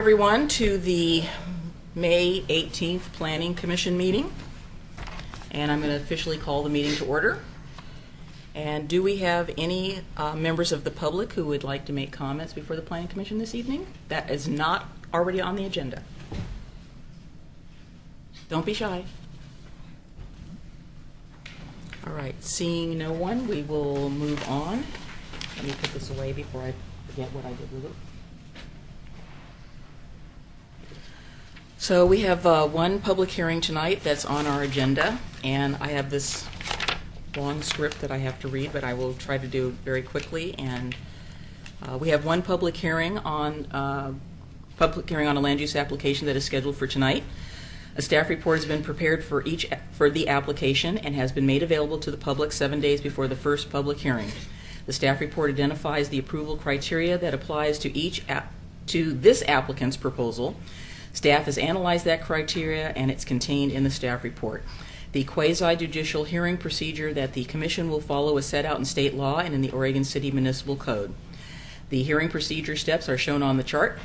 Everyone to the May 18th Planning Commission meeting, and I'm going to officially call the meeting to order. And do we have any members of the public who would like to make comments before the Planning Commission this evening? That is not already on the agenda. Don't be shy. All right, seeing no one, we will move on. Let me put this away before I forget what I did with it. So we have one public hearing tonight that's on our agenda, and I have this long script that I have to read, but I will try to do very quickly. And we have one public hearing on a land use application that is scheduled for tonight. A staff report has been prepared for the application and has been made available to the public 7 days before the first public hearing. The staff report identifies the approval criteria that applies to this applicant's proposal. Staff has analyzed that criteria, and it's contained in the staff report. The quasi-judicial hearing procedure that the Commission will follow is set out in state law and in the Oregon City Municipal Code. The hearing procedure steps are shown on the chart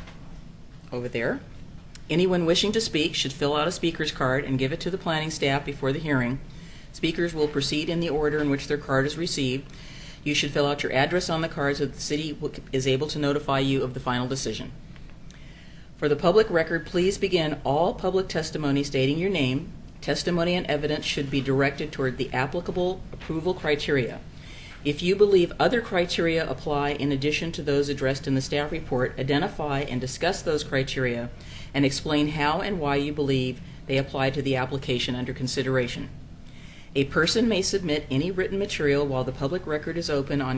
over there. Anyone wishing to speak should fill out a speaker's card and give it to the planning staff before the hearing. Speakers will proceed in the order in which their card is received. You should fill out your address on the card so that the city is able to notify you of the final decision. For the public record, please begin all public testimony stating your name. Testimony and evidence should be directed toward the applicable approval criteria. If you believe other criteria apply in addition to those addressed in the staff report, identify and discuss those criteria and explain how and why you believe they apply to the application under consideration. A person may submit any written material while the public record is open on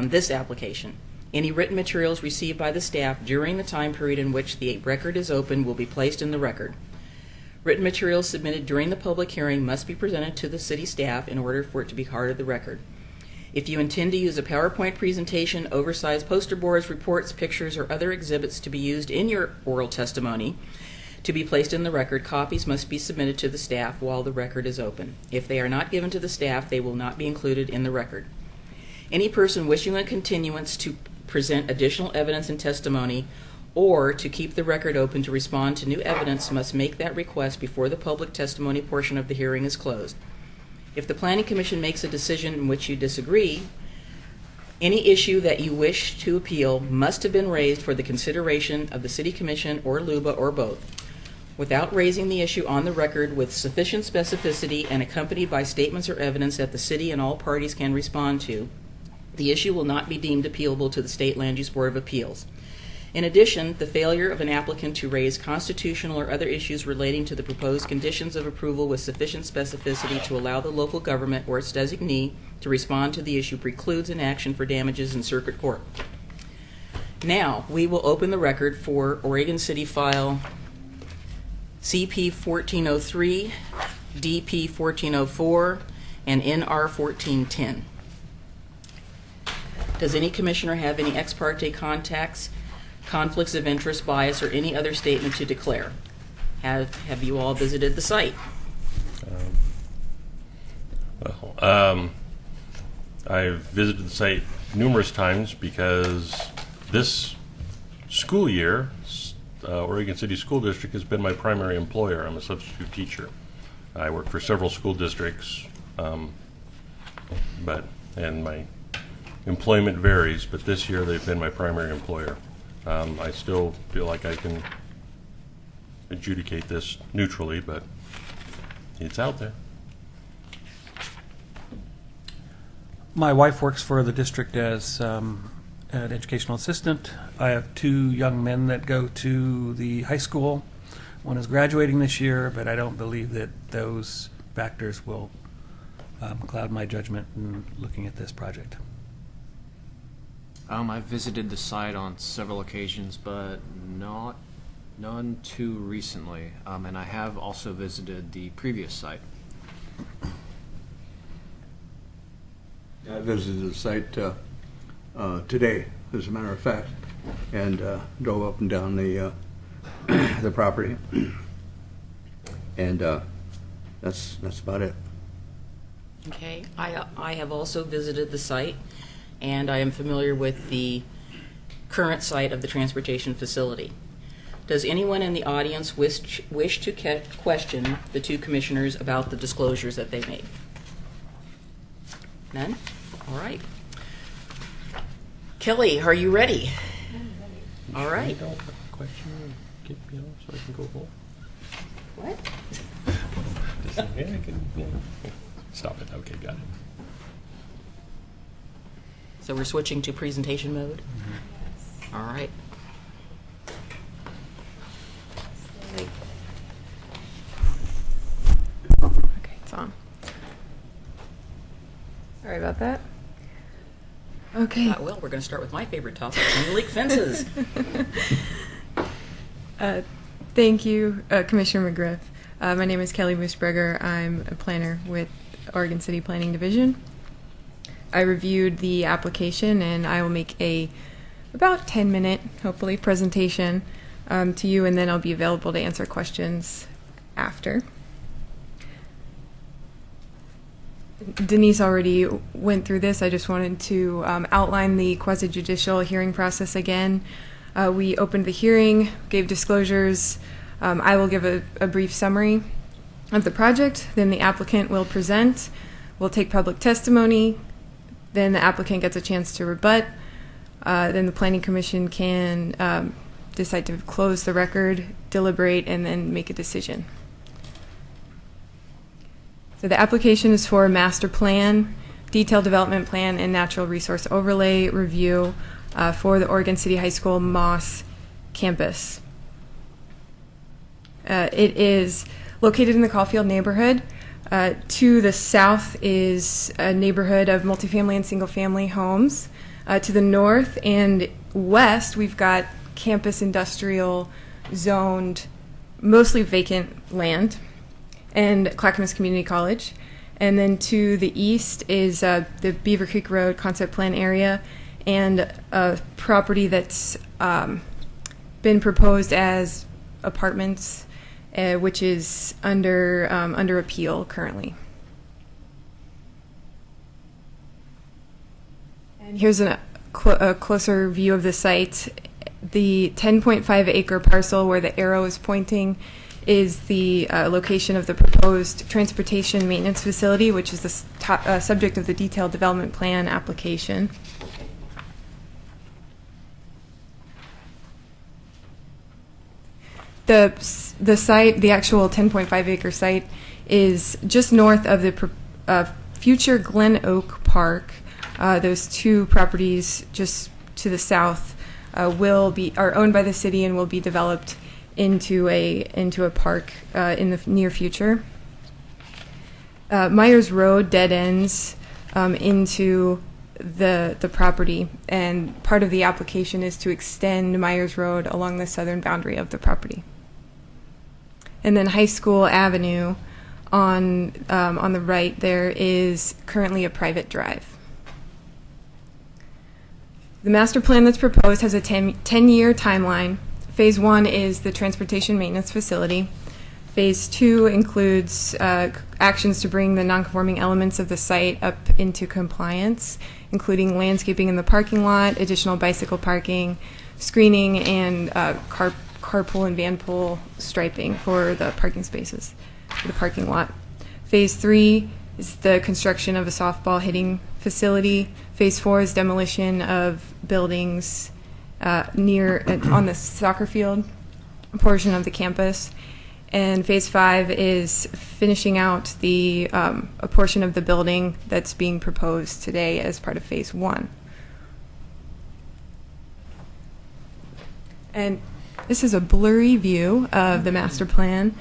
this application. Any written materials received by the staff during the time period in which the record is open will be placed in the record. Written materials submitted during the public hearing must be presented to the city staff in order for it to be part of the record. If you intend to use a PowerPoint presentation, oversized poster boards, reports, pictures, or other exhibits to be used in your oral testimony to be placed in the record, copies must be submitted to the staff while the record is open. If they are not given to the staff, they will not be included in the record. Any person wishing a continuance to present additional evidence and testimony or to keep the record open to respond to new evidence must make that request before the public testimony portion of the hearing is closed. If the Planning Commission makes a decision in which you disagree, any issue that you wish to appeal must have been raised for the consideration of the City Commission or LUBA or both. Without raising the issue on the record with sufficient specificity and accompanied by statements or evidence that the city and all parties can respond to, the issue will not be deemed appealable to the State Land Use Board of Appeals. In addition, the failure of an applicant to raise constitutional or other issues relating to the proposed conditions of approval with sufficient specificity to allow the local government or its designee to respond to the issue precludes an action for damages in circuit court. Now, we will open the record for Oregon City File CP 1403, DP 1404, and NR 1410. Does any commissioner have any ex parte contacts, conflicts of interest, bias, or any other statement to declare? Have you all visited the site? I've visited the site numerous times because this school year, Oregon City School District has been my primary employer. I'm a substitute teacher. I work for several school districts, and my employment varies, but this year they've been my primary employer. I still feel like I can adjudicate this neutrally, but it's out there. My wife works for the district as an educational assistant. I have two young men that go to the high school. One is graduating this year, but I don't believe that those factors will cloud my judgment in looking at this project. I've visited the site on several occasions, but none too recently. And I have also visited the previous site. I visited the site today, as a matter of fact, and drove up and down the property, and that's about it. Okay, I have also visited the site, and I am familiar with the current site of the transportation facility. Does anyone in the audience wish to question the two commissioners about the disclosures that they made? None? All right. Kelly, are you ready? All right. Question, so I can go home. What? Stop it. Okay, got it. So we're switching to presentation mode? All right. Okay, it's on. Sorry about that. Okay. Well, we're going to start with my favorite topic, chain link fences. Thank you, Commissioner McGriff. My name is Kelly Moosberger. I'm a planner with Oregon City Planning Division. I reviewed the application, and I will make a about 10-minute, hopefully, presentation to you, and then I'll be available to answer questions after. Denise already went through this. I just wanted to outline the quasi-judicial hearing process again. We opened the hearing, gave disclosures. I will give a brief summary of the project. Then the applicant will present. We'll take public testimony. Then the applicant gets a chance to rebut. Then the Planning Commission can decide to close the record, deliberate, and then make a decision. So the application is for a master plan, detailed development plan, and natural resource overlay review for the Oregon City High School Moss campus. It is located in the Caulfield neighborhood. To the south is a neighborhood of multifamily and single-family homes. To the north and west, we've got campus industrial zoned, mostly vacant land, and Clackamas Community College. And then to the east is the Beaver Creek Road concept plan area and a property that's been proposed as apartments, which is under appeal currently. And here's a closer view of the site. The 10.5 acre parcel where the arrow is pointing is the location of the proposed transportation maintenance facility, which is the subject of the detailed development plan application. The site, the actual 10.5 acre site, is just north of the future Glen Oak Park. Those two properties just to the south are owned by the city and will be developed into a park in the near future. Myers Road dead ends into the property, and part of the application is to extend Myers Road along the southern boundary of the property. And then High School Avenue on the right there is currently a private drive. The master plan that's proposed has a 10-year timeline. Phase 1 is the transportation maintenance facility. Phase 2 includes actions to bring the nonconforming elements of the site up into compliance, including landscaping in the parking lot, additional bicycle parking, screening, and carpool and vanpool striping for the parking spaces, the parking lot. Phase 3 is the construction of a softball hitting facility. Phase 4 is demolition of buildings on the soccer field portion of the campus. And Phase 5 is finishing out a portion of the building that's being proposed today as part of Phase 1. And this is a blurry view of the master plan.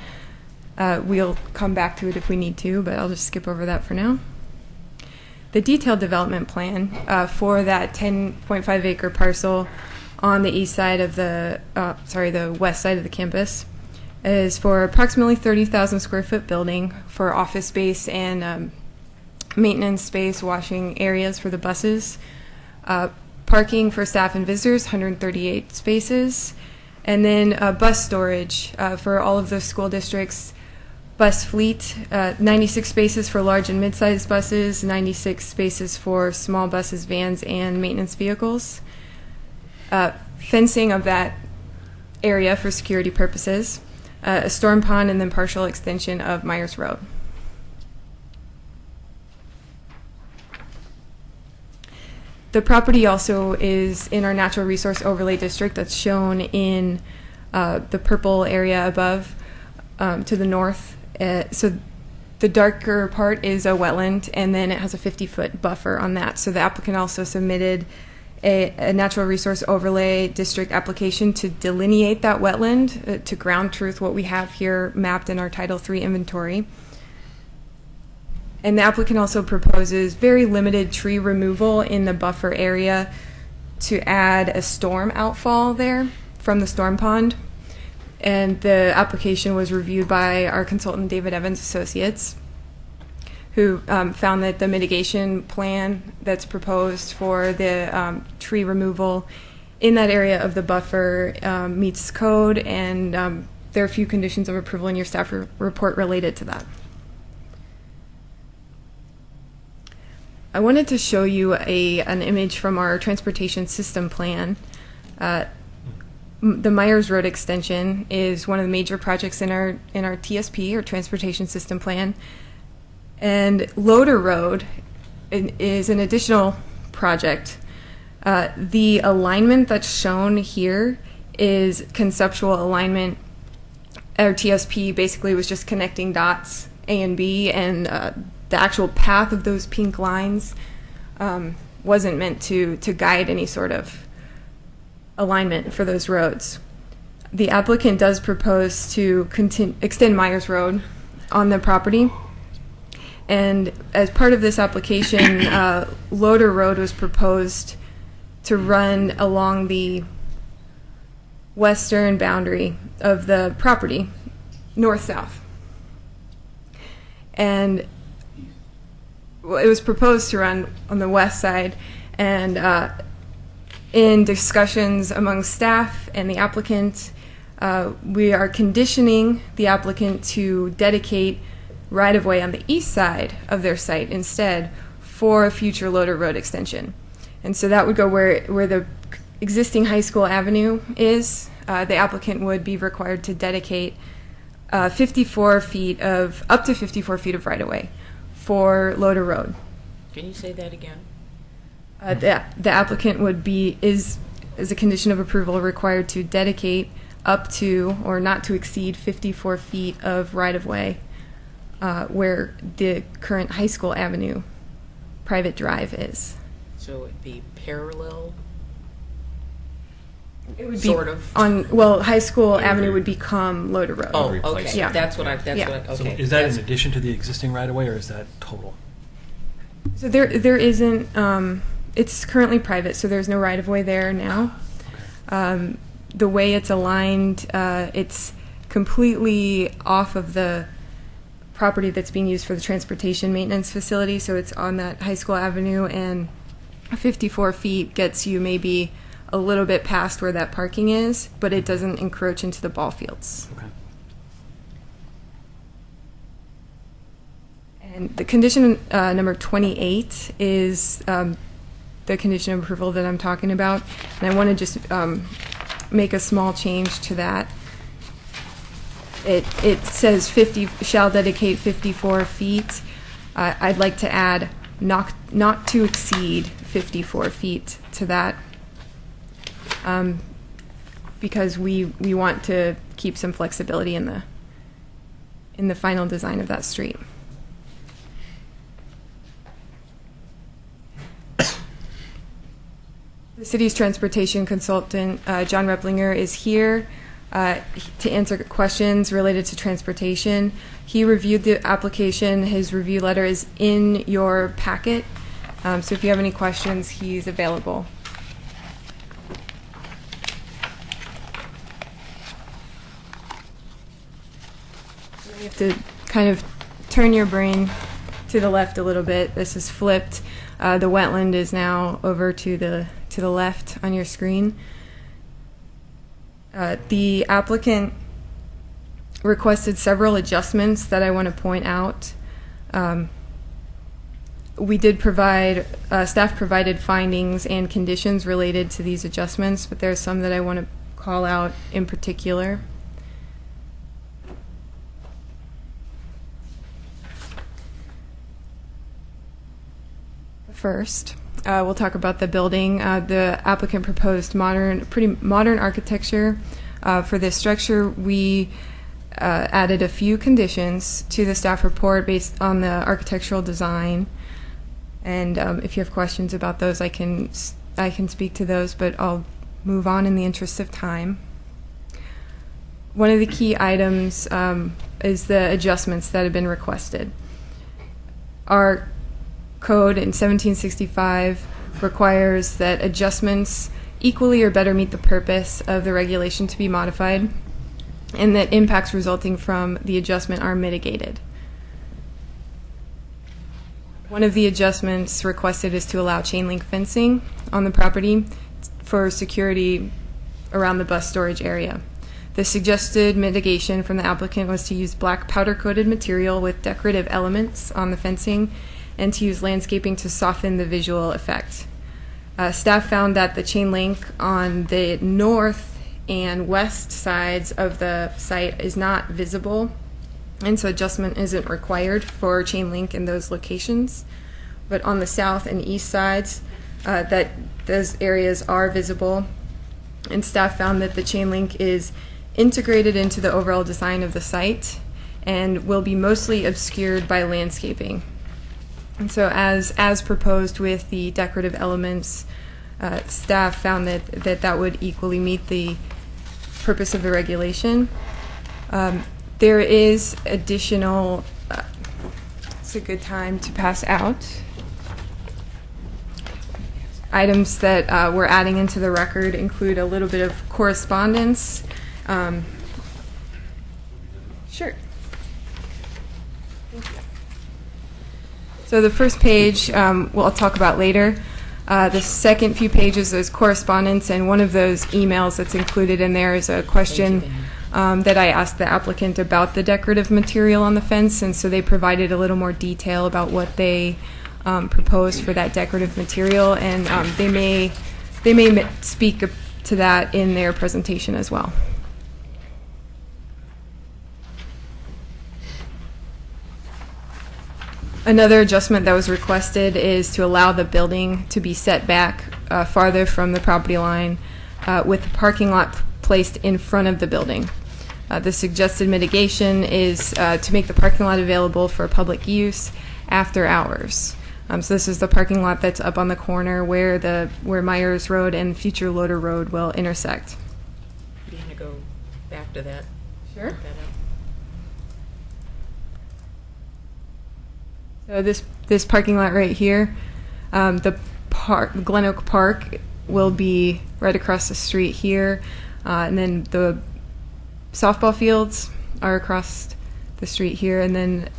We'll come back to it if we need to, but I'll just skip over that for now. The detailed development plan for that 10.5 acre parcel on the east side of the west side of the campus is for approximately 30,000 square foot building for office space and maintenance space, washing areas for the buses, parking for staff and visitors, 138 spaces, and then bus storage for all of the school districts. Bus fleet, 96 spaces for large and mid-sized buses, 96 spaces for small buses, vans, and maintenance vehicles. Fencing of that area for security purposes, a storm pond, and then partial extension of Myers Road. The property also is in our natural resource overlay district that's shown in the purple area above to the north. So the darker part is a wetland, and then it has a 50-foot buffer on that. So the applicant also submitted a natural resource overlay district application to delineate that wetland, to ground truth what we have here mapped in our Title III inventory. And the applicant also proposes very limited tree removal in the buffer area to add a storm outfall there from the storm pond. And the application was reviewed by our consultant, David Evans Associates, who found that the mitigation plan that's proposed for the tree removal in that area of the buffer meets code, and there are a few conditions of approval in your staff report related to that. I wanted to show you an image from our transportation system plan. The Myers Road extension is one of the major projects in our TSP, or Transportation System Plan. And Loader Road is an additional project. The alignment that's shown here is conceptual alignment. Our TSP basically was just connecting dots A and B, and the actual path of those pink lines wasn't meant to guide any sort of alignment for those roads. The applicant does propose to extend Myers Road on the property. And as part of this application, Loader Road was proposed to run along the western boundary of the property, north-south. And it was proposed to run on the west side, and in discussions among staff and the applicant, we are conditioning the applicant to dedicate right-of-way on the east side of their site instead for a future Loader Road extension. And so that would go where the existing High School Avenue is. The applicant would be required to dedicate up to 54 feet of right-of-way for Loader Road. Can you say that again? The applicant would be, as a condition of approval, required to dedicate up to or not to exceed 54 feet of right-of-way where the current High School Avenue private drive is. So it'd be parallel? It would Sort be of. High School Avenue would become Loader Road. Oh, replace okay. Yeah. That's what I, Yeah. So okay. is that That's- in addition to the existing right-of-way, or is that total? So there isn't, it's currently private, so there's no right-of-way there now. The way it's aligned, it's completely off of the property that's being used for the transportation maintenance facility, so it's on that High School Avenue, and 54 feet gets you maybe a little bit past where that parking is, but it doesn't encroach into the ball fields. Okay. And the condition number 28 is the condition of approval that I'm talking about, and I want to just make a small change to that. It says shall dedicate 54 feet. I'd like to add not to exceed 54 feet to that, because we want to keep some flexibility in the final design of that street. The city's transportation consultant, John Replinger, is here to answer questions related to transportation. He reviewed the application. His review letter is in your packet. So if you have any questions, he's available. You have to kind of turn your brain to the left a little bit. This is flipped. The wetland is now over to the left on your screen. The applicant requested several adjustments that I want to point out. We did provide, staff provided findings and conditions related to these adjustments, but there are some that I want to call out in particular. First, we'll talk about the building. The applicant proposed pretty modern architecture. For this structure, we added a few conditions to the staff report based on the architectural design. And if you have questions about those, I can speak to those, but I'll move on in the interest of time. One of the key items is the adjustments that have been requested. Our code in 1765 requires that adjustments equally or better meet the purpose of the regulation to be modified, and that impacts resulting from the adjustment are mitigated. One of the adjustments requested is to allow chain link fencing on the property for security around the bus storage area. The suggested mitigation from the applicant was to use black powder-coated material with decorative elements on the fencing and to use landscaping to soften the visual effect. Staff found that the chain link on the north and west sides of the site is not visible, and so adjustment isn't required for chain link in those locations. But on the south and east sides, that those areas are visible, and staff found that the chain link is integrated into the overall design of the site and will be mostly obscured by landscaping. And so as proposed with the decorative elements, staff found that would equally meet the purpose of the regulation. There is additional, it's a good time to pass out, items that we're adding into the record include a little bit of correspondence. Sure. So the first page, I'll talk about later. The second few pages is correspondence, and one of those emails that's included in there is a question that I asked the applicant about the decorative material on the fence, and so they provided a little more detail about what they proposed for that decorative material, and they may speak to that in their presentation as well. Another adjustment that was requested is to allow the building to be set back farther from the property line with the parking lot placed in front of the building. The suggested mitigation is to make the parking lot available for public use after hours. So this is the parking lot that's up on the corner where Myers Road and Future Loader Road will intersect. You want to go back to that? Sure. Work that out. So this parking lot right here, the Glen Oak Park will be right across the street here, and then the softball fields are across the street here, and then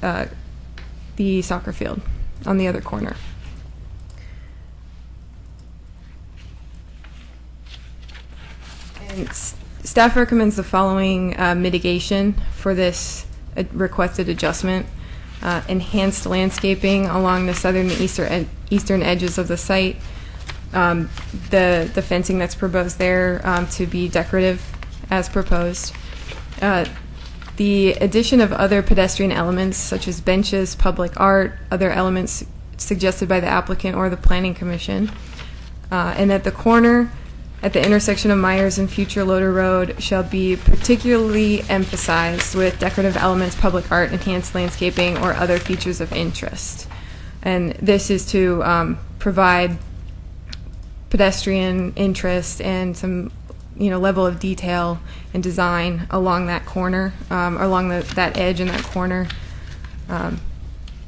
the soccer field on the other corner. And staff recommends the following mitigation for this requested adjustment. Enhanced landscaping along the southern and eastern edges of the site. The fencing that's proposed there to be decorative as proposed. The addition of other pedestrian elements such as benches, public art, other elements suggested by the applicant or the Planning Commission. And at the corner, at the intersection of Myers and Future Loader Road shall be particularly emphasized with decorative elements, public art, enhanced landscaping, or other features of interest. And this is to provide pedestrian interest and some level of detail and design along that corner, along that edge in that corner,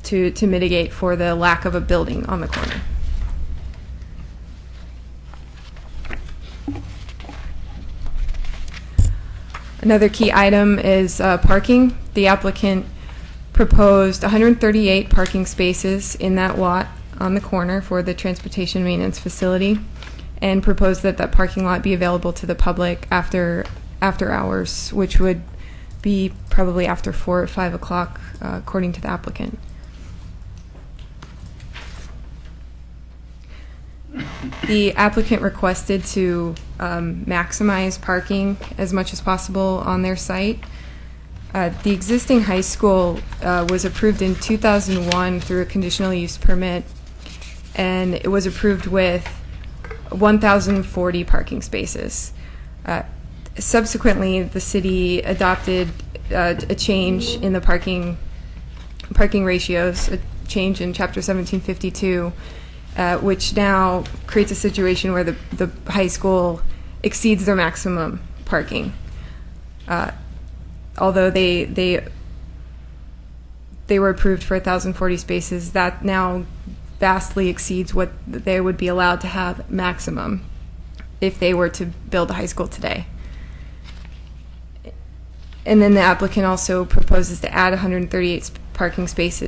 to mitigate for the lack of a building on the corner. Another key item is parking. The applicant proposed 138 parking spaces in that lot on the corner for the transportation maintenance facility, and proposed that parking lot be available to the public after hours, which would be probably after 4 or 5 o'clock, according to the applicant. The applicant requested to maximize parking as much as possible on their site. The existing high school was approved in 2001 through a conditional use permit, and it was approved with 1,040 parking spaces. Subsequently, the city adopted a change in the parking ratios, a change in Chapter 1752, which now creates a situation where the high school exceeds their maximum parking. Although they were approved for 1,040 spaces, that now vastly exceeds what they would be allowed to have maximum if they were to build a high school today. And then the applicant also proposes to add 138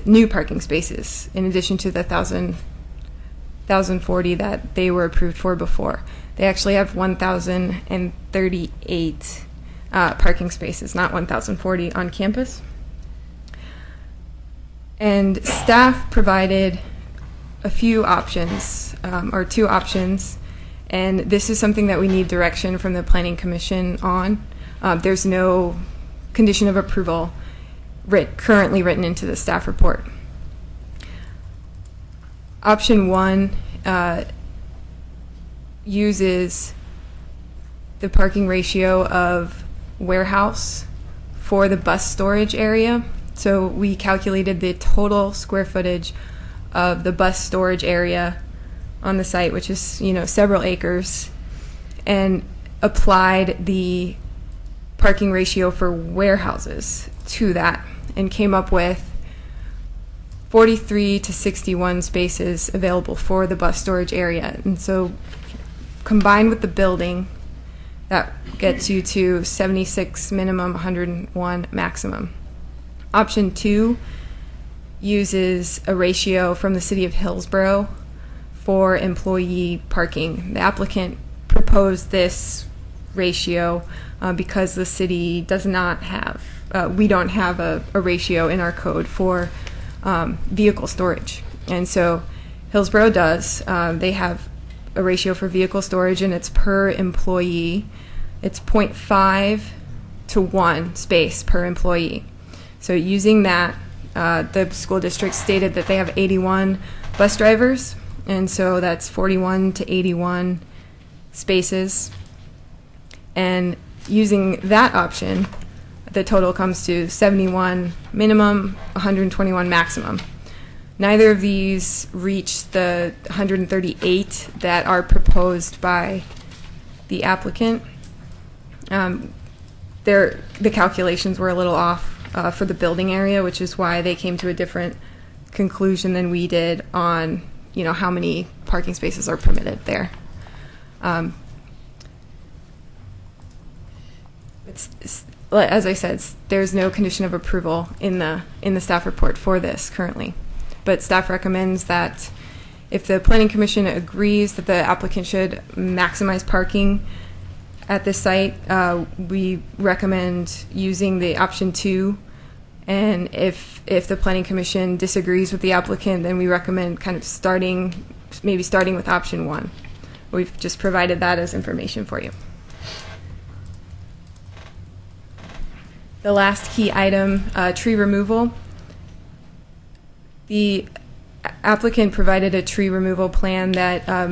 new parking spaces, in addition to the 1,040 that they were approved for before. They actually have 1,038 parking spaces, not 1,040 on campus. And staff provided a few options, or two options, and this is something that we need direction from the Planning Commission on. There's no condition of approval currently written into the staff report. Option 1 uses the parking ratio of warehouse for the bus storage area. So we calculated the total square footage of the bus storage area on the site, which is, several acres, and applied the parking ratio for warehouses to that, and came up with 43 to 61 spaces available for the bus storage area. And so combined with the building, that gets you to 76 minimum, 101 maximum. Option 2 uses a ratio from the city of Hillsborough for employee parking. The applicant proposed this ratio because the city does not have, we don't have a ratio in our code for vehicle storage. And so Hillsborough does. They have a ratio for vehicle storage, and it's per employee. It's 0.5 to 1 space per employee. So using that, the school district stated that they have 81 bus drivers, and so that's 41 to 81 spaces. And using that option, the total comes to 71 minimum, 121 maximum. Neither of these reach the 138 that are proposed by the applicant. The calculations were a little off for the building area, which is why they came to a different conclusion than we did on, how many parking spaces are permitted there. As I said, there's no condition of approval in the staff report for this currently, but staff recommends that if the Planning Commission agrees that the applicant should maximize parking at this site, we recommend using the option 2. And if the Planning Commission disagrees with the applicant, then we recommend kind of starting with option 1. We've just provided that as information for you. The last key item, tree removal. The applicant provided a tree removal plan that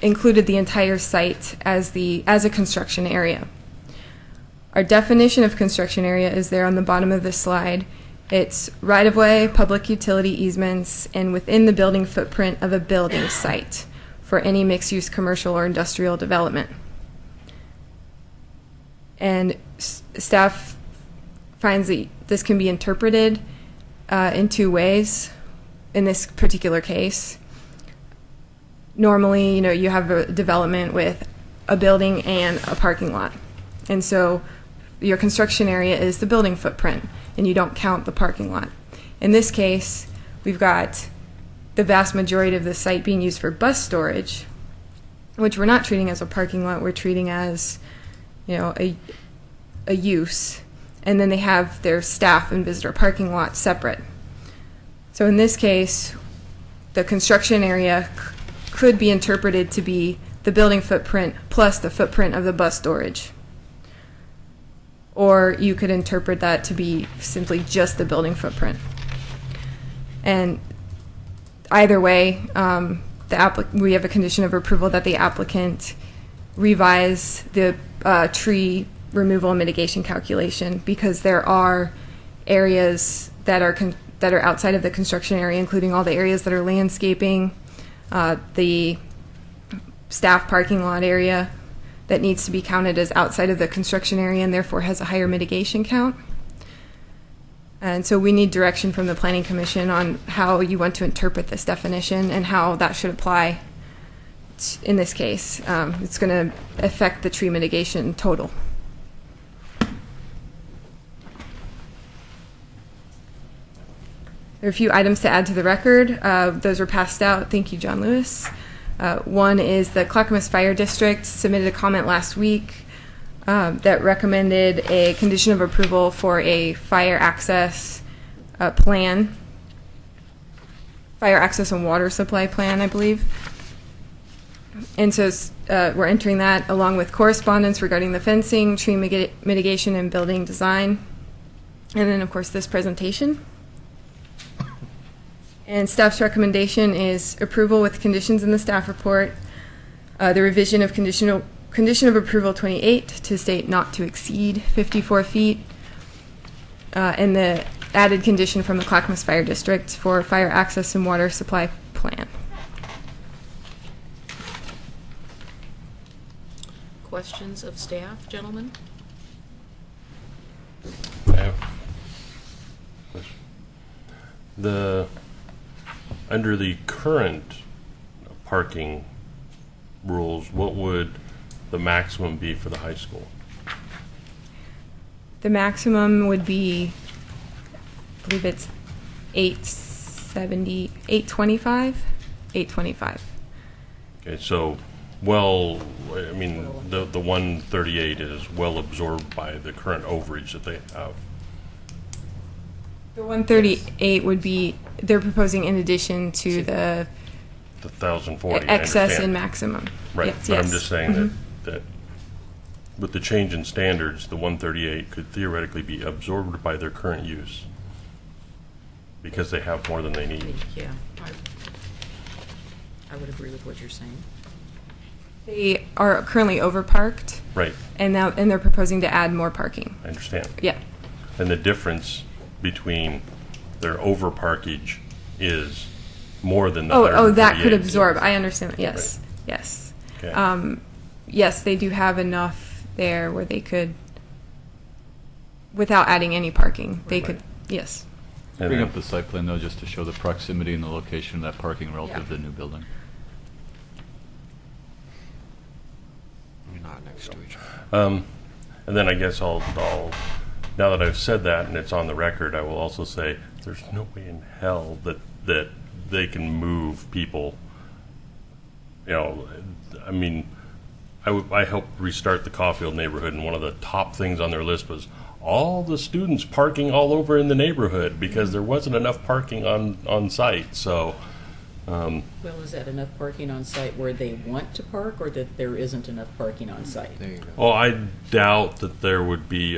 included the entire site as a construction area. Our definition of construction area is there on the bottom of this slide. It's right-of-way, public utility easements, and within the building footprint of a building site for any mixed-use commercial or industrial development. And staff finds that this can be interpreted in two ways in this particular case. Normally, you have a development with a building and a parking lot. And so your construction area is the building footprint, and you don't count the parking lot. In this case, we've got the vast majority of the site being used for bus storage, which we're not treating as a parking lot, we're treating as, a use. And then they have their staff and visitor parking lot separate. So in this case, the construction area could be interpreted to be the building footprint plus the footprint of the bus storage. Or you could interpret that to be simply just the building footprint. And either way, we have a condition of approval that the applicant revise the tree removal and mitigation calculation, because there are areas that are outside of the construction area, including all the areas that are landscaping, the staff parking lot area that needs to be counted as outside of the construction area and therefore has a higher mitigation count. And so we need direction from the Planning Commission on how you want to interpret this definition and how that should apply in this case. It's going to affect the tree mitigation total. There are a few items to add to the record. Those were passed out. Thank you, John Lewis. One is the Clackamas Fire District submitted a comment last week that recommended a condition of approval for a fire access plan, fire access and water supply plan, I believe. And so we're entering that along with correspondence regarding the fencing, tree mitigation, and building design. And then, of course, this presentation. And staff's recommendation is approval with conditions in the staff report, the revision of condition of approval 28 to state not to exceed 54 feet, and the added condition from the Clackamas Fire District for fire access and water supply plan. Questions of staff, gentlemen? I have a question. Under the current parking rules, what would the maximum be for the high school? The maximum would be, I believe it's 870, 825, 825. Okay, so, well, I mean, the 138 is well absorbed by the current overage that they have. The 138 would be, they're proposing in addition to the The 1,040, I excess understand. and maximum. Right, Yes, but I'm yes. just saying that with the change in standards, the 138 could theoretically be absorbed by their current use because they have more than they need. Yeah, I would agree with what you're saying. They are currently overparked, Right, and they're proposing to add more parking. I understand. Yeah. And the difference between their overparkage is more than the Oh, that could 138. absorb. I understand. Yes, yes. Okay. Yes, they do have enough there where they could, without adding any parking, they could, yes. And Bring then- up the site plan, though, just to show the proximity and the location of that parking relative Yeah. to the new building. You're not next to each other. And then I guess I'll, now that I've said that and it's on the record, I will also say there's no way in hell that they can move people. You know, I mean, I helped restart the Caulfield neighborhood, and one of the top things on their list was all the students parking all over in the neighborhood because there wasn't enough parking on site. So, Well, is that enough parking on site where they want to park, or that there isn't enough parking on site? There you go. well, I doubt that there would be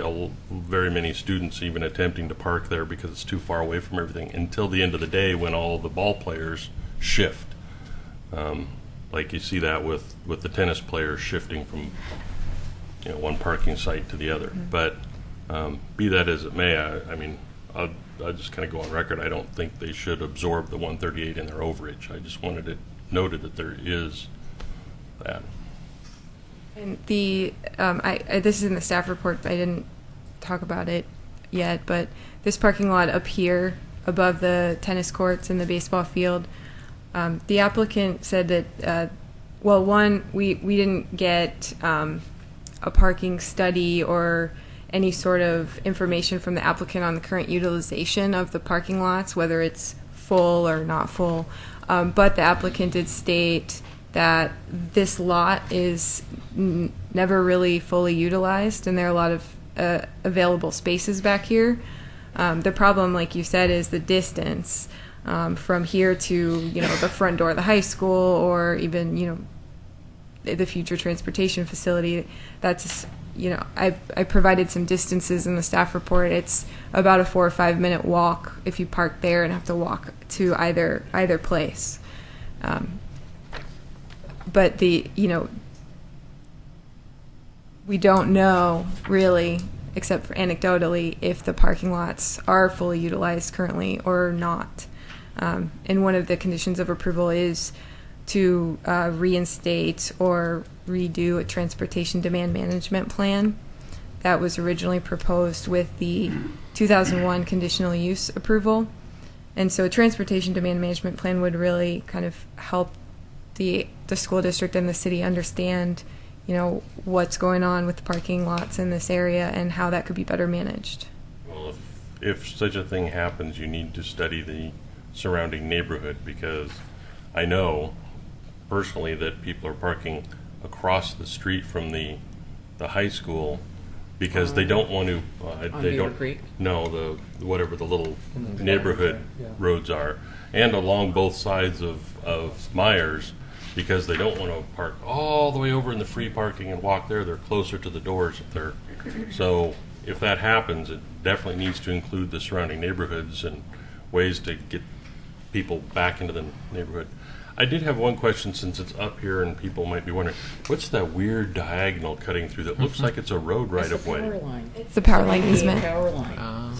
very many students even attempting to park there because it's too far away from everything until the end of the day when all the ball players shift. Like you see that with the tennis players shifting from one parking site to the other. But be that as it may, I mean, I'll just kind of go on record. I don't think they should absorb the 138 in their overage. I just wanted it noted that there is that. And the, this is in the staff report, I didn't talk about it yet, but this parking lot up here above the tennis courts and the baseball field, the applicant said that, well, one, we didn't get a parking study or any sort of information from the applicant on the current utilization of the parking lots, whether it's full or not full. But the applicant did state that this lot is never really fully utilized, and there are a lot of available spaces back here. The problem, like you said, is the distance. from here to, the front door of the high school, or even, the future transportation facility. That's, I provided some distances in the staff report. It's about a 4 or 5 minute walk if you park there and have to walk to either place. But we don't know really, except for anecdotally, if the parking lots are fully utilized currently or not. And one of the conditions of approval is to reinstate or redo a transportation demand management plan that was originally proposed with the 2001 conditional use approval. And so a transportation demand management plan would really kind of help the school district and the city understand, what's going on with the parking lots in this area and how that could be better managed. Well, if such a thing happens, you need to study the surrounding neighborhood, because I know personally that people are parking across the street from the high school because they don't want to. On They Beaver don't. Creek? No, whatever the little neighborhood roads are, and along both sides of Myers, because they don't want to park all the way over in the free parking and walk there. They're closer to the doors if they're. So if that happens, it definitely needs to include the surrounding neighborhoods and ways to get people back into the neighborhood. I did have one question, since it's up here and people might be wondering, what's that weird diagonal cutting through that looks like it's a road right That's of the power way? line. It's the power line BPA easement. Power line.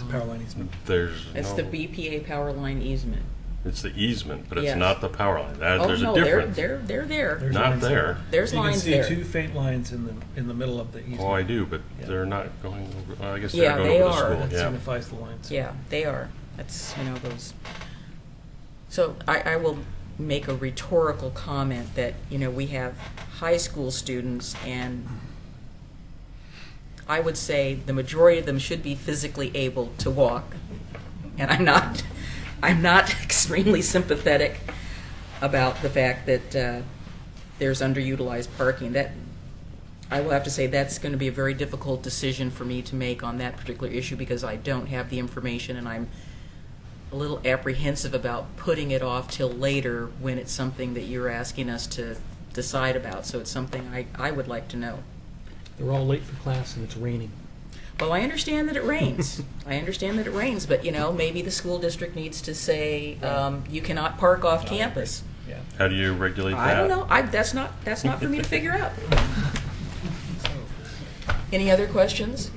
Power line easement. There's It's no, the BPA power line easement. it's the easement, but it's Yes. not the power line. Oh, There's no, a difference. they're there. There's Not lines there. There's You can lines see there. two faint lines in the middle of the easement. Oh, I do, but Yeah. they're not going over. I guess Yeah, they're they going over are. the That school. Yeah. signifies the lines. Yeah, they are. That's, those. So I will make a rhetorical comment that, we have high school students, and I would say the majority of them should be physically able to walk. And I'm not extremely sympathetic about the fact that there's underutilized parking. That, I will have to say, that's going to be a very difficult decision for me to make on that particular issue, because I don't have the information, and I'm a little apprehensive about putting it off till later when it's something that you're asking us to decide about. So it's something I would like to know. They're all late for class and it's raining. Well, I understand that it rains. But, maybe the school district needs to say, you cannot park off campus. Yeah. How do you regulate that? I don't know. That's not for me to figure out. Any other questions?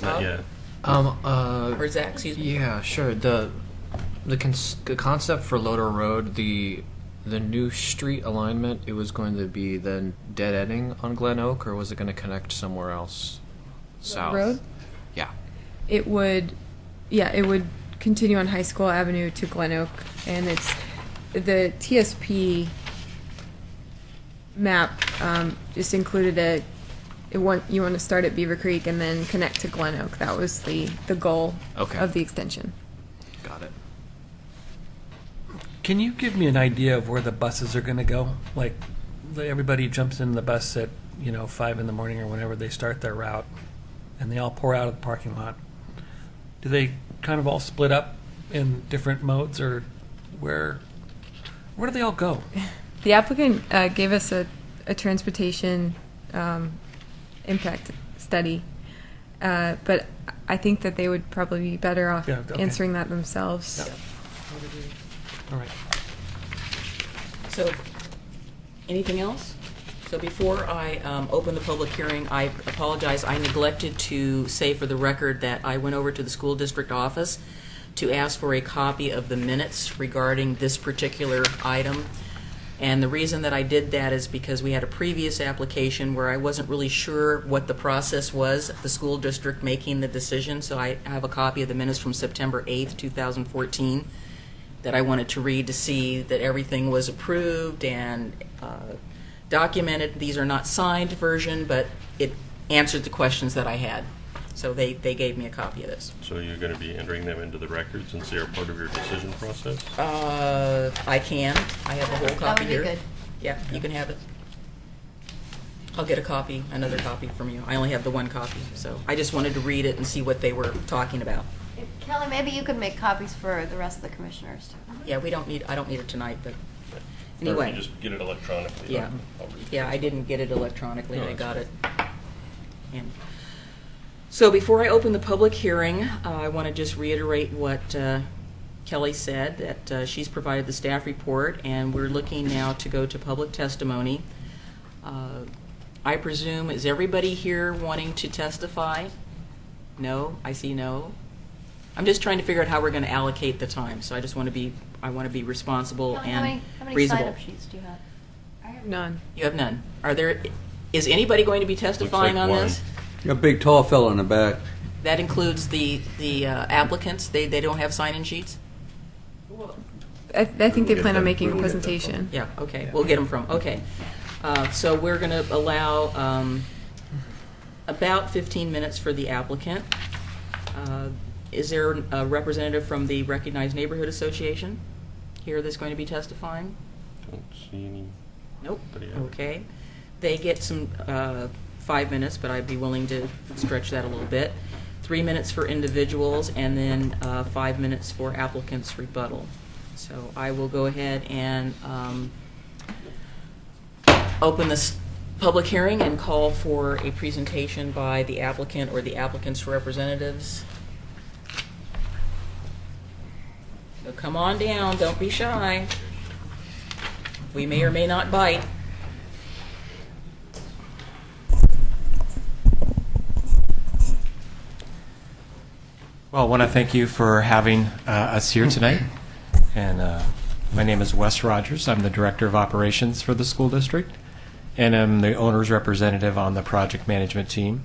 Not yet. Or Zach, excuse me? Yeah, sure. The concept for Loader Road, the new street alignment, it was going to be then dead ending on Glen Oak, or was it going to connect somewhere else south? Road? Yeah. It would continue on High School Avenue to Glen Oak, and it's the TSP map just included you want to start at Beaver Creek and then connect to Glen Oak. That was the goal Okay. of the extension. Got it. Can you give me an idea of where the buses are going to go? Like, everybody jumps in the bus at 5 in the morning or whenever they start their route, and they all pour out of the parking lot. Do they kind of all split up in different modes, or where do they all go? The applicant gave us a transportation impact study, but I think that they would probably be better off Yeah, okay. answering that themselves. Yeah. All right. So, anything else? So before I open the public hearing, I apologize. I neglected to say for the record that I went over to the school district office to ask for a copy of the minutes regarding this particular item. And the reason that I did that is because we had a previous application where I wasn't really sure what the process was, the school district making the decision. So I have a copy of the minutes from September 8th, 2014, that I wanted to read to see that everything was approved and documented. These are not signed version, but it answered the questions that I had. So they gave me a copy of this. So you're going to be entering them into the records since they are part of your decision process? I can. I have the whole copy That would be here. good. Yeah, you can have it. I'll get another copy from you. I only have the one copy, so I just wanted to read it and see what they were talking about. Kelly, maybe you could make copies for the rest of the commissioners. Yeah, I don't need it tonight, but Or if anyway. you just get it electronically. Yeah, I'll read it. yeah, I didn't get it electronically, No, I that's got fine. it. And so before I open the public hearing, I want to just reiterate what Kelly said, that she's provided the staff report, and we're looking now to go to public testimony. I presume, is everybody here wanting to testify? No? I see no. I'm just trying to figure out how we're going to allocate the time, so I just want to be, responsible Kelly, and how many reasonable. sign-up sheets do you have? I have none. You have none. Is anybody going to be testifying like on one. this? A big tall fellow in the back. That includes the applicants? They don't have sign-in sheets? I think they We'll plan get on them. making a We'll get them. presentation. Yeah, okay, we'll get them from, okay. So we're going to allow about 15 minutes for the applicant. Is there a representative from the Recognized Neighborhood Association here that's going to be testifying? Don't see any. Nope, But yeah. okay. They get some 5 minutes, but I'd be willing to stretch that a little bit. 3 minutes for individuals, and then 5 minutes for applicants' rebuttal. So I will go ahead and open this public hearing and call for a presentation by the applicant or the applicant's representatives. So come on down, don't be shy. We may or may not bite. Well, I want to thank you for having us here tonight. And my name is Wes Rogers. I'm the Director of Operations for the school district, and I'm the owner's representative on the project management team,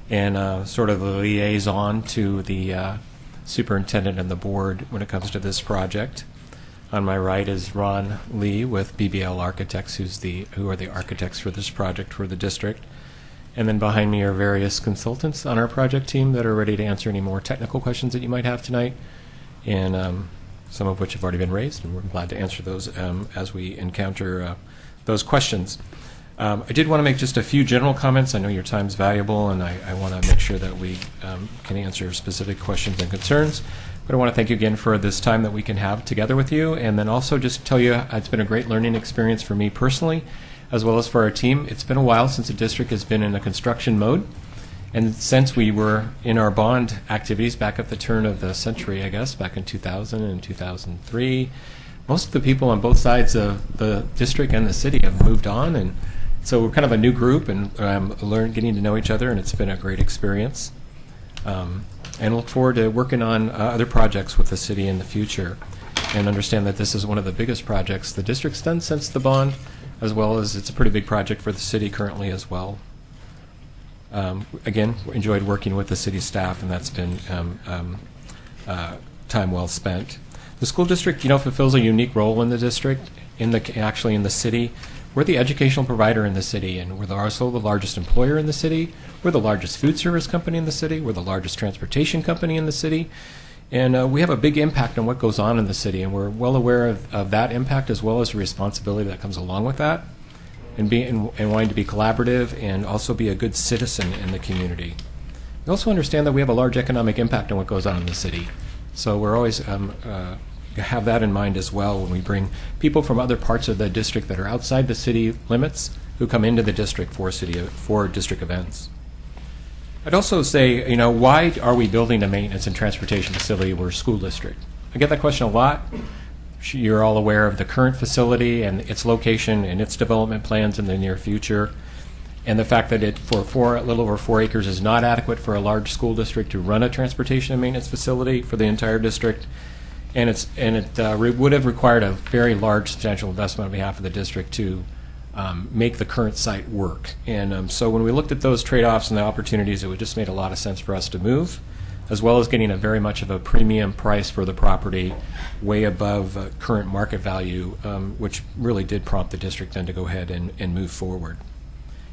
and sort of the liaison to the superintendent and the board when it comes to this project. On my right is Ron Lee with BBL Architects, who are the architects for this project for the district. And then behind me are various consultants on our project team that are ready to answer any more technical questions that you might have tonight, and some of which have already been raised, and we're glad to answer those as we encounter those questions. I did want to make just a few general comments. I know your time's valuable, and I want to make sure that we can answer specific questions and concerns. But I want to thank you again for this time that we can have together with you, and then also just tell you it's been a great learning experience for me personally, as well as for our team. It's been a while since the district has been in a construction mode, and since we were in our bond activities back at the turn of the century, I guess, back in 2000 and 2003, most of the people on both sides of the district and the city have moved on, and so we're kind of a new group, and getting to know each other, and it's been a great experience. And look forward to working on other projects with the city in the future, and understand that this is one of the biggest projects the district's done since the bond, as well as it's a pretty big project for the city currently as well. Again, enjoyed working with the city staff, and that's been time well spent. The school district, fulfills a unique role in the district, actually in the city. We're the educational provider in the city, and we're also the largest employer in the city. We're the largest food service company in the city. We're the largest transportation company in the city. And we have a big impact on what goes on in the city, and we're well aware of that impact, as well as the responsibility that comes along with that, and wanting to be collaborative and also be a good citizen in the community. We also understand that we have a large economic impact on what goes on in the city. So we're always have that in mind as well when we bring people from other parts of the district that are outside the city limits who come into the district for district events. I'd also say, why are we building a maintenance and transportation facility? We're a school district. I get that question a lot. You're all aware of the current facility and its location and its development plans in the near future, and the fact that it, for a little over 4 acres, is not adequate for a large school district to run a transportation and maintenance facility for the entire district. And it would have required a very large substantial investment on behalf of the district to make the current site work. And so when we looked at those trade-offs and the opportunities, it would just made a lot of sense for us to move, as well as getting a very much of a premium price for the property, way above current market value, which really did prompt the district then to go ahead and move forward.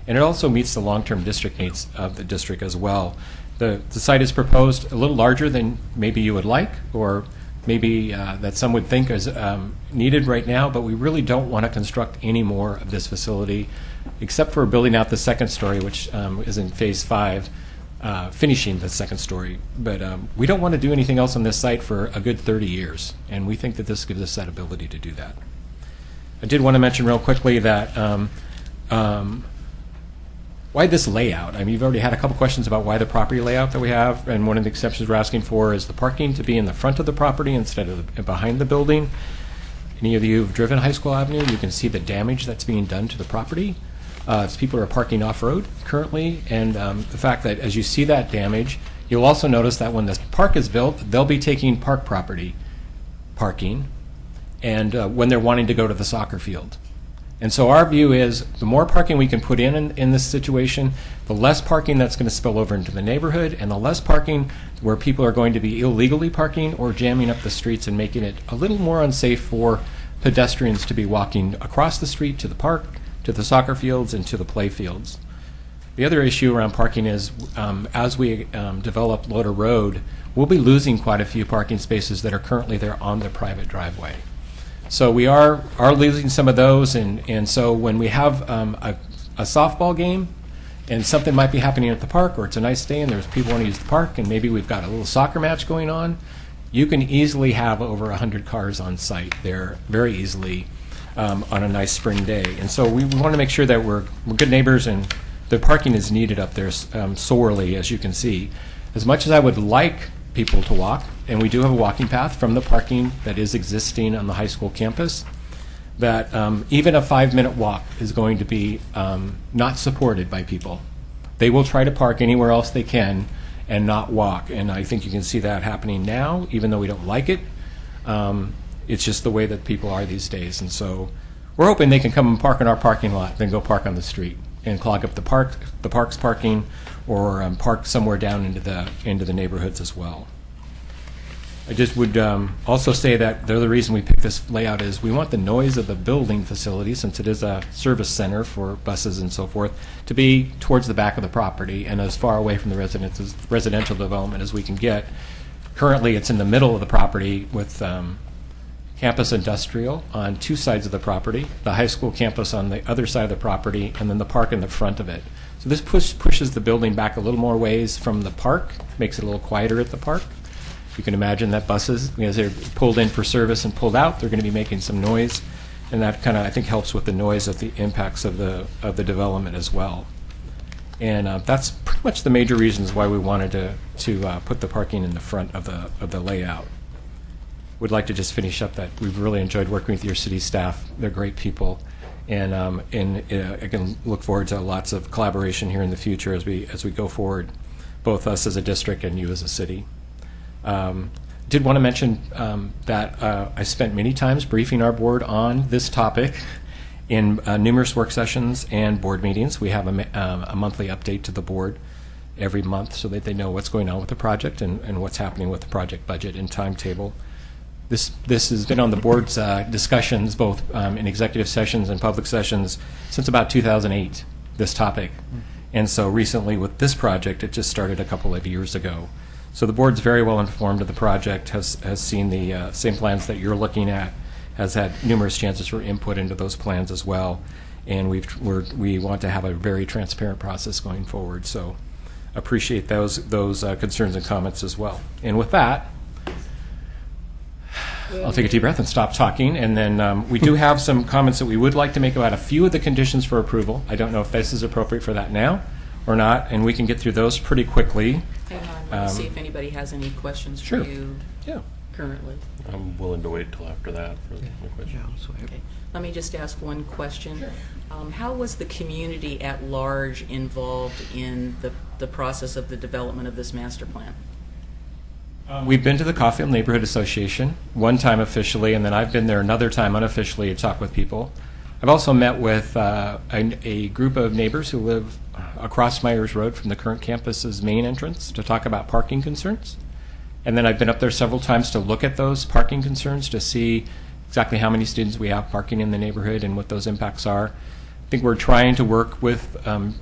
And it also meets the long-term district needs of the district as well. The site is proposed a little larger than maybe you would like, or maybe that some would think is needed right now, but we really don't want to construct any more of this facility, except for building out the second story, which is in phase 5. finishing the second story. But we don't want to do anything else on this site for a good 30 years, and we think that this gives us that ability to do that. I did want to mention real quickly that why this layout? I mean, you've already had a couple questions about why the property layout that we have, and one of the exceptions we're asking for is the parking to be in the front of the property instead of behind the building. Any of you who've driven High School Avenue, you can see the damage that's being done to the property. As people are parking off-road currently, and the fact that as you see that damage, you'll also notice that when the park is built, they'll be taking park property parking, and when they're wanting to go to the soccer field. And so our view is the more parking we can put in this situation, the less parking that's going to spill over into the neighborhood, and the less parking where people are going to be illegally parking or jamming up the streets and making it a little more unsafe for pedestrians to be walking across the street to the park, to the soccer fields, and to the play fields. The other issue around parking is as we develop Loader Road, we'll be losing quite a few parking spaces that are currently there on the private driveway. So we are losing some of those, and so when we have a softball game and something might be happening at the park, or it's a nice day and there's people want to use the park, and maybe we've got a little soccer match going on, you can easily have over 100 cars on site there very easily on a nice spring day. And so we want to make sure that we're good neighbors, and the parking is needed up there sorely, as you can see. As much as I would like people to walk, and we do have a walking path from the parking that is existing on the high school campus, that even a 5-minute walk is going to be not supported by people. They will try to park anywhere else they can and not walk, and I think you can see that happening now, even though we don't like it. It's just the way that people are these days, and so we're hoping they can come and park in our parking lot, then go park on the street and clog up the park's parking, or park somewhere down into the neighborhoods as well. I just would also say that the other reason we picked this layout is we want the noise of the building facility, since it is a service center for buses and so forth, to be towards the back of the property and as far away from the residential development as we can get. Currently, it's in the middle of the property with campus industrial on two sides of the property, the high school campus on the other side of the property, and then the park in the front of it. So this pushes the building back a little more ways from the park, makes it a little quieter at the park. You can imagine that buses, as they're pulled in for service and pulled out, they're going to be making some noise, and that kind of, I think, helps with the noise of the impacts of the development as well. And that's pretty much the major reasons why we wanted to put the parking in the front of the layout. Would like to just finish up that we've really enjoyed working with your city staff. They're great people, and I can look forward to lots of collaboration here in the future as we go forward, both us as a district and you as a city. Did want to mention that I spent many times briefing our board on this topic in numerous work sessions and board meetings. We have a monthly update to the board every month so that they know what's going on with the project and what's happening with the project budget and timetable. This has been on the board's discussions, both in executive sessions and public sessions, since about 2008, this topic. And so recently with this project, it just started a couple of years ago. So the board's very well informed of the project, has seen the same plans that you're looking at, has had numerous chances for input into those plans as well. And we want to have a very transparent process going forward. So appreciate those concerns and comments as well. And with that, I'll take a deep breath and stop talking, and then we do have some comments that we would like to make about a few of the conditions for approval. I don't know if this is appropriate for that now or not, and we can get through those pretty quickly. Hang on, let me see if anybody has any questions Sure. for you currently. I'm willing to wait till after that for the questions. Okay. Let me just ask one question. How was the community at large involved in the process of the development of this master plan? We've been to the Caulfield Neighborhood Association one time officially, and then I've been there another time unofficially to talk with people. I've also met with a group of neighbors who live across Myers Road from the current campus's main entrance to talk about parking concerns. And then I've been up there several times to look at those parking concerns to see exactly how many students we have parking in the neighborhood and what those impacts are. I think we're trying to work with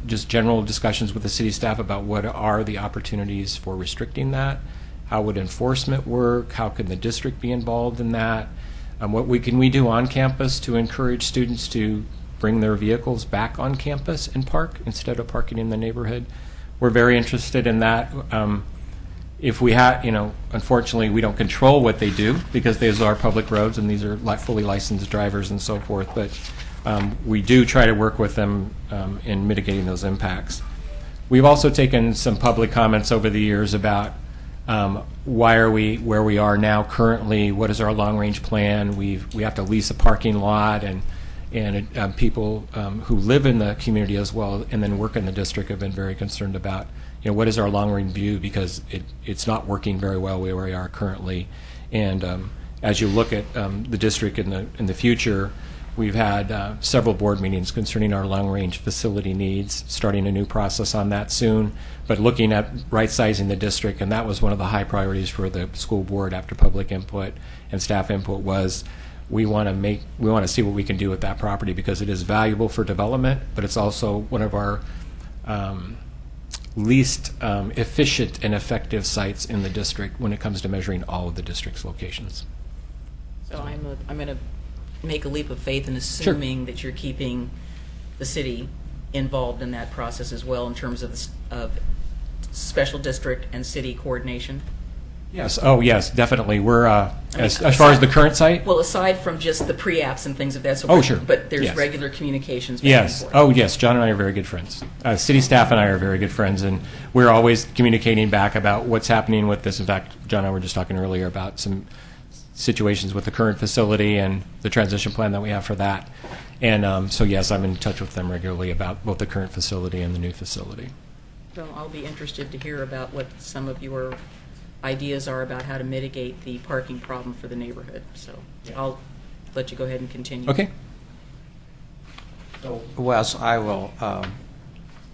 just general discussions with the city staff about what are the opportunities for restricting that. How would enforcement work? How can the district be involved in that? What can we do on campus to encourage students to bring their vehicles back on campus and park instead of parking in the neighborhood? we're very interested in that. If we had, unfortunately, we don't control what they do because these are public roads and these are fully licensed drivers and so forth. But we do try to work with them in mitigating those impacts. We've also taken some public comments over the years about why are we where we are now currently? What is our long-range plan? We have to lease a parking lot, and people who live in the community as well and then work in the district have been very concerned about what is our long-range view, because it's not working very well where we are currently. And as you look at the district in the future, we've had several board meetings concerning our long-range facility needs, starting a new process on that soon, but looking at right-sizing the district, and that was one of the high priorities for the school board after public input and staff input was we want to see what we can do with that property, because it is valuable for development, but it's also one of our least efficient and effective sites in the district when it comes to measuring all of the district's locations. So I'm going to make a leap of faith in assuming that you're keeping the city involved in that process as well in terms of special district and city coordination. Yes. Oh, yes, definitely. We're as far as the current site. Well, aside from just the pre-apps and things of that sort. Oh, sure. But there's Yes. regular communications. Back Yes. and forth. Oh, yes. John and I are very good friends. City staff and I are very good friends, and we're always communicating back about what's happening with this. In fact, John and I were just talking earlier about some situations with the current facility and the transition plan that we have for that. And so, yes, I'm in touch with them regularly about both the current facility and the new facility. So I'll be interested to hear about what some of your ideas are about how to mitigate the parking problem for the neighborhood. So I'll let you go ahead and continue. Okay. Wes, I will,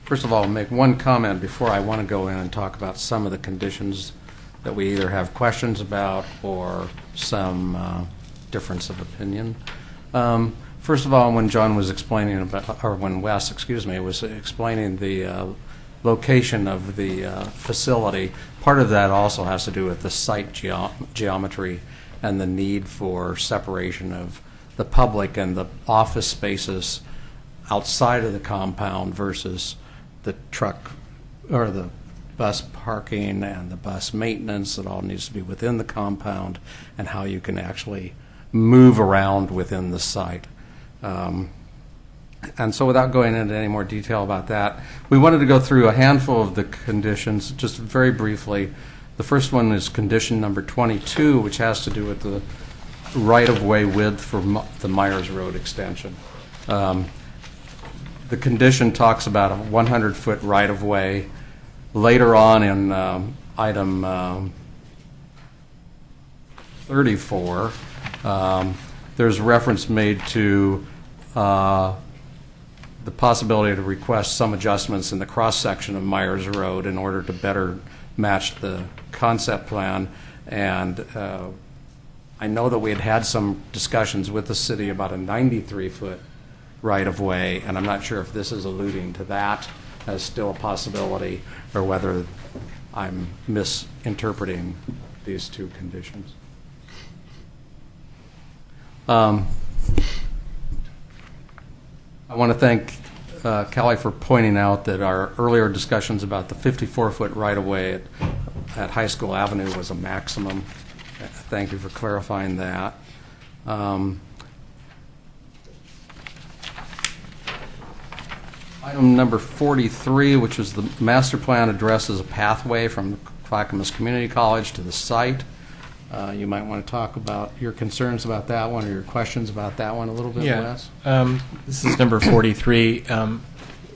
first of all, make one comment before I want to go in and talk about some of the conditions that we either have questions about or some difference of opinion. First of all, when John was explaining about, or when Wes, was explaining the location of the facility, part of that also has to do with the site geometry and the need for separation of the public and the office spaces outside of the compound versus the truck or the bus parking and the bus maintenance. That all needs to be within the compound, and how you can actually move around within the site. And so without going into any more detail about that, we wanted to go through a handful of the conditions just very briefly. The first one is condition number 22, which has to do with the right-of-way width for the Myers Road extension. The condition talks about a 100-foot right-of-way. Later on in item 34, there's reference made to the possibility to request some adjustments in the cross-section of Myers Road in order to better match the concept plan. And I know that we had some discussions with the city about a 93-foot right-of-way, and I'm not sure if this is alluding to that as still a possibility or whether I'm misinterpreting these two conditions. I want to thank Kelly for pointing out that our earlier discussions about the 54-foot right-of-way at High School Avenue was a maximum. Thank you for clarifying that. Item number 43, which is the master plan, addresses a pathway from Clackamas Community College to the site. You might want to talk about your concerns about that one or your questions about that one a little bit, Wes. This is number 43.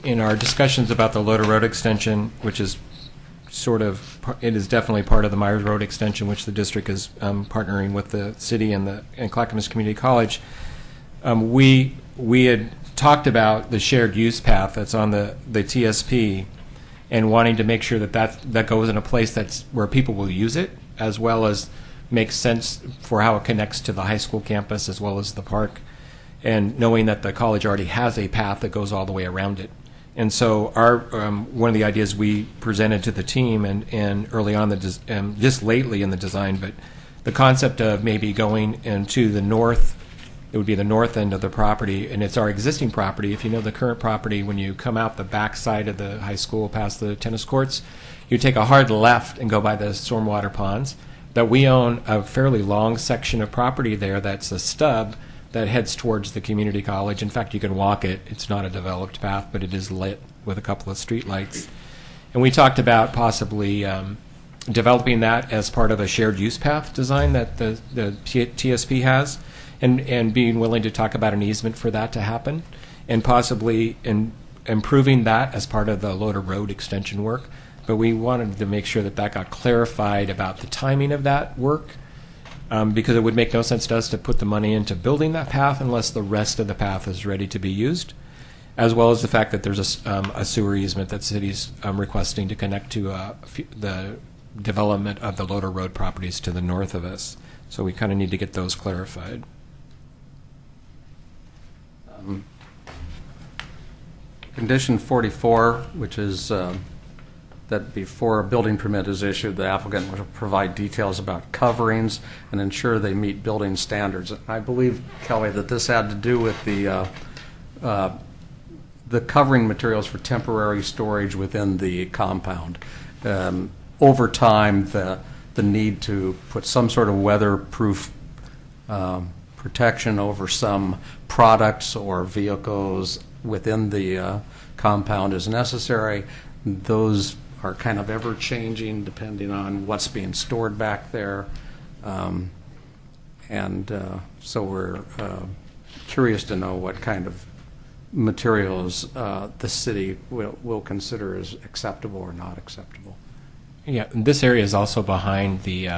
In our discussions about the Loder Road extension, which is it is definitely part of the Myers Road extension, which the district is partnering with the city and Clackamas Community College. We had talked about the shared use path that's on the TSP and wanting to make sure that goes in a place that's where people will use it, as well as makes sense for how it connects to the high school campus as well as the park, and knowing that the college already has a path that goes all the way around it. And so our one of the ideas we presented to the team and early on, just lately in the design, but the concept of maybe going into the north It would be the north end of the property, and it's our existing property. If you know the current property, when you come out the back side of the high school past the tennis courts, you take a hard left and go by the stormwater ponds. That we own a fairly long section of property there that's a stub that heads towards the community college. In fact, you can walk it. It's not a developed path, but it is lit with a couple of street lights. And we talked about possibly developing that as part of a shared use path design that the TSP has, and being willing to talk about an easement for that to happen, and possibly improving that as part of the Loader Road extension work. But we wanted to make sure that that got clarified about the timing of that work, because it would make no sense to us to put the money into building that path unless the rest of the path is ready to be used, as well as the fact that there's a sewer easement that the city's requesting to connect to the development of the Loader Road properties to the north of us. So we kind of need to get those clarified. Condition 44, which is that before a building permit is issued, the applicant will provide details about coverings and ensure they meet building standards. I believe, Kelly, that this had to do with the covering materials for temporary storage within the compound. Over time, the need to put some sort of weatherproof protection over some products or vehicles within the compound is necessary. Those are kind of ever-changing depending on what's being stored back there. So we're curious to know what kind of materials the city will consider as acceptable or not acceptable. Yeah, and this area is also behind the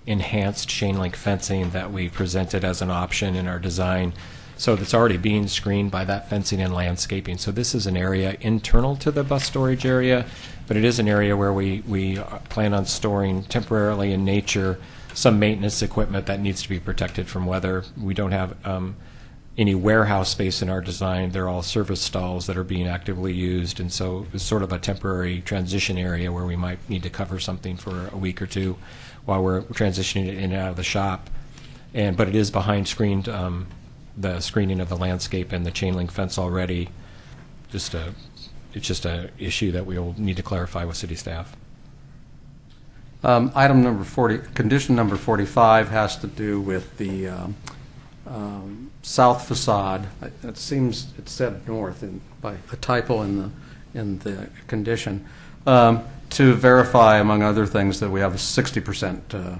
enhanced chain link fencing that we presented as an option in our design. So it's already being screened by that fencing and landscaping. So this is an area internal to the bus storage area, but it is an area where we plan on storing temporarily in nature some maintenance equipment that needs to be protected from weather. We don't have any warehouse space in our design. They're all service stalls that are being actively used, and so it's sort of a temporary transition area where we might need to cover something for a week or two while we're transitioning it in and out of the shop. But it is behind screened, the screening of the landscape and the chain link fence already. It's just a issue that we'll need to clarify with city staff. Item number 40, condition number 45 has to do with the south facade. It seems it said north by a typo in the condition. To verify, among other things, that we have 60%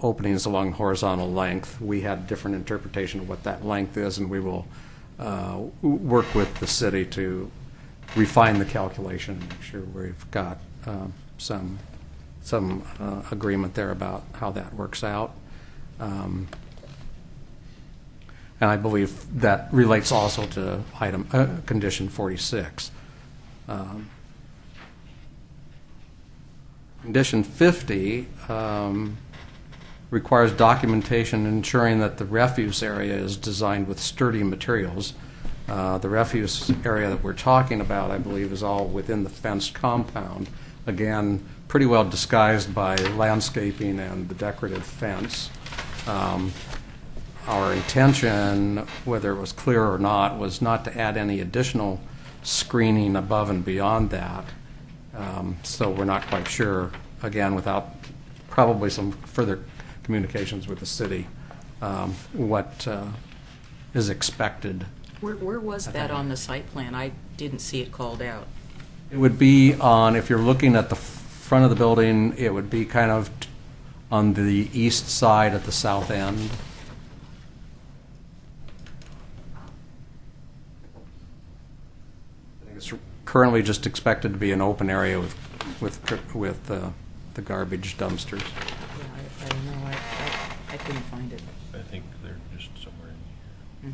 openings along horizontal length. We had a different interpretation of what that length is, and we will work with the city to refine the calculation and make sure we've got some agreement there about how that works out. And I believe that relates also to condition 46. Condition 50 requires documentation ensuring that the refuse area is designed with sturdy materials. The refuse area that we're talking about, I believe, is all within the fenced compound. Again, pretty well disguised by landscaping and the decorative fence. Our intention, whether it was clear or not, was not to add any additional screening above and beyond that. So we're not quite sure, again, without probably some further communications with the city, what is expected. Where was that on the site plan? I didn't see it called out. It would be on, if you're looking at the front of the building, it would be kind of on the east side at the south end. I think it's currently just expected to be an open area with the garbage dumpsters. Yeah, I don't know. I couldn't find it. I think they're just somewhere in here.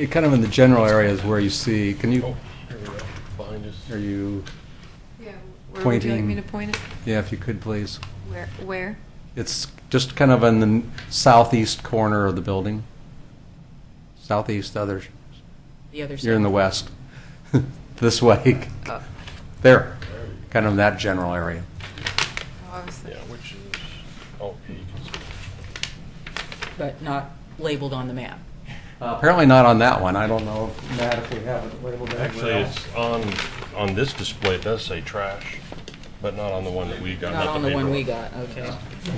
Mm-hmm. Kind of in the general areas where you see, can you, Oh, here we go. Behind us. are you Yeah, where pointing? would you like me to point it? Yeah, if you could, please. Where? It's just kind of in the southeast corner of the building. Southeast, The other side. you're in the west. This way. There. Kind of that general area. Oh, I was Yeah, which is, oh, but not labeled on the map. Apparently not on that one. I don't know, Matt, if we have it labeled Actually, anywhere else. it's on this display, it does say trash, but not on the one that we got. Not on the one paper we got, okay.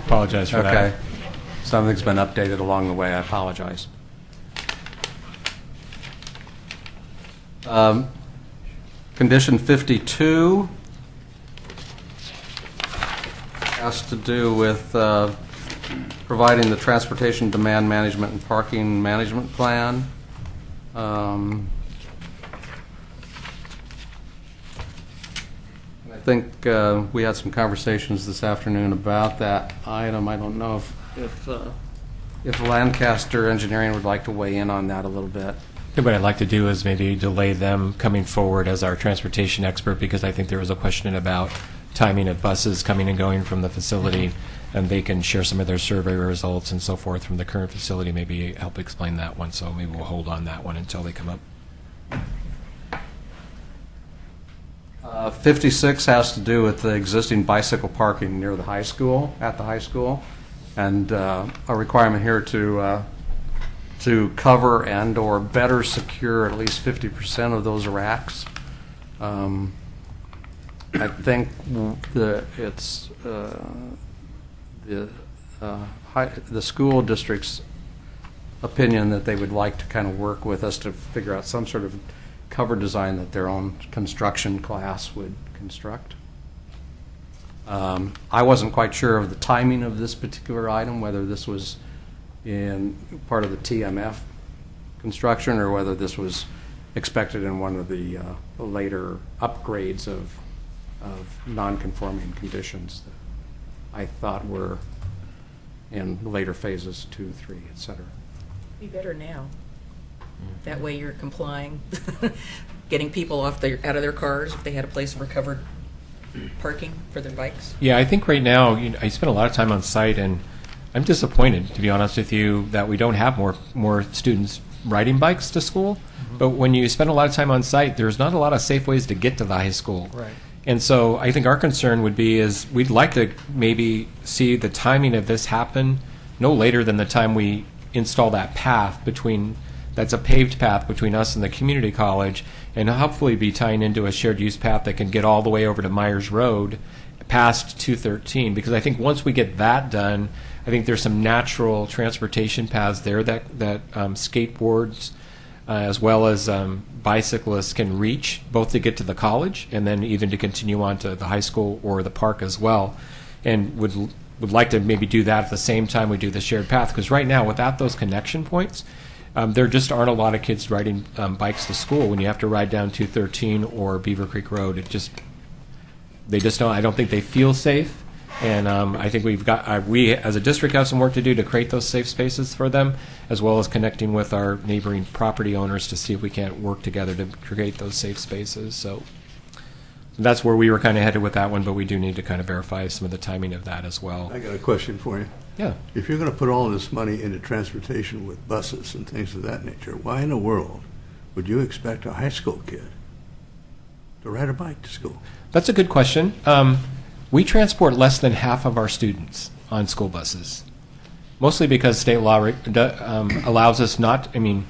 Apologize for Okay. that. Something's been updated along the way. I apologize. Condition 52 has to do with providing the transportation demand management and parking management plan. I think we had some conversations this afternoon about that item. I don't know if Lancaster Engineering would like to weigh in on that a little bit. I think what I'd like to do is maybe delay them coming forward as our transportation expert, because I think there was a question about timing of buses coming and going from the facility, and they can share some of their survey results and so forth from the current facility, maybe help explain that one. So maybe we'll hold on that one until they come up. 56 has to do with the existing bicycle parking near the high school, at the high school, and a requirement here to cover and or better secure at least 50% of those racks. I think the school district's opinion that they would like to kind of work with us to figure out some sort of cover design that their own construction class would construct. I wasn't quite sure of the timing of this particular item, whether this was in part of the TMF construction or whether this was expected in one of the later upgrades of non-conforming conditions that I thought were in later phases 2, 3, et cetera. Be better now. That way you're complying, getting people out of their cars if they had a place for covered parking for their bikes. Yeah, I think right now, I spend a lot of time on site, and I'm disappointed, to be honest with you, that we don't have more students riding bikes to school. Mm-hmm. But when you spend a lot of time on site, there's not a lot of safe ways to get to the high school. Right. And so I think our concern would be is we'd like to maybe see the timing of this happen no later than the time we install that path that's a paved path between us and the community college, and hopefully be tying into a shared use path that can get all the way over to Myers Road past 213. Because I think once we get that done, I think there's some natural transportation paths there that skateboards as well as bicyclists can reach, both to get to the college and then even to continue on to the high school or the park as well. And would like to maybe do that at the same time we do the shared path. Because right now, without those connection points, there just aren't a lot of kids riding bikes to school. When you have to ride down 213 or Beaver Creek Road, they just don't. I don't think they feel safe, and I think we as a district have some work to do to create those safe spaces for them, as well as connecting with our neighboring property owners to see if we can't work together to create those safe spaces. So that's where we were kind of headed with that one, but we do need to kind of verify some of the timing of that as well. I got a question for you. Yeah. If you're going to put all this money into transportation with buses and things of that nature, why in the world would you expect a high school kid to ride a bike to school? That's a good question. We transport less than half of our students on school buses, mostly because state law allows us not. I mean,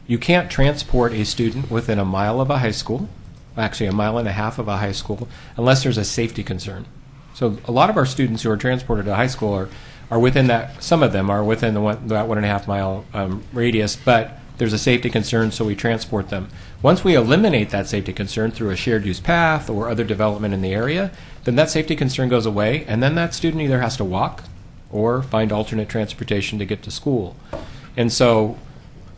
you can't transport a student within a mile of a high school, actually a mile and a half of a high school, unless there's a safety concern. So a lot of our students who are transported to high school are within that. Some of them are within that 1.5 mile radius, but there's a safety concern, so we transport them. Once we eliminate that safety concern through a shared use path or other development in the area, then that safety concern goes away, and then that student either has to walk or find alternate transportation to get to school. And so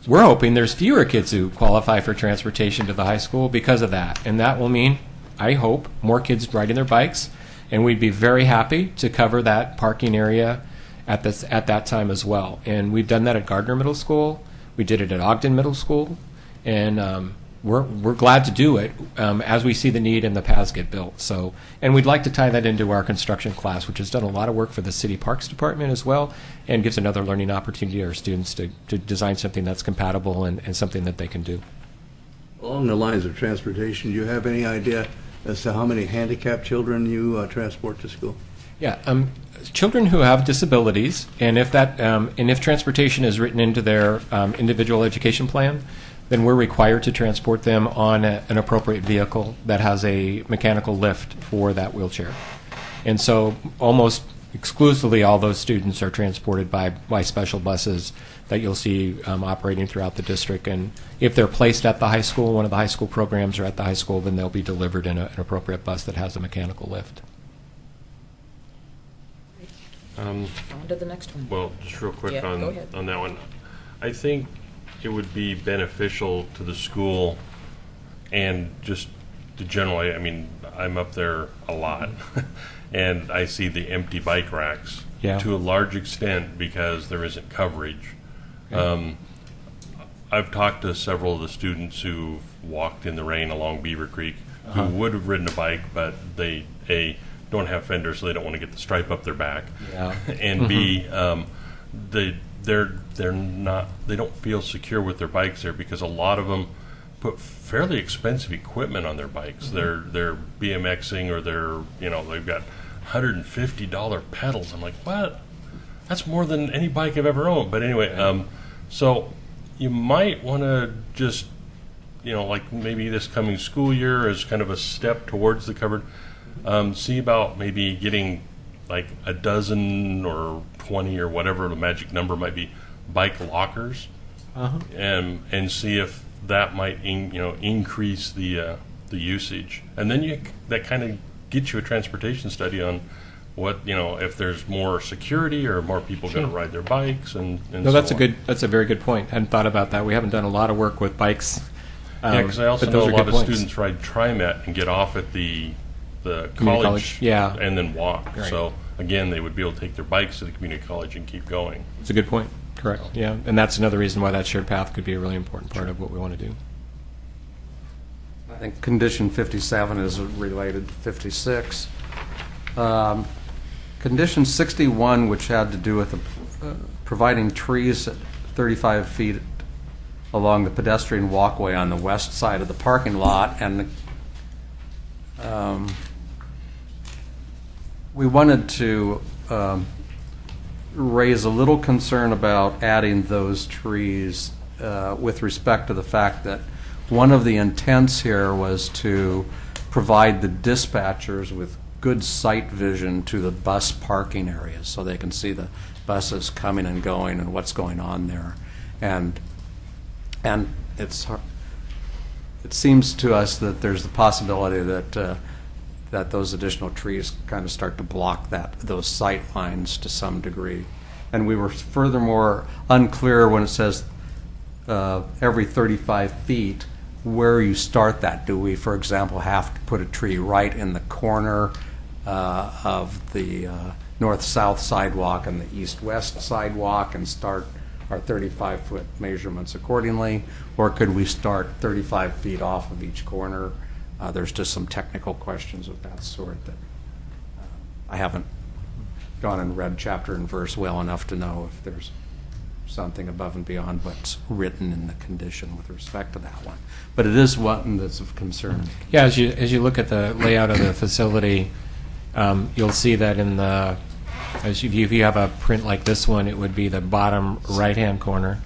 we're hoping there's fewer kids who qualify for transportation to the high school because of that. And that will mean, I hope, more kids riding their bikes, and we'd be very happy to cover that parking area at that time as well. And we've done that at Gardner Middle School. We did it at Ogden Middle School, and we're glad to do it as we see the need and the paths get built. So, and we'd like to tie that into our construction class, which has done a lot of work for the City Parks Department as well, and gives another learning opportunity to our students to design something that's compatible and something that they can do. Along the lines of transportation, do you have any idea as to how many handicapped children you transport to school? Yeah, children who have disabilities, and if that, and if transportation is written into their individual education plan, then we're required to transport them on an appropriate vehicle that has a mechanical lift for that wheelchair. And so almost exclusively all those students are transported by special buses that you'll see operating throughout the district. And if they're placed at the high school, one of the high school programs, or at the high school, then they'll be delivered in an appropriate bus that has a mechanical lift. On to the next one. Well, just real quick Yeah, go on ahead. that one. I think it would be beneficial to the school and just the general, I mean, I'm up there a lot, and I see the empty bike racks Yeah. to a large extent because there isn't coverage. I've talked to several of the students who've walked in the rain along Beaver Creek who would have ridden a bike, but they, A, don't have fenders, so they don't want to get the stripe up their back. Yeah. And B, they're not, they don't feel secure with their bikes there because a lot of them put fairly expensive equipment on their bikes. They're BMXing, or they've got $150 pedals. I'm like, what? That's more than any bike I've ever owned. But anyway, so you might want to just, like maybe this coming school year as kind of a step towards the covered, see about maybe getting like a dozen or 20 or whatever the magic number might be, bike lockers, and see if that might increase the usage, and then that kind of gets you a transportation study on what if there's more security or more people going to ride their bikes and No, so that's on. that's a very good point. I hadn't thought about that. We haven't done a lot of work with bikes. Yeah, because I also but know those a are lot good of points. students ride TriMet and get off at the Community college, college, yeah. and then walk. Right. So again, they would be able to take their bikes to the community college and keep going. It's a good point. Correct. Yeah, and that's another reason why that shared path could be a really important part of what we want to do. I think condition 57 is related to 56. Condition 61, which had to do with providing trees at 35 feet along the pedestrian walkway on the west side of the parking lot, and we wanted to raise a little concern about adding those trees with respect to the fact that one of the intents here was to provide the dispatchers with good sight vision to the bus parking areas so they can see the buses coming and going and what's going on there. And it's hard. It seems to us that there's the possibility that that those additional trees kind of start to block those sight lines to some degree. And we were furthermore unclear when it says every 35 feet where you start that. Do we, for example, have to put a tree right in the corner of the north-south sidewalk and the east-west sidewalk and start our 35-foot measurements accordingly? Or could we start 35 feet off of each corner? There's just some technical questions of that sort that I haven't gone and read chapter and verse well enough to know if there's something above and beyond what's written in the condition with respect to that one. But it is one that's of concern. Yeah, as you look at the layout of the facility, you'll see that if you have a print like this one, it would be the bottom right-hand corner.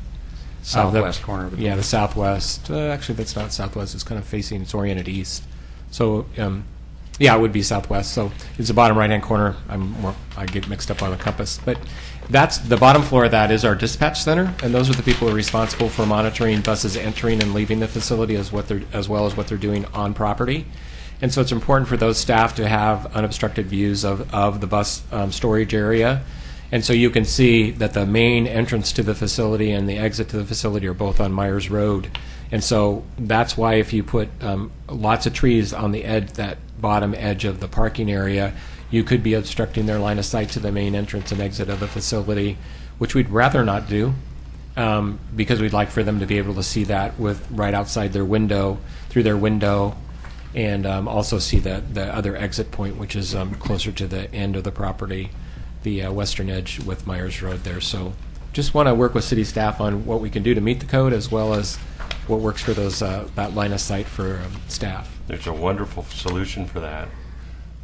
Southwest corner of the Yeah, the southwest. Actually, that's not southwest. It's kind of facing, it's oriented east. So, yeah, it would be southwest. So it's the bottom right-hand corner. I get mixed up on the compass. But that's the bottom floor of that is our dispatch center, and those are the people who are responsible for monitoring buses entering and leaving the facility as well as what they're doing on property. And so it's important for those staff to have unobstructed views of the bus storage area. And so you can see that the main entrance to the facility and the exit to the facility are both on Myers Road. And so that's why if you put lots of trees on the edge, that bottom edge of the parking area, you could be obstructing their line of sight to the main entrance and exit of the facility, which we'd rather not do because we'd like for them to be able to see that with right outside their window, through their window, and also see the other exit point, which is closer to the end of the property, the western edge with Myers Road there. So just want to work with city staff on what we can do to meet the code as well as what works for those that line of sight for staff. There's a wonderful solution for that.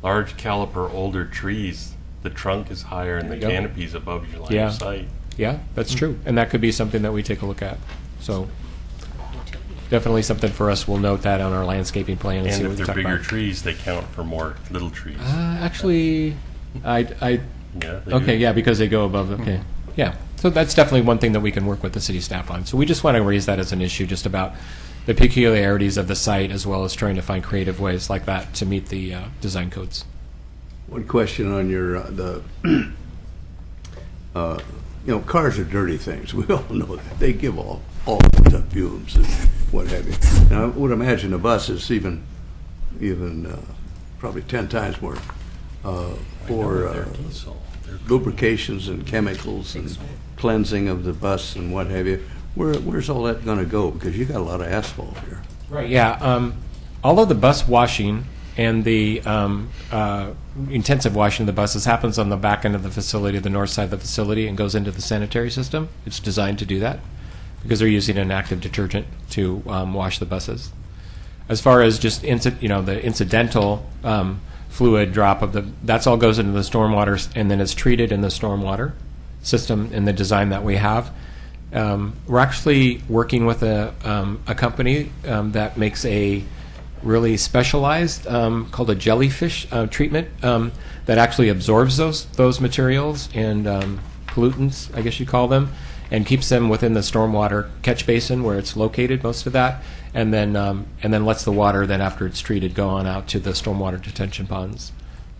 Large caliper older trees the trunk is higher and the There you go. canopy's above your line Yeah. of sight. Yeah, that's true. And that could be something that we take a look at. So definitely something for us. We'll note that on our landscaping plan and, see And what if we they're talk bigger about. trees, they count for more little trees. Actually, I Yeah. They okay, do. yeah, because they go above. Okay, yeah. So that's definitely one thing that we can work with the city staff on. So we just want to raise that as an issue, just about the peculiarities of the site, as well as trying to find creative ways like that to meet the design codes. One question on your, cars are dirty things. We all know that. They give all kinds of fumes and what have you. And I would imagine a bus is even probably 10 times more for They're diesel. They're lubrications and chemicals and cleansing of the bus and what have you. Where's all that going to go? Because you got a lot of asphalt here. Right. Yeah. All of the bus washing and the intensive washing of the buses happens on the back end of the facility, the north side of the facility, and goes into the sanitary system. It's designed to do that because they're using an active detergent to wash the buses. As far as just the incidental fluid drop that's all goes into the stormwater, and then it's treated in the stormwater system in the design that we have. We're actually working with a company that makes a really specialized called a jellyfish treatment that actually absorbs those materials and pollutants, I guess you call them, and keeps them within the stormwater catch basin where it's located, most of that, and then lets the water then after it's treated go on out to the stormwater detention ponds.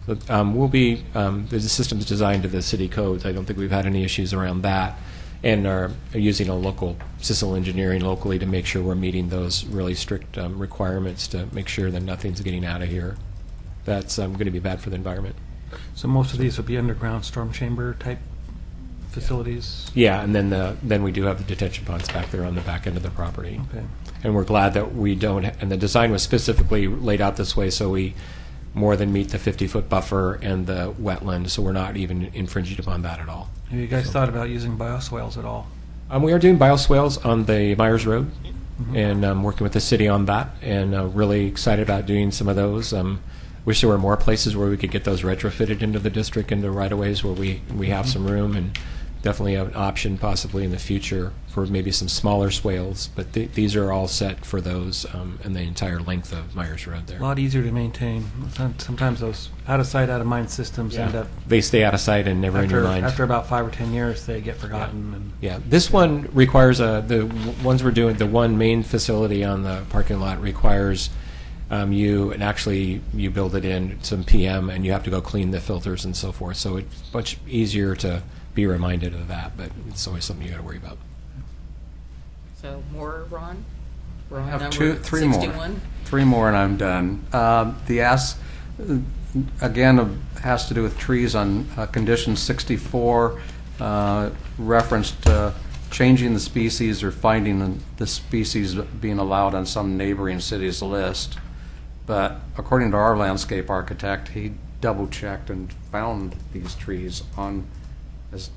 So, the system's designed to the city codes. I don't think we've had any issues around that, and are using a local Sisal engineering locally to make sure we're meeting those really strict requirements to make sure that nothing's getting out of here that's going to be bad for the environment. So most of these will be underground storm chamber type facilities? Yeah, and then we do have the detention ponds back there on the back end of the property. Okay. And we're glad that we don't, and the design was specifically laid out this way so we more than meet the 50-foot buffer and the wetland, so we're not even infringing upon that at all. Have you guys thought about using bioswales at all? We are doing bioswales on the Myers Road, and working with the city on that, and really excited about doing some of those. Wish there were more places where we could get those retrofitted into the district, into right-of-ways where we have some room, and definitely an option possibly in the future for maybe some smaller swales. But these are all set for those and the entire length of Myers Road there. A lot easier to maintain. Sometimes those out-of-sight, out-of-mind systems end up... They stay out of sight and never in your mind. After about 5 or 10 years, they get forgotten. And Yeah, this one requires the ones we're doing. The one main facility on the parking lot requires you build it in some PM, and you have to go clean the filters and so forth. So it's much easier to be reminded of that, but it's always something you got to worry about. So more, Ron? I have Number three more. 61? Three more and I'm done. The ask, again, has to do with trees on condition 64, referenced changing the species or finding the species being allowed on some neighboring city's list. But according to our landscape architect, he double-checked and found these trees as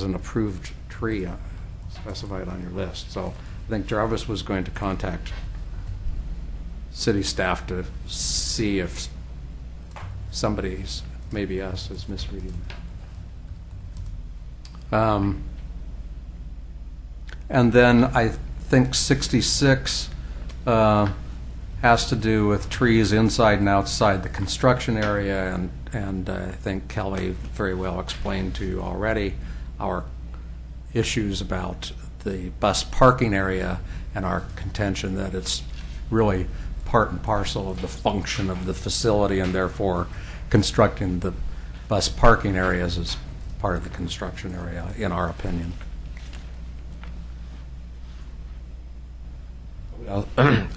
an approved tree specified on your list. So I think Jarvis was going to contact city staff to see if somebody's, maybe us, is misreading that. And then I think 66 has to do with trees inside and outside the construction area, and I think Kelly very well explained to you already our issues about the bus parking area and our contention that it's really part and parcel of the function of the facility, and therefore constructing the bus parking areas is part of the construction area, in our opinion.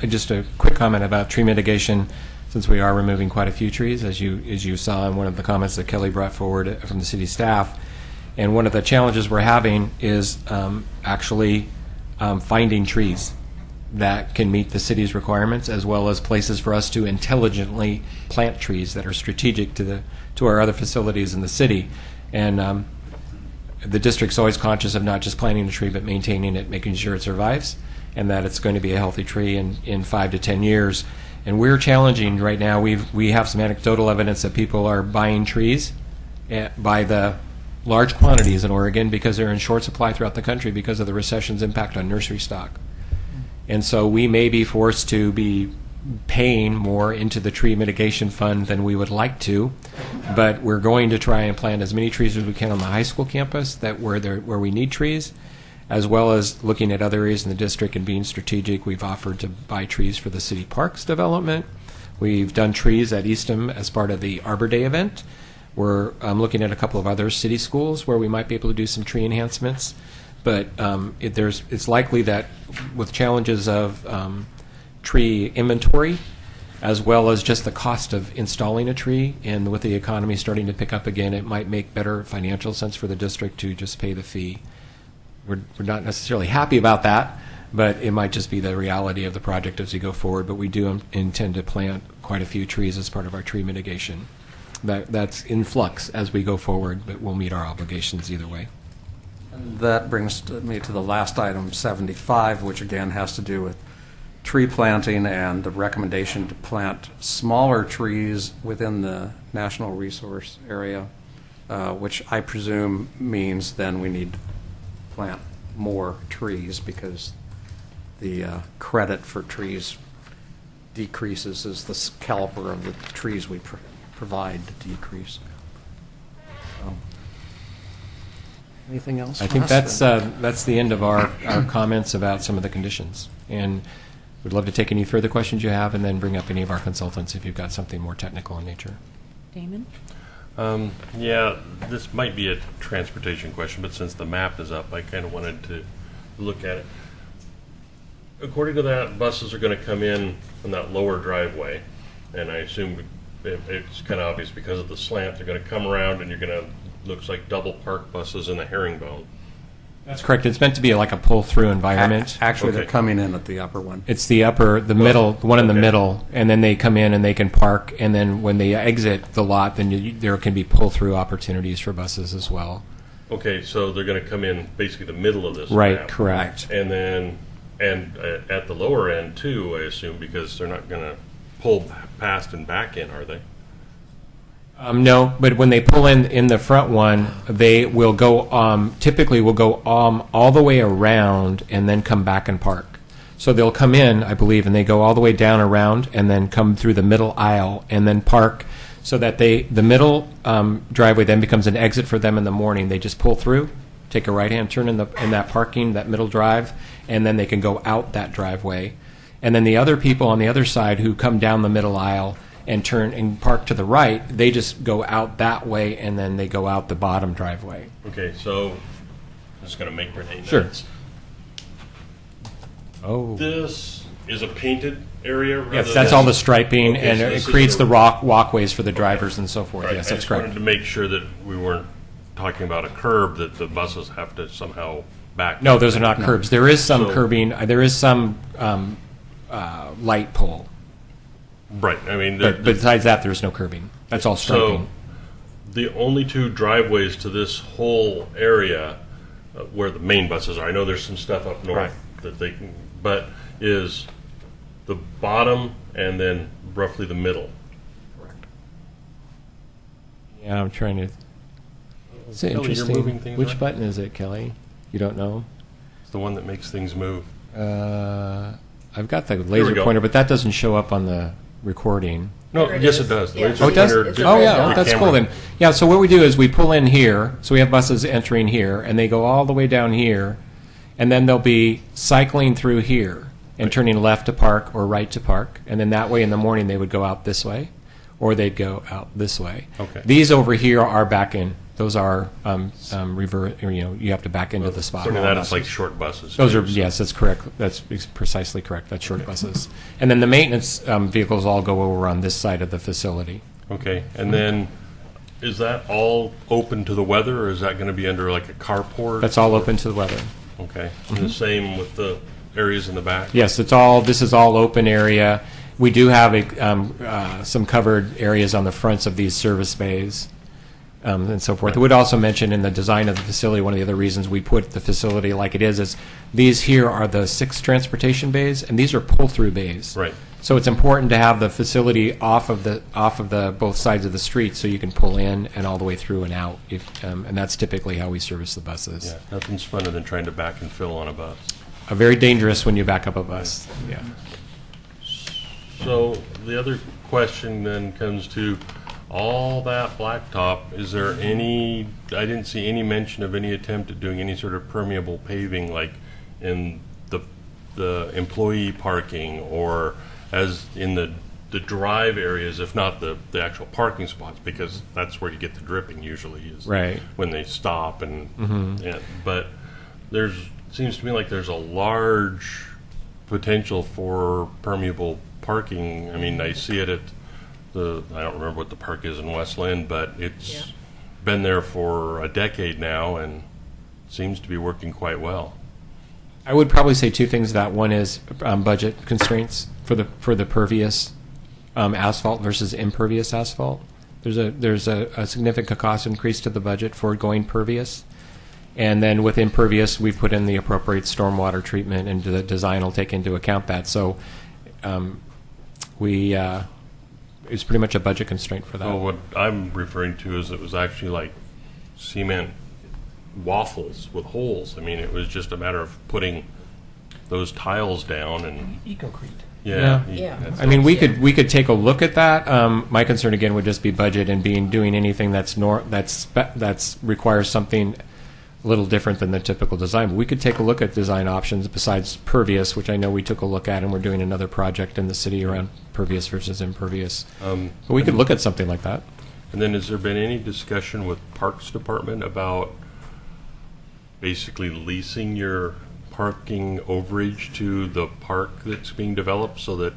Just a quick comment about tree mitigation, since we are removing quite a few trees, as you saw in one of the comments that Kelly brought forward from the city staff. And one of the challenges we're having is actually finding trees that can meet the city's requirements, as well as places for us to intelligently plant trees that are strategic to our other facilities in the city. And the district's always conscious of not just planting a tree, but maintaining it, making sure it survives, and that it's going to be a healthy tree in 5 to 10 years. And we're challenging right now. We have some anecdotal evidence that people are buying trees by the large quantities in Oregon because they're in short supply throughout the country because of the recession's impact on nursery stock. And so we may be forced to be paying more into the tree mitigation fund than we would like to, but we're going to try and plant as many trees as we can on the high school campus where we need trees, as well as looking at other areas in the district and being strategic. We've offered to buy trees for the city parks development. We've done trees at Eastham as part of the Arbor Day event. We're looking at a couple of other city schools where we might be able to do some tree enhancements. But it's likely that with challenges of tree inventory, as well as just the cost of installing a tree, and with the economy starting to pick up again, it might make better financial sense for the district to just pay the fee. We're not necessarily happy about that, but it might just be the reality of the project as we go forward. But we do intend to plant quite a few trees as part of our tree mitigation. That's in flux as we go forward, but we'll meet our obligations either way. That brings me to the last item, 75, which again has to do with tree planting and the recommendation to plant smaller trees within the national resource area, which I presume means then we need to plant more trees because the credit for trees decreases as the caliber of the trees we provide decrease. Anything else? I think that's the end of our comments about some of the conditions. And we'd love to take any further questions you have and then bring up any of our consultants if you've got something more technical in nature. Damon? Yeah, this might be a transportation question, but since the map is up, I kind of wanted to look at it. According to that, buses are going to come in from that lower driveway, and I assume it's kind of obvious because of the slant. They're going to come around, and you're going to looks like double park buses in the herringbone. That's correct. It's meant to be like a pull-through environment. Actually, Okay. they're coming in at the upper one. It's the middle, the one in the middle, and then they come in and they can park, and then when they exit the lot, then there can be pull-through opportunities for buses as well. Okay, so they're going to come in basically the middle of this Right, map. correct. And then, at the lower end too, I assume, because they're not going to pull past and back in, are they? No, but when they pull in the front one, they will go, typically will go all the way around and then come back and park. So they'll come in, I believe, and they go all the way down around and then come through the middle aisle and then park so that the middle driveway then becomes an exit for them in the morning. They just pull through, take a right-hand turn in that parking, that middle drive, and then they can go out that driveway. And then the other people on the other side who come down the middle aisle and turn and park to the right, they just go out that way and then they go out the bottom driveway. Okay, so I'm just going to make Renee Sure. notes. Oh. This is a painted area? Yes, rather that's than- all the striping, Okay, and so it this is creates a- the walkways for the drivers and so forth. Right, Yes, I that's just correct. wanted to make sure that we weren't talking about a curb that the buses have to somehow back. No, those are not curbs. There is some So- curbing. There is some light pole. Right, I mean, But besides that, there's no curbing. That's all striping. So the only two driveways to this whole area where the main buses are, I know there's some stuff up north Right. that they can, but is the bottom and then roughly the middle. Yeah, I'm trying to. It's Kelly, you're interesting. moving things Which around? button is it, Kelly? You don't know? It's the one that makes things move. I've got the we laser go. pointer, but that doesn't show up on the recording. No, There it yes, is. it does. The Yeah. laser Oh, it does? pointer It's just- Oh, red yeah, dot. that's camera. cool then. Yeah, so what we do is we pull in here, so we have buses entering here, and they go all the way down here, and then they'll be cycling through here and turning left to park or right to park, and then that way in the morning they would go out this way, or they'd go out this way. Okay. These over here are back in. Those are reverse. You have to back into the spot. So that's like short buses. Those too, are, so- yes, that's correct. That's precisely correct. That's short buses. And then the maintenance vehicles all go over on this side of the facility. Okay, and then is that all open to the weather, or is that going to be under like a carport? That's all open to the weather. Okay, and the same with the areas in the back? Yes, this is all open area. We do have some covered areas on the fronts of these service bays and so forth. I would also mention in the design of the facility, one of the other reasons we put the facility like it is these here are the 6 transportation bays, and these are pull-through bays. Right. So it's important to have the facility off of the both sides of the street, so you can pull in and all the way through and out. And that's typically how we service the buses. Yeah, nothing's funner than trying to back and fill on a bus. Very dangerous when you back up a bus. Yeah. So the other question then comes to all that blacktop. Is there any, I didn't see any mention of any attempt at doing any sort of permeable paving like in the employee parking or as in the drive areas, if not the actual parking spots, because that's where you get the dripping usually is Right. when they stop but seems to me like there's a large potential for permeable parking. I mean, I see it at I don't remember what the park is in West Lynn, but it's been there for a decade now and seems to be working quite well. I would probably say two things to that. One is budget constraints for the pervious asphalt versus impervious asphalt. There's a significant cost increase to the budget for going pervious. And then with impervious, we've put in the appropriate stormwater treatment, and the design will take into account that. So it's pretty much a budget constraint for that. Well, what I'm referring to is it was actually like cement waffles with holes. I mean, it was just a matter of putting those tiles down and Ecocrete. Yeah. I mean, we could take a look at that. My concern again would just be budget and doing anything that's requires something a little different than the typical design. But we could take a look at design options besides pervious, which I know we took a look at, and we're doing another project in the city around pervious versus impervious. But we could look at something like that. And then has there been any discussion with Parks Department about basically leasing your parking overage to the park that's being developed so that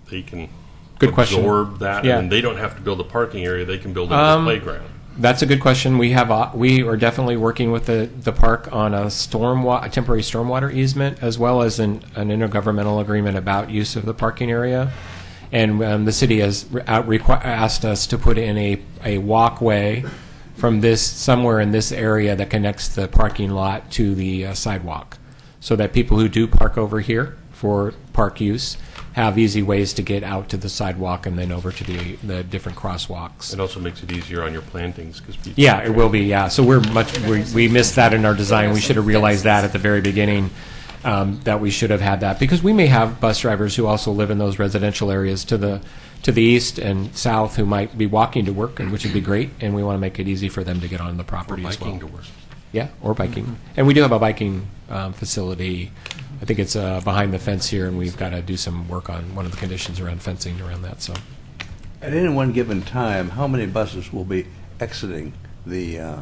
they can Good question. absorb that? Yeah. And they don't have to build a parking area, they can build it as a playground. That's a good question. We are definitely working with the park on a temporary stormwater easement, as well as an intergovernmental agreement about use of the parking area. And the city has asked us to put in a walkway from somewhere in this area that connects the parking lot to the sidewalk, so that people who do park over here for park use have easy ways to get out to the sidewalk and then over to the different crosswalks. It also makes it easier on your plantings because people. Yeah, it will be. Yeah, so we missed that in our design. We should have realized that at the very beginning, that we should have had that, because we may have bus drivers who also live in those residential areas to the east and south who might be walking to work, and which would be great. And we want to make it easy for them to get on the property as well. Biking to work. Yeah, or biking. And we do have a biking facility. I think it's behind the fence here, and we've got to do some work on one of the conditions around fencing around that. So, At any one given time, how many buses will be exiting the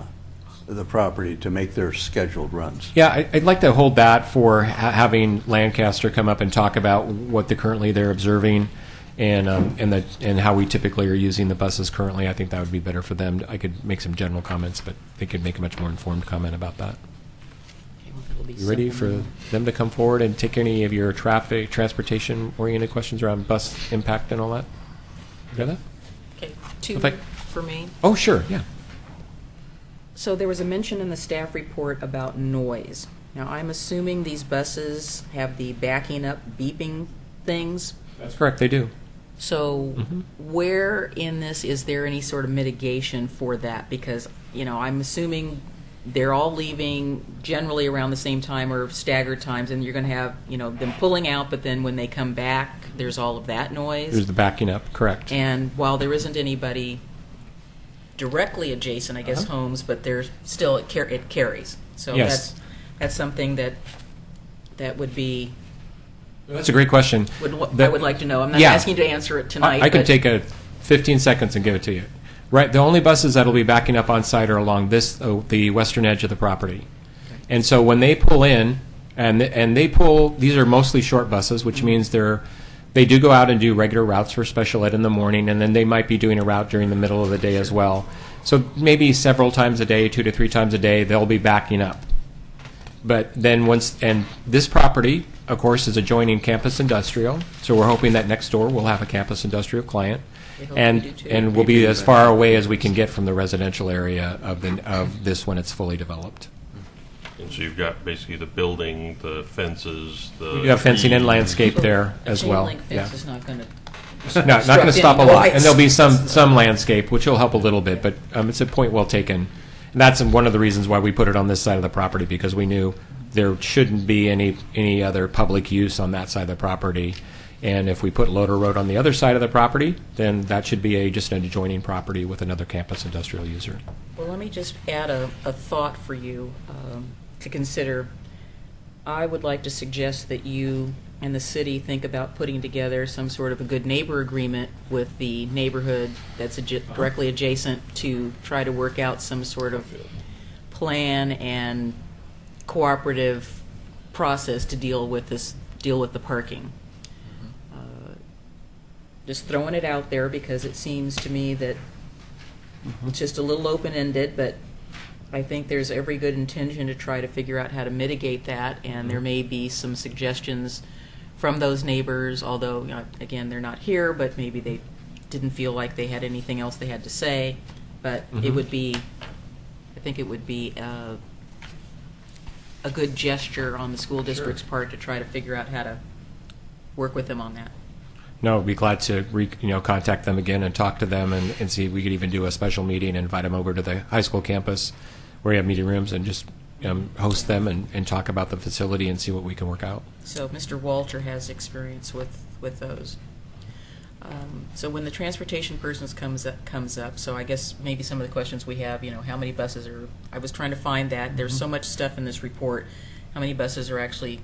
property to make their scheduled runs? yeah, I'd like to hold that for having Lancaster come up and talk about what currently they're observing, and how we typically are using the buses currently. I think that would be better for them. I could make some general comments, but they could make a much more informed comment about that. You ready for them to come forward and take any of your transportation-oriented questions around bus impact and all that? You got that? Okay, two Okay. for me. Oh, sure, yeah. So there was a mention in the staff report about noise. Now, I'm assuming these buses have the backing up beeping things. That's correct, they do. So where in this is there any sort of mitigation for that? Because, I'm assuming they're all leaving generally around the same time or staggered times, and you're going to have, them pulling out, but then when they come back, there's all of that noise. There's the backing up, correct. And while there isn't anybody directly adjacent, I guess, homes, but there's still, it carries. So Yes. that's something that would be, That's a great question. I would like to know. I'm not Yeah. asking you to answer it tonight. I could but- take 15 seconds and give it to you. Right, the only buses that'll be backing up on site are along the western edge of the property. And so when they pull in, and they pull, these are mostly short buses, which means they do go out and do regular routes for special ed in the morning, and then they might be doing a route during the middle of the day as well. So maybe several times a day, 2 to 3 times a day, they'll be backing up. But then and this property, of course, is adjoining Campus Industrial, so we're hoping that next door we'll have a Campus Industrial client. And we'll be as far away as we can get from the residential area of this when it's fully developed. And so you've got basically the building, the fences, the... You have fencing and trees. landscape there A as chain well. link Yeah. fence is not going to... Not going to stop a lot, and there'll be some Lights. landscape, which will help a little bit, but it's a point well taken. And that's one of the reasons why we put it on this side of the property, because we knew there shouldn't be any other public use on that side of the property. And if we put Loader Road on the other side of the property, then that should be just an adjoining property with another campus industrial user. Well, let me just add a thought for you to consider. I would like to suggest that you and the city think about putting together some sort of a good neighbor agreement with the neighborhood that's directly adjacent to try to work out some sort of plan and cooperative process to deal with the parking. Just throwing it out there because it seems to me that it's just a little open-ended, but I think there's every good intention to try to figure out how to mitigate that, and there may be some suggestions from those neighbors, although, again, they're not here, but maybe they didn't feel like they had anything else they had to say. But it would be, I think it would be a good gesture on the school district's part to try to figure out how to work with them on that. No, I'd be glad to contact them again and talk to them and see if we could even do a special meeting and invite them over to the high school campus where we have meeting rooms and just host them and talk about the facility and see what we can work out. So Mr. Walter has experience with those. So when the transportation person comes up, so I guess maybe some of the questions we have, how many buses are, I was trying to find that. There's so much stuff in this report. How many buses are actually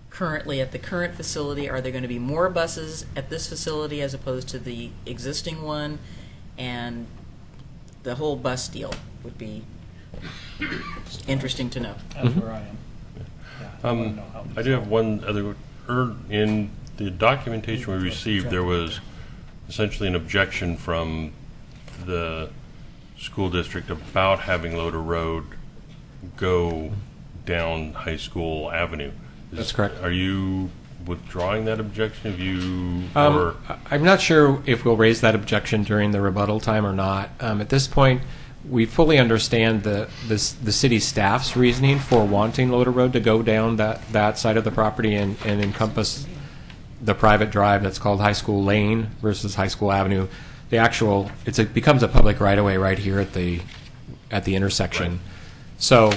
currently at the current facility? Are there going to be more buses at this facility as opposed to the existing one? And the whole bus deal would be interesting to know. That's where I am. Yeah, I wanna know how I do have one other. In the documentation we received, there was essentially an objection from the school district about having Loader Road go down High School Avenue. That's correct. Are you withdrawing that objection? Have you? I'm not sure if we'll raise that objection during the rebuttal time or not. At this point, we fully understand the city staff's reasoning for wanting Loader Road to go down that side of the property and encompass the private drive that's called High School Lane versus High School Avenue. It becomes a public right-of-way right here at the intersection. Right. So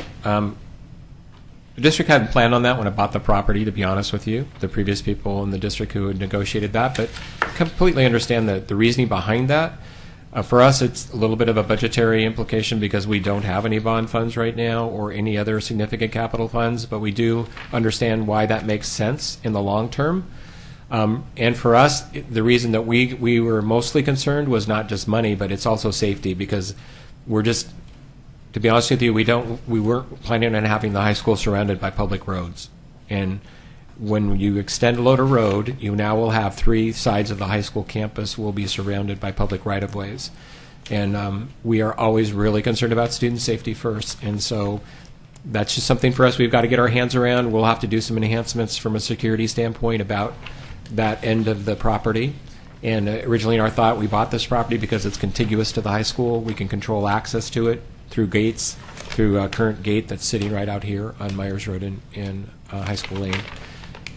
the district hadn't planned on that when it bought the property, to be honest with you, the previous people in the district who had negotiated that, but completely understand the reasoning behind that. For us, it's a little bit of a budgetary implication because we don't have any bond funds right now or any other significant capital funds, but we do understand why that makes sense in the long term. And for us, the reason that we were mostly concerned was not just money, but it's also safety, because we're just, to be honest with you, we weren't planning on having the high school surrounded by public roads. And when you extend Loader Road, you now will have 3 sides of the high school campus will be surrounded by public right-of-ways. And we are always really concerned about student safety first. And so that's just something for us we've got to get our hands around. We'll have to do some enhancements from a security standpoint about that end of the property. And originally our thought, we bought this property because it's contiguous to the high school. We can control access to it through gates, through a current gate that's sitting right out here on Myers Road in High School Lane.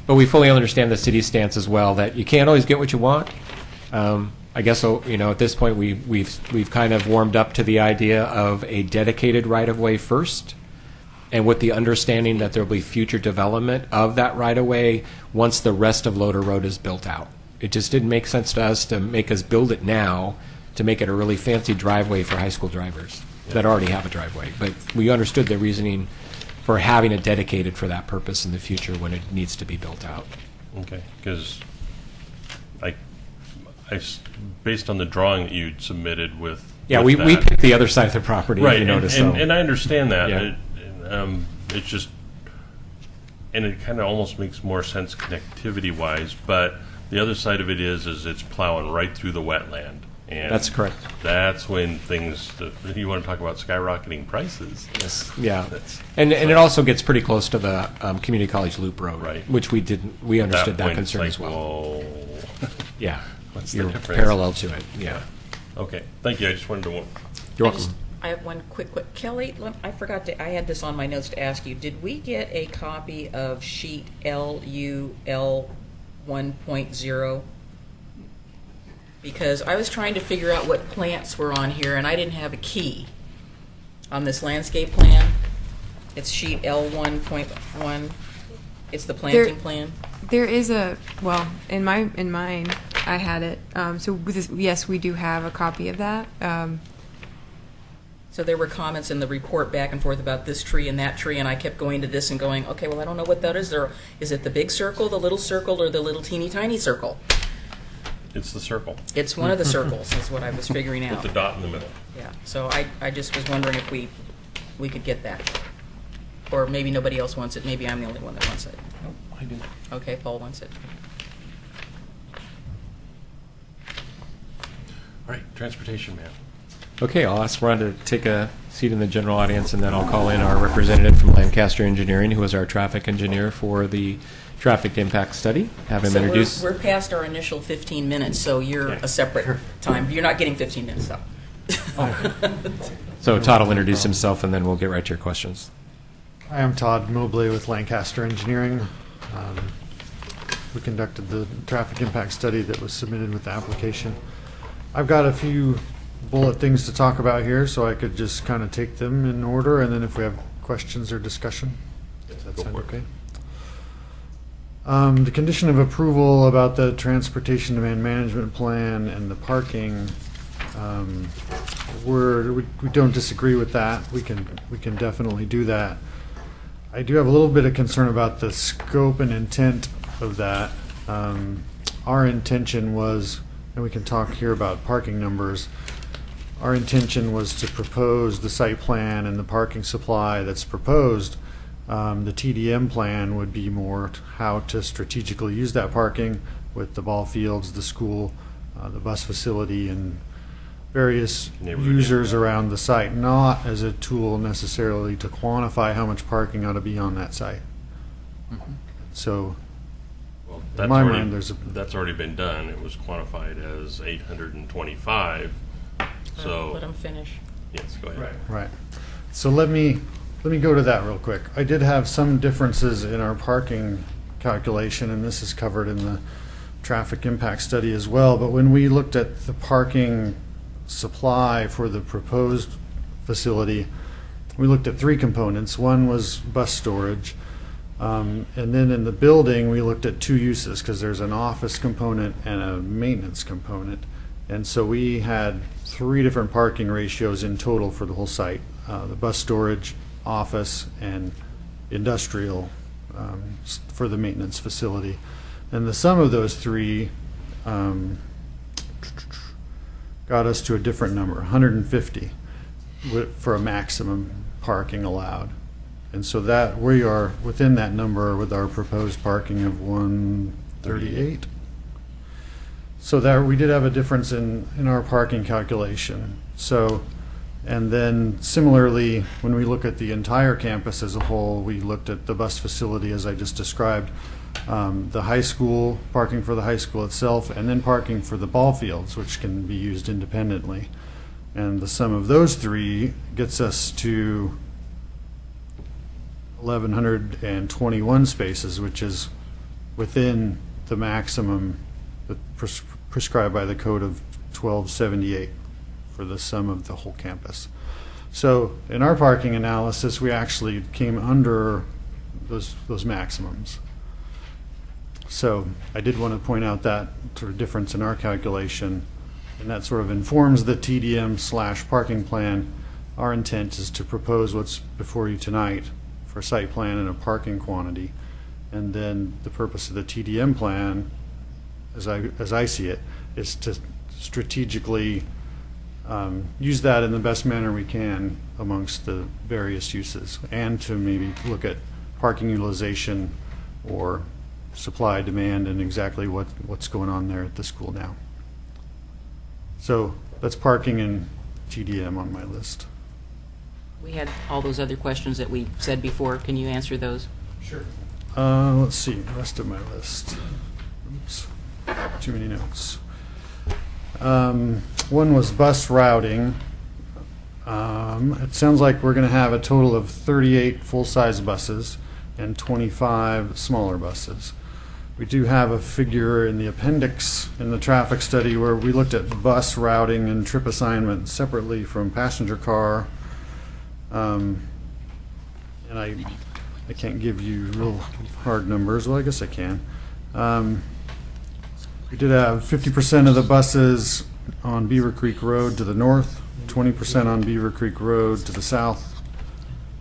But we fully understand the city's stance as well, that you can't always get what you want. I guess at this point we've kind of warmed up to the idea of a dedicated right-of-way first, and with the understanding that there will be future development of that right-of-way once the rest of Loader Road is built out. It just didn't make sense to us to make us build it now to make it a really fancy driveway for high school drivers that already have a driveway. But we understood the reasoning for having it dedicated for that purpose in the future when it needs to be built out. Okay, because based on the drawing that you'd submitted with... Yeah, with we that, picked the other side of the property, right, if you notice. and I understand that. Yeah. It's just... And it kind of almost makes more sense connectivity-wise, but the other side of it is it's plowing right through the wetland. And that's correct. That's when you want to talk about skyrocketing prices. Yes. Yeah. And it also gets pretty close to the Community College Loop Road, right? Which we understood that concern as well. Yeah. What's You're the difference? Parallel to it. Yeah. Okay. Thank you. I just wanted to... You're welcome. I have one quick. Kelly, I forgot to, I had this on my notes to ask you. Did we get a copy of sheet LUL 1.0? Because I was trying to figure out what plants were on here, and I didn't have a key on this landscape plan. It's sheet L1.1. It's the planting plan. There is in mine, I had it. So with this, yes, we do have a copy of that. So there were comments in the report back and forth about this tree and that tree, and I kept going to this and going, okay, well, I don't know what that is. Is it the big circle, the little circle, or the little teeny tiny circle? It's the circle It's one of the circles, is what I was figuring out. with the dot in the middle. Yeah, so I just was wondering if we could get that. Or maybe nobody else wants it. Maybe I'm the only one that wants it. Nope, I do. Okay, Paul wants it. All right, transportation man. Okay, I'll ask Ron to take a seat in the general audience, and then I'll call in our representative from Lancaster Engineering, who is our traffic engineer for the traffic impact study. Have him So introduce. we're past our initial 15 minutes, so you're Okay. a separate time. You're not getting 15 minutes, though. So Todd will introduce himself, and then we'll get right to your questions. Hi, I'm Todd Mobley with Lancaster Engineering. We conducted the traffic impact study that was submitted with the application. I've got a few bullet things to talk about here, so I could just kind of take them in order, and then if we have questions or discussion, does that sound okay? The condition of approval about the transportation demand management plan and the parking, we don't disagree with that. We can definitely do that. I do have a little bit of concern about the scope and intent of that. Our intention was, and we can talk here about parking numbers, our intention was to propose the site plan and the parking supply that's proposed. The TDM plan would be more how to strategically use that parking with the ball fields, the school, the bus facility, and various users around the site, not as a tool necessarily to quantify how much parking ought to be on that site. So, Well, in my mind, there's that's already been done. It was quantified as 825. So Let him finish. yes, go ahead. Right. So let me go to that real quick. I did have some differences in our parking calculation, and this is covered in the traffic impact study as well. But when we looked at the parking supply for the proposed facility, we looked at three components. One was bus storage. And then in the building, we looked at two uses because there's an office component and a maintenance component. And so we had three different parking ratios in total for the whole site. The bus storage, office, and industrial for the maintenance facility. And the sum of those three got us to a different number, 150 for a maximum parking allowed. And so that we are within that number with our proposed parking of 138. So there we did have a difference in our parking calculation. So, and then similarly, when we look at the entire campus as a whole, we looked at the bus facility as I just described, the high school, parking for the high school itself, and then parking for the ball fields, which can be used independently. And the sum of those three gets us to 1,121 spaces, which is within the maximum prescribed by the code of 1278 for the sum of the whole campus. So in our parking analysis, we actually came under those maximums. So I did want to point out that sort of difference in our calculation, and that sort of informs the TDM/parking plan. Our intent is to propose what's before you tonight for a site plan and a parking quantity. And then the purpose of the TDM plan, as I see it, is to strategically use that in the best manner we can amongst the various uses, and to maybe look at parking utilization or supply, demand, and exactly what's going on there at the school now. So that's parking and TDM on my list. We had all those other questions that we said before. Can you answer those? Sure. Let's see, the rest of my list. Oops, too many notes. One was bus routing. It sounds like we're going to have a total of 38 full-size buses and 25 smaller buses. We do have a figure in the appendix in the traffic study where we looked at bus routing and trip assignment separately from passenger car. And I can't give you real hard numbers. Well, I guess I can. We did have 50% of the buses on Beaver Creek Road to the north, 20% on Beaver Creek Road to the south,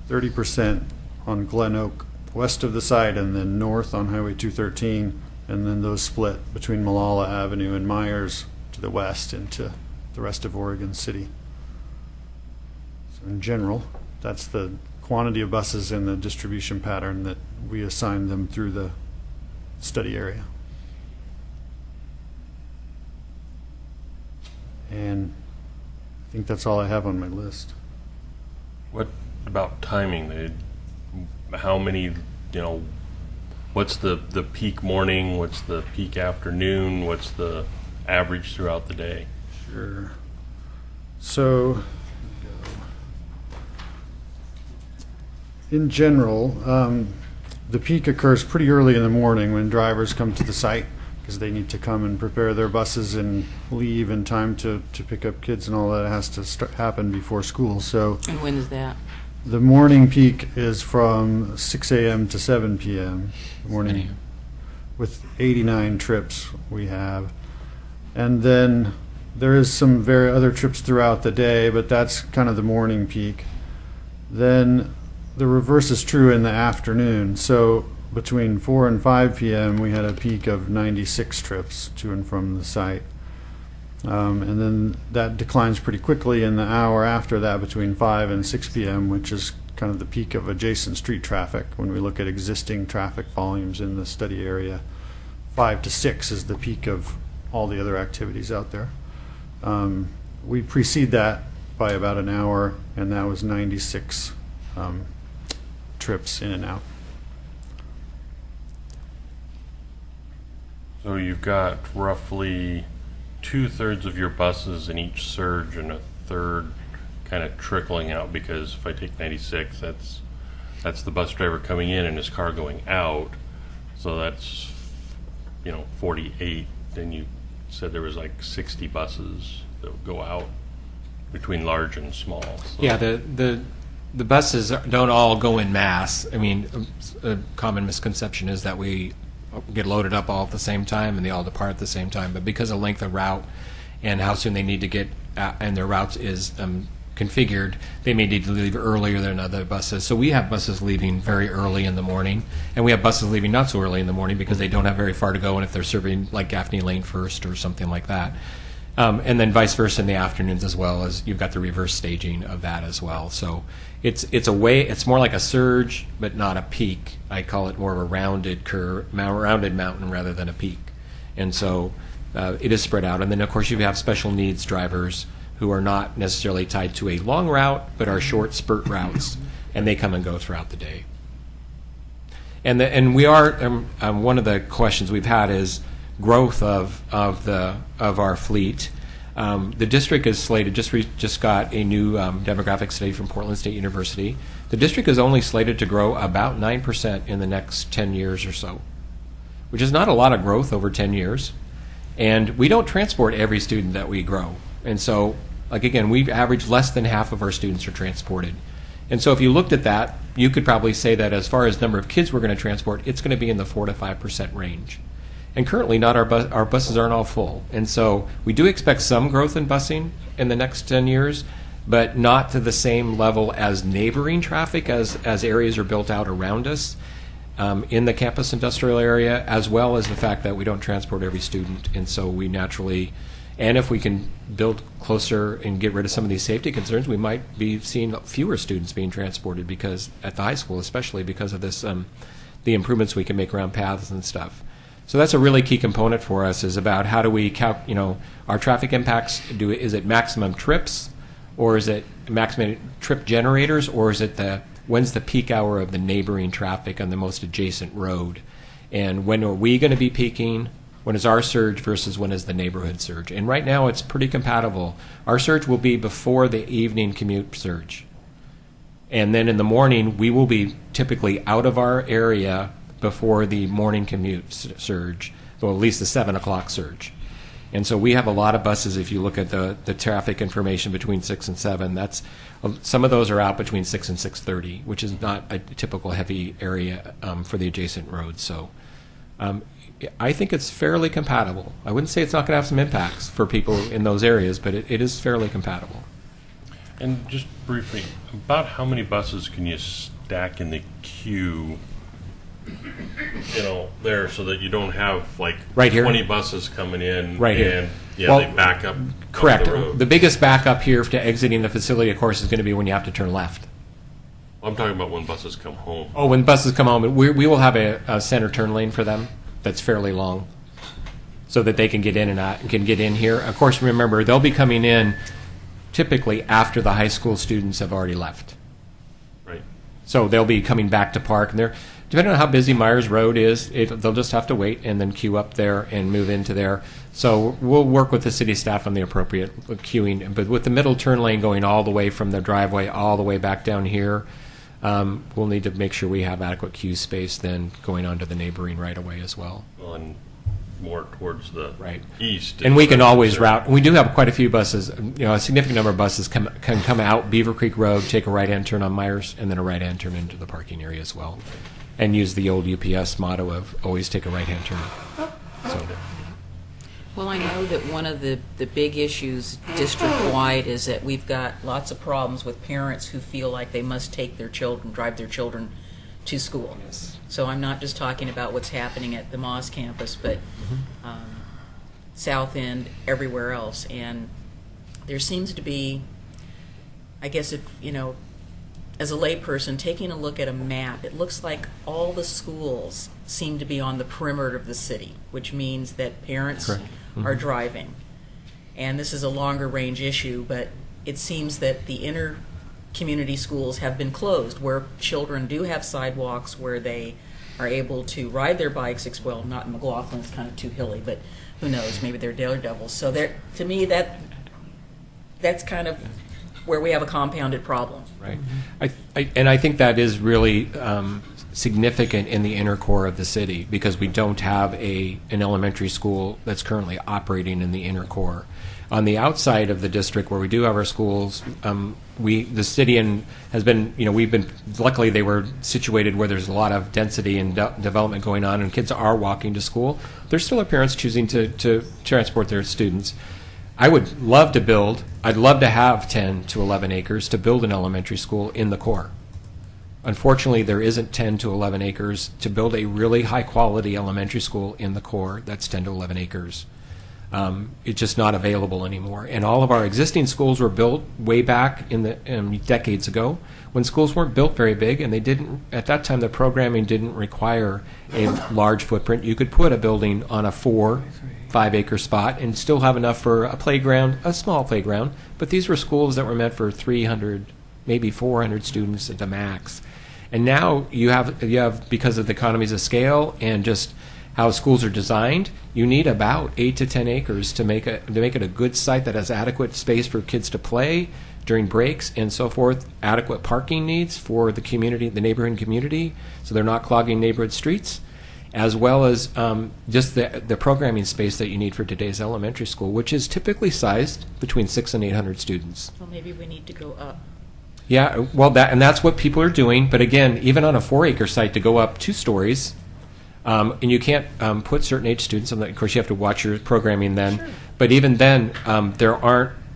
30% on Glen Oak west of the site, and then north on Highway 213, and then those split between Malala Avenue and Myers to the west into the rest of Oregon City. So in general, that's the quantity of buses and the distribution pattern that we assigned them through the study area. And I think that's all I have on my list. What about timing? How many, what's the peak morning? What's the peak afternoon? What's the average throughout the day? Sure. So, in general, the peak occurs pretty early in the morning when drivers come to the site because they need to come and prepare their buses and leave in time to pick up kids, and all that has to happen before school. So, And when is that? the morning peak is from 6 a.m. to 7 p.m. morning, with 89 trips we have. And then there is some other trips throughout the day, but that's kind of the morning peak. Then the reverse is true in the afternoon. So between 4 and 5 p.m. we had a peak of 96 trips to and from the site. And then that declines pretty quickly in the hour after that between 5 and 6 p.m., which is kind of the peak of adjacent street traffic when we look at existing traffic volumes in the study area. 5 to 6 is the peak of all the other activities out there. We precede that by about an hour, and that was 96 trips in and out. So you've got roughly 2/3 of your buses in each surge and a third kind of trickling out, because if I take 96, that's the bus driver coming in and his car going out. So that's 48. Then you said there was like 60 buses that would go out between large and small. So. Yeah, the buses don't all go in mass. I mean, a common misconception is that we get loaded up all at the same time and they all depart at the same time. But because of length of route and how soon they need to get and their routes is configured, they may need to leave earlier than other buses. So we have buses leaving very early in the morning, and we have buses leaving not so early in the morning because they don't have very far to go, and if they're serving like Gaffney Lane first or something like that. And then vice versa in the afternoons as well, as you've got the reverse staging of that as well. So it's more like a surge, but not a peak. I call it more of a rounded mountain rather than a peak. And so it is spread out. And then of course you have special needs drivers who are not necessarily tied to a long route, but are short spurt routes, and they come and go throughout the day. And we are one of the questions we've had is growth of our fleet. The district is slated, just got a new demographic study from Portland State University. The district is only slated to grow about 9% in the next 10 years or so, which is not a lot of growth over 10 years. And we don't transport every student that we grow. And so, like again, we average less than half of our students are transported. And so if you looked at that, you could probably say that as far as number of kids we're going to transport, it's going to be in the 4 to 5% range. And currently, our buses aren't all full. And so we do expect some growth in busing in the next 10 years, but not to the same level as neighboring traffic as areas are built out around us in the campus industrial area, as well as the fact that we don't transport every student. And so we naturally, and if we can build closer and get rid of some of these safety concerns, we might be seeing fewer students being transported because at the high school, especially because of this, the improvements we can make around paths and stuff. So that's a really key component for us, is about how do we our traffic impacts. Is it maximum trips, or is it maximum trip generators, or is it when's the peak hour of the neighboring traffic on the most adjacent road, and when are we going to be peaking, When is our surge versus when is the neighborhood surge? And right now it's pretty compatible. Our surge will be before the evening commute surge. And then in the morning, we will be typically out of our area before the morning commute surge, or at least the 7 o'clock surge. And so we have a lot of buses. If you look at the traffic information between 6 and 7, some of those are out between 6 and 6:30, which is not a typical heavy area for the adjacent roads. So I think it's fairly compatible. I wouldn't say it's not going to have some impacts for people in those areas, but it is fairly compatible. And just briefly, about how many buses can you stack in the queue, there, so that you don't have like right here? 20 buses coming in right and here. Well, they back up? Correct. The road? The biggest backup here to exiting the facility, of course, is going to be when you have to turn left. I'm talking about when buses come home. Oh, when buses come home, we will have a center turn lane for them that's fairly long, so that they can get in and out and can get in here. Of course, remember, they'll be coming in typically after the high school students have already left. Right. So they'll be coming back to park, and they're, depending on how busy Myers Road is, they'll just have to wait and then queue up there and move into there. So we'll work with the city staff on the appropriate queuing. But with the middle turn lane going all the way from the driveway all the way back down here, we'll need to make sure we have adequate queue space then going on to the neighboring right-of-way as well. Well, and more towards the east. And we can always route. We do have quite a few buses. A significant number of buses can come out Beaver Creek Road, take a right-hand turn on Myers, and then a right-hand turn into the parking area as well. And use the old UPS motto of always take a right-hand turn. So. Well, I know that one of the big issues district-wide is that we've got lots of problems with parents who feel like they must take their children, drive their children to school. Yes. So I'm not just talking about what's happening at the Moss campus, but South End, everywhere else. And there seems to be, I guess, if as a layperson, taking a look at a map, it looks like all the schools seem to be on the perimeter of the city, which means that parents are driving. And this is a longer range issue, but it seems that the inner community schools have been closed, where children do have sidewalks where they are able to ride their bikes. Well, not in McLaughlin, it's kind of too hilly, but who knows, maybe they're daredevils. So to me, that's kind of where we have a compounded problem. Right. I think that is really significant in the inner core of the city, because we don't have an elementary school that's currently operating in the inner core. On the outside of the district, where we do have our schools, the city has been, luckily they were situated where there's a lot of density and development going on, and kids are walking to school. There's still parents choosing to transport their students. I'd love to have 10 to 11 acres to build an elementary school in the core. Unfortunately, there isn't 10 to 11 acres to build a really high-quality elementary school in the core that's 10 to 11 acres. It's just not available anymore. And all of our existing schools were built way back in decades ago, when schools weren't built very big, and at that time, the programming didn't require a large footprint. You could put a building on a 4-5 acre spot and still have enough for a playground, a small playground. But these were schools that were meant for 300, maybe 400 students at the max. And now you have, because of the economies of scale and just how schools are designed, you need about 8 to 10 acres to make it a good site that has adequate space for kids to play during breaks and so forth, adequate parking needs for the community, the neighborhood community, so they're not clogging neighborhood streets, as well as just the programming space that you need for today's elementary school, which is typically sized between 600 and 800 students. Well, maybe we need to go up. Yeah, well, that's what people are doing. But again, even on a 4-acre site, to go up 2 stories, and you can't put certain age students. Of course, you have to watch your programming then. Sure. But even then,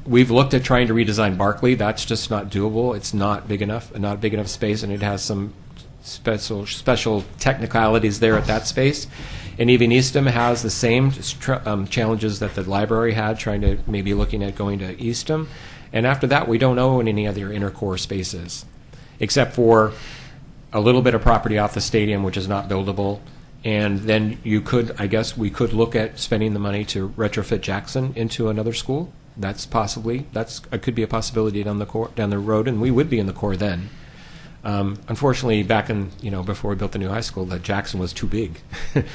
we've looked at trying to redesign Barclay. That's just not doable. It's not big enough space, and it has some special technicalities there at that space. And even Eastham has the same challenges that the library had, looking at going to Eastham. And after that, we don't own any other inner core spaces, except for a little bit of property off the stadium, which is not buildable. And then we could look at spending the money to retrofit Jackson into another school. It could be a possibility down the road, and we would be in the core then. Unfortunately, back in before we built the new high school, that Jackson was too big,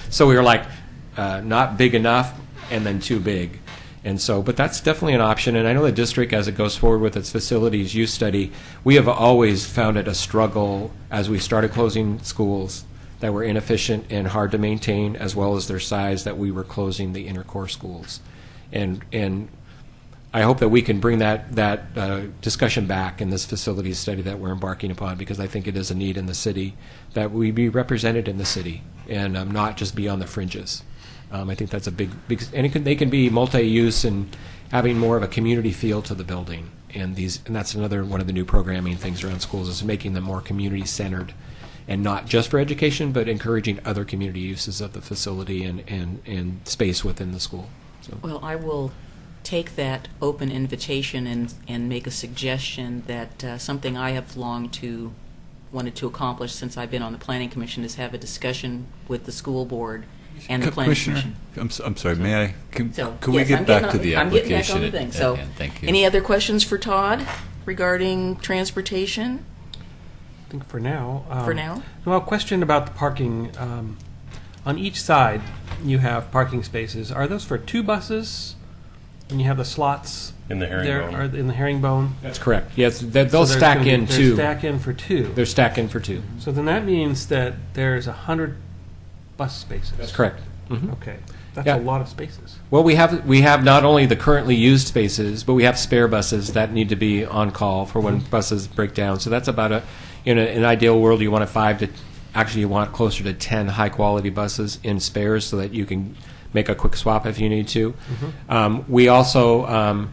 so we were like, not big enough and then too big. And so, but that's definitely an option. And I know the district, as it goes forward with its facilities use study, we have always found it a struggle as we started closing schools that were inefficient and hard to maintain, as well as their size, that we were closing the inner core schools. And I hope that we can bring that discussion back in this facilities study that we're embarking upon, because I think it is a need in the city that we be represented in the city and not just be on the fringes. I think that's a big, and they can be multi-use and having more of a community feel to the building. And that's another one of the new programming things around schools, is making them more community-centered, and not just for education, but encouraging other community uses of the facility and space within the school. So. Well, I will take that open invitation and make a suggestion that something I have wanted to accomplish since I've been on the Planning Commission is have a discussion with the school board and the Planning Commissioner, Commission. I'm sorry, may I? Can we yes, get back to the I'm getting back application? on the thing. So, thank you. any other questions for Todd regarding transportation? I think for now. For now? Well, question about the parking. On each side, you have parking spaces. Are those for 2 buses? And you have the slots In the herringbone. Are in the herringbone? That's correct. Yes, they'll So there's stack gonna in be, two. They stack in for 2. They're stacked in for 2. So then that means that there's 100 bus spaces. That's correct. Mhm. Okay, that's Yeah. a lot of spaces. Well, we have not only the currently used spaces, but we have spare buses that need to be on call for when buses break down. So that's about in an ideal world, you want you want closer to 10 high quality buses in spares, so that you can make a quick swap if you need to. We also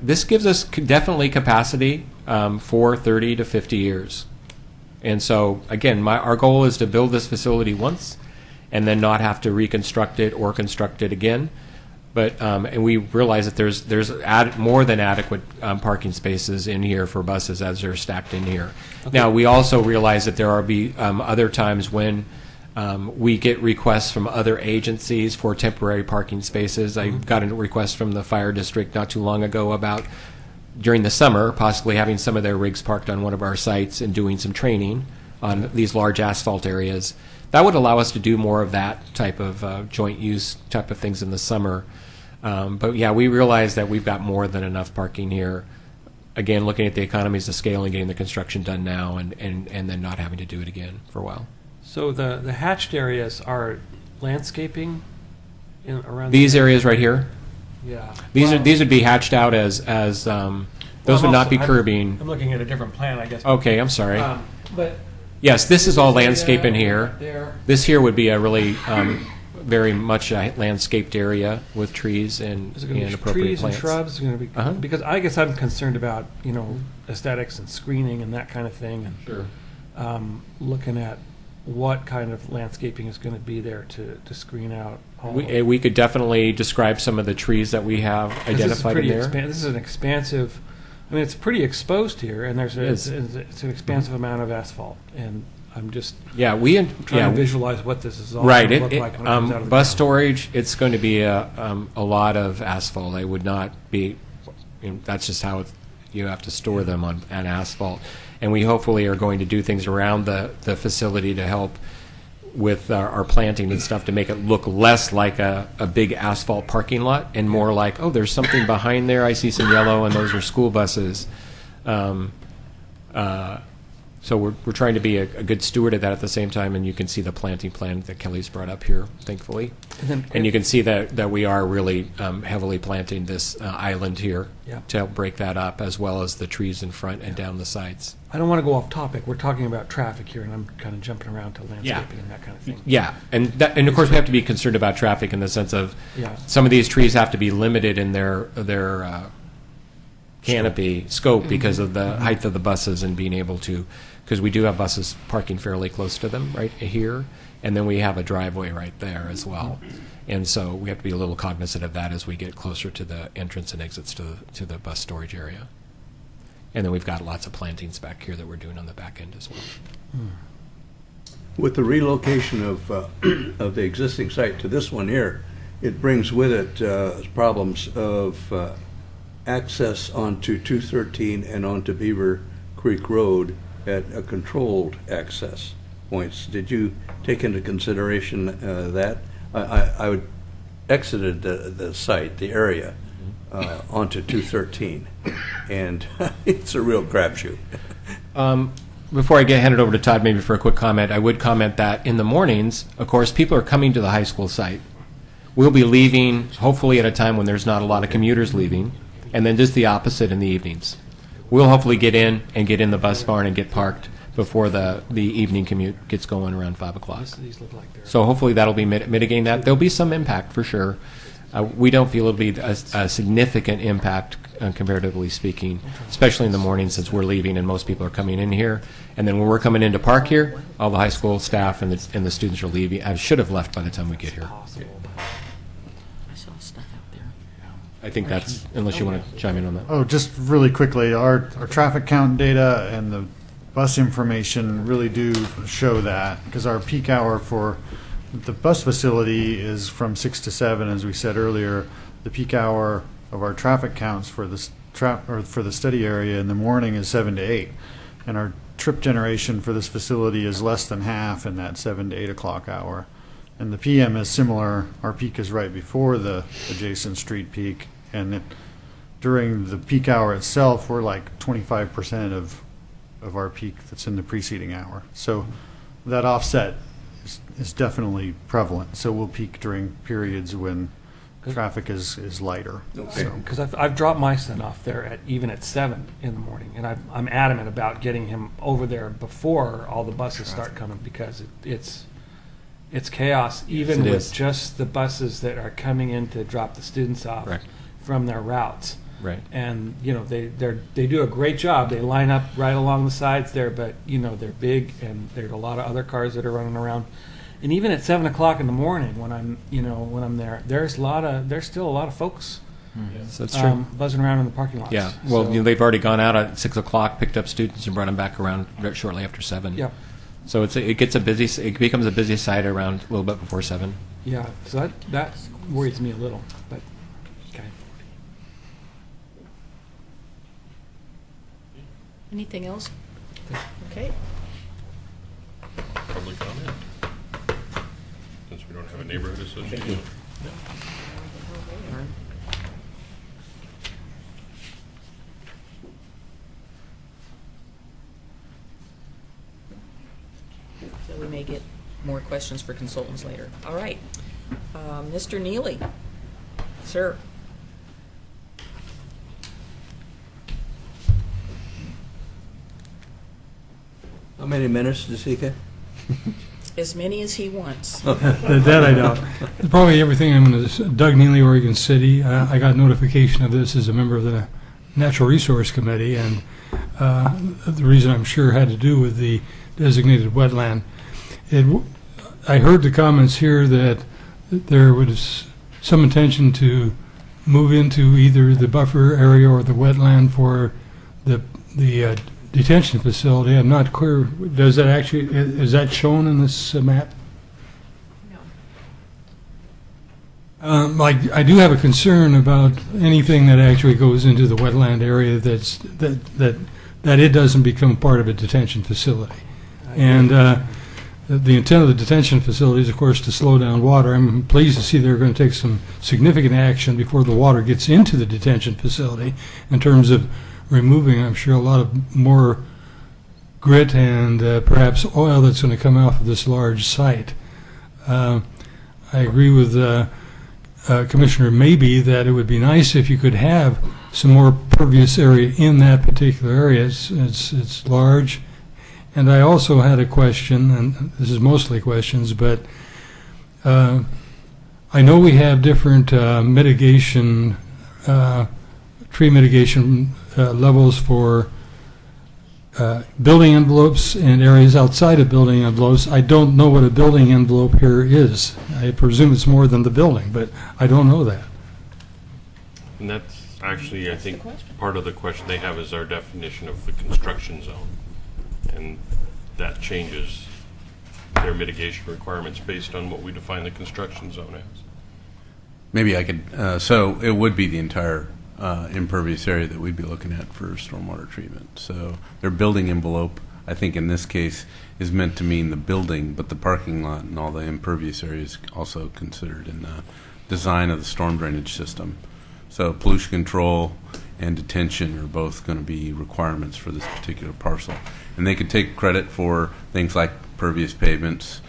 this gives us definitely capacity for 30 to 50 years. And so, again, our goal is to build this facility once and then not have to reconstruct it or construct it again. But and we realize that there's more than adequate parking spaces in here for buses as they're stacked in here. Okay. Now, we also realize that there are other times when we get requests from other agencies for temporary parking spaces. I got a request from the fire district not too long ago about, during the summer, possibly having some of their rigs parked on one of our sites and doing some training on these large asphalt areas. That would allow us to do more of that type of joint use type of things in the summer. But yeah, we realize that we've got more than enough parking here. Again, looking at the economies of scale and getting the construction done now and then not having to do it again for a while. So the hatched areas are landscaping around these areas right here. Yeah. These would be hatched out as those would not be curbing. I'm looking at a different plan, I guess. Okay, I'm sorry. But yes, this is all landscape in here. There. This here would be a really very much a landscaped area with trees and Is it going to be appropriate trees plants. and shrubs? Is it going to be because I guess I'm concerned about aesthetics and screening and that kind of thing, and Sure. Looking at what kind of landscaping is going to be there to screen out all. We could definitely describe some of the trees that we have identified in there. This is an expansive. I mean, it's pretty exposed here, and it's an expansive amount of asphalt, and I'm just trying to visualize what this is all right. going to look like when it comes out of the bus ground. storage. It's going to be a lot of asphalt. I would not be. That's just how you have to store them on asphalt, and we hopefully are going to do things around the facility to help with our planting and stuff to make it look less like a big asphalt parking lot and more like, oh, there's something behind there. I see some yellow, and those are school buses. So we're trying to be a good steward of that at the same time, and you can see the planting plan that Kelly's brought up here, thankfully. And you can see that we are really heavily planting this island here to help break that up, as well as the trees in front and down the sides. I don't want to go off topic. We're talking about traffic here, and I'm kind of jumping around to landscaping and that kind of thing. Yeah, and of course we have to be concerned about traffic in the sense of some of these trees have to be limited in their canopy scope because of the height of the buses and being able to, because we do have buses parking fairly close to them right here, and then we have a driveway right there as well. And so we have to be a little cognizant of that as we get closer to the entrance and exits to the bus storage area. And then we've got lots of plantings back here that we're doing on the back end as well. With the relocation of the existing site to this one here, it brings with it problems of access onto 213 and onto Beaver Creek Road at a controlled access points. Did you take into consideration that? I would exited the site, the area, onto 213, and it's a real crapshoot. Before I hand it over to Todd, maybe for a quick comment, I would comment that in the mornings, of course, people are coming to the high school site. We'll be leaving, hopefully at a time when there's not a lot of commuters leaving, and then just the opposite in the evenings. We'll hopefully get in the bus barn and get parked before the evening commute gets going around 5 o'clock. So hopefully that'll be mitigating that. There'll be some impact for sure. We don't feel it'll be a significant impact, comparatively speaking, especially in the morning since we're leaving and most people are coming in here. And then when we're coming into park here, all the high school staff and the students are leaving. I should have left by the time we get here. I saw stuff out there. I think that's, unless you want to chime in on that. Oh, just really quickly, our traffic count data and the bus information really do show that, because our peak hour for the bus facility is from 6 to 7, as we said earlier. The peak hour of our traffic counts for the for the study area in the morning is 7 to 8, and our trip generation for this facility is less than half in that 7 to 8 o'clock hour. And the PM is similar. Our peak is right before the adjacent street peak, and during the peak hour itself, we're like 25% of our peak that's in the preceding hour. So that offset is definitely prevalent. So we'll peak during periods when traffic is lighter. Because I've dropped my son off there even at 7 in the morning, and I'm adamant about getting him over there before all the buses start coming, because it's chaos, even with just the buses that are coming in to drop the students off from their routes. Right. And they do a great job. They line up right along the sides there, but they're big, and there's a lot of other cars that are running around. And even at 7 o'clock in the morning, when I'm there, there's still a lot of folks. So that's true. Buzzing around in the parking lots. Yeah. Well, they've already gone out at 6 o'clock, picked up students, and brought them back around shortly after 7. Yep. So it becomes a busy site around a little bit before 7. Yeah. So that worries me a little, but okay. Anything else? Okay. Public comment? Since we don't have a neighborhood association. So we may get more questions for consultants later. All right. Mr. Neely. Sir. How many minutes does he get? As many as he wants. That I doubt. Probably everything. I'm going to Doug Neely, Oregon City. I got notification of this as a member of the Natural Resource Committee, and the reason I'm sure had to do with the designated wetland. I heard the comments here that there was some intention to move into either the buffer area or the wetland for the detention facility. I'm not clear. Is that shown in this map? No. I do have a concern about anything that actually goes into the wetland area that it doesn't become part of a detention facility. And the intent of the detention facility is, of course, to slow down water. I'm pleased to see they're going to take some significant action before the water gets into the detention facility in terms of removing, I'm sure, a lot of more grit and perhaps oil that's going to come off of this large site. I agree with Commissioner Maybe that it would be nice if you could have some more pervious area in that particular area. It's large. And I also had a question, and this is mostly questions, but I know we have different mitigation, tree mitigation levels for building envelopes and areas outside of building envelopes. I don't know what a building envelope here is. I presume it's more than the building, but I don't know that. And that's actually, I think, part of the question they have is our definition of the construction zone. And that changes their mitigation requirements based on what we define the construction zone as. Maybe I could, so it would be the entire impervious area that we'd be looking at for stormwater treatment. So their building envelope I think in this case is meant to mean the building, but the parking lot and all the impervious areas also considered in the design of the storm drainage system. So pollution control and detention are both going to be requirements for this particular parcel. And they could take credit for things like pervious pavements,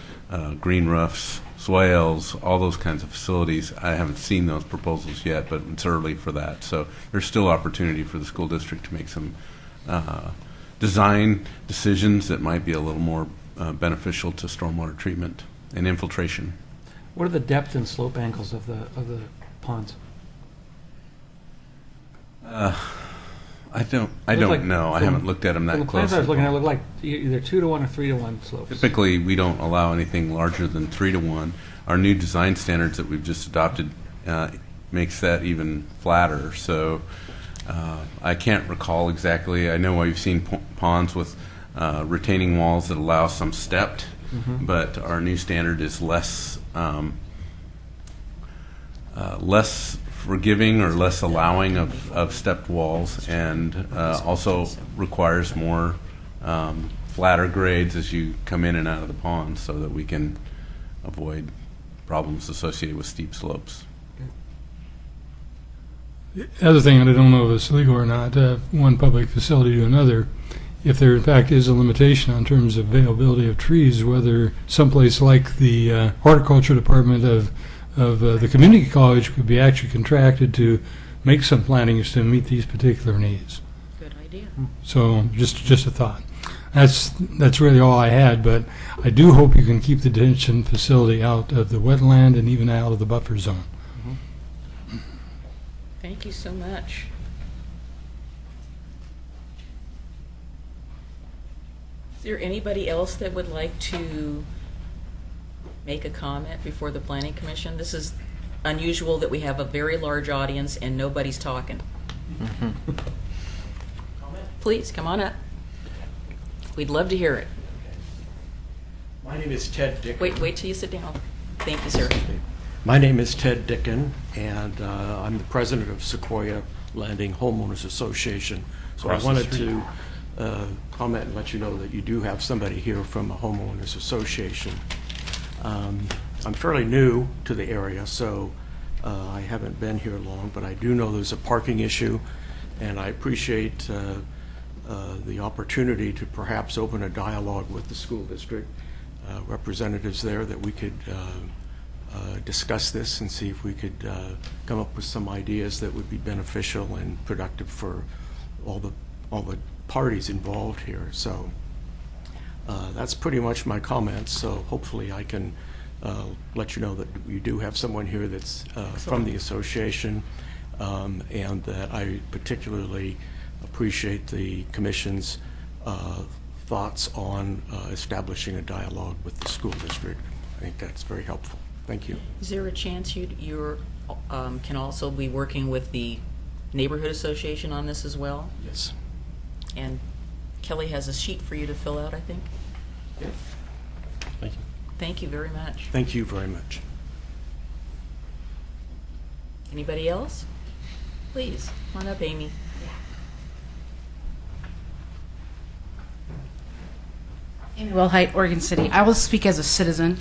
green roofs, swales, all those kinds of facilities. I haven't seen those proposals yet, but it's early for that. So there's still opportunity for the school district to make some design decisions that might be a little more beneficial to stormwater treatment and infiltration. What are the depth and slope angles of the ponds? I don't like know. I haven't looked at them that From the closely. plans I was looking at, it looked like either 2-to-1 or 3-to-1 slopes. Typically, we don't allow anything larger than 3-to-1. Our new design standards that we've just adopted makes that even flatter. So I can't recall exactly. I know we've seen ponds with retaining walls that allow some stepped, but our new standard is less forgiving or less allowing of stepped walls, and also requires more flatter grades as you come in and out of the pond so that we can avoid problems associated with steep slopes. The other thing, and I don't know if it's legal or not, one public facility to another, if there in fact is a limitation on terms of availability of trees, whether someplace like the horticulture department of the community college could be actually contracted to make some plantings to meet these particular needs. Good idea. So just a thought. That's really all I had, but I do hope you can keep the detention facility out of the wetland and even out of the buffer zone. Thank you so much. Is there anybody else that would like to make a comment before the Planning Commission? This is unusual that we have a very large audience and nobody's talking. Please, come on up. We'd love to hear it. My name is Ted Dicken. Wait till you sit down. Thank you, sir. My name is Ted Dicken, and I'm the president of Sequoia Landing Homeowners Association. So I wanted to comment and let you know that you do have somebody here from a homeowners association. I'm fairly new to the area, so I haven't been here long, but I do know there's a parking issue, and I appreciate the opportunity to perhaps open a dialogue with the school district representatives there, that we could discuss this and see if we could come up with some ideas that would be beneficial and productive for all the parties involved here. So that's pretty much my comments. So hopefully I can let you know that you do have someone here that's from the association, and that I particularly appreciate the Commission's thoughts on establishing a dialogue with the school district. I think that's very helpful. Thank you. Is there a chance you can also be working with the neighborhood association on this as well? Yes. And Kelly has a sheet for you to fill out, I think. Yes. Thank you. Thank you very much. Thank you very much. Anybody else? Please, come on up, Amy. Amy Wellhite, Oregon City. I will speak as a citizen.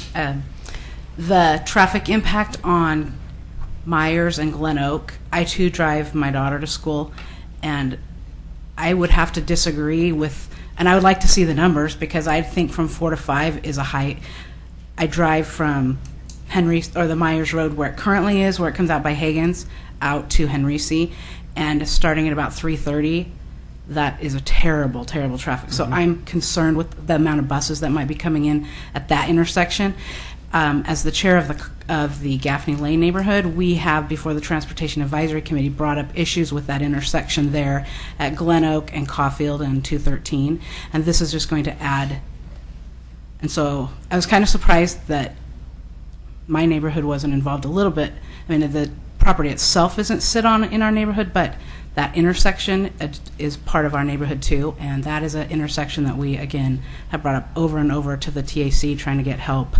The traffic impact on Myers and Glen Oak, I too drive my daughter to school, and I would have to disagree with, and I would like to see the numbers, because I think from 4 to 5 is a high. I drive from Henry, or the Myers Road where it currently is, where it comes out by Hagen's, out to Henry C, and starting at about 3:30, that is a terrible, terrible traffic. So I'm concerned with the amount of buses that might be coming in at that intersection. As the chair of the Gaffney Lane neighborhood, we have, before the Transportation Advisory Committee, brought up issues with that intersection there at Glen Oak and Caulfield and 213, and this is just going to add. And so I was kind of surprised that my neighborhood wasn't involved a little bit. I mean, the property itself isn't sit on in our neighborhood, but that intersection is part of our neighborhood too, and that is an intersection that we, again, have brought up over and over to the TAC, trying to get help.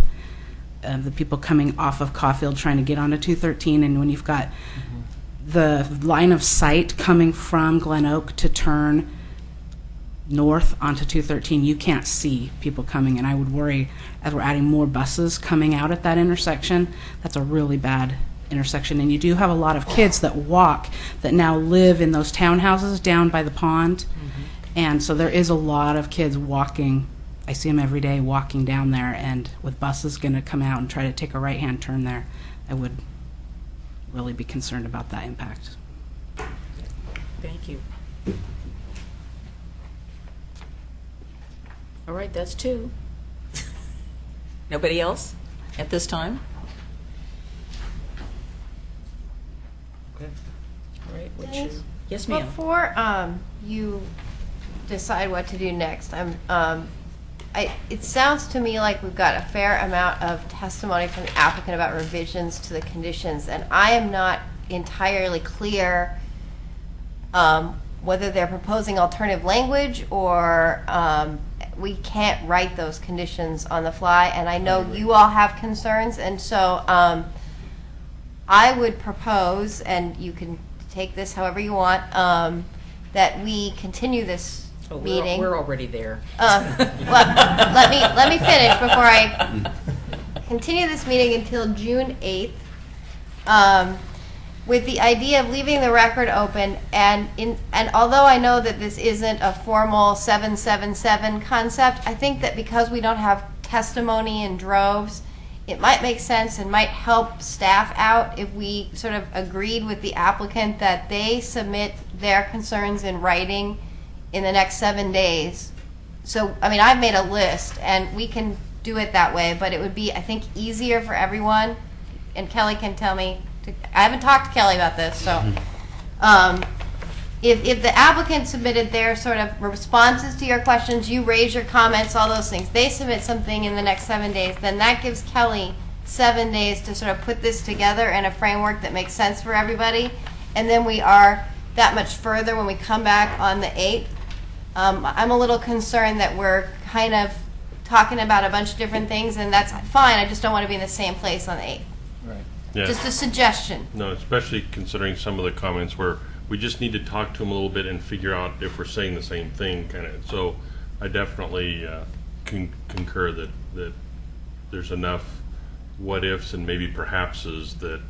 The people coming off of Caulfield trying to get onto 213, and when you've got the line of sight coming from Glen Oak to turn north onto 213, you can't see people coming, and I would worry as we're adding more buses coming out at that intersection. That's a really bad intersection, and you do have a lot of kids that walk that now live in those townhouses down by the pond, and so there is a lot of kids walking. I see them every day walking down there, and with buses going to come out and try to take a right-hand turn there, I would really be concerned about that impact. Thank you. All right, that's two. Nobody else at this time? Okay. All right, would Dennis, you? Yes, ma'am. Before you decide what to do next, it sounds to me like we've got a fair amount of testimony from the applicant about revisions to the conditions, and I am not entirely clear whether they're proposing alternative language or we can't write those conditions on the fly, and I know you all have concerns, and so I would propose, and you can take this however you want, that we continue this meeting. We're already there. Let me finish before I continue this meeting until June 8th, with the idea of leaving the record open. And although I know that this isn't a formal 777 concept, I think that because we don't have testimony in droves, it might make sense and might help staff out if we sort of agreed with the applicant that they submit their concerns in writing in the next 7 days. So, I mean, I've made a list, and we can do it that way, but it would be, I think, easier for everyone, and Kelly can tell me, I haven't talked to Kelly about this, so if the applicant submitted their sort of responses to your questions, you raise your comments, all those things, they submit something in the next 7 days, then that gives Kelly 7 days to sort of put this together in a framework that makes sense for everybody, and then we are that much further when we come back on the 8th. I'm a little concerned that we're kind of talking about a bunch of different things, and that's fine, I just don't want to be in the same place on the 8th. Right. Yeah. Just a suggestion. No, especially considering some of the comments where we just need to talk to them a little bit and figure out if we're saying the same thing, kind of. So I definitely concur that there's enough what ifs and maybe perhapses that.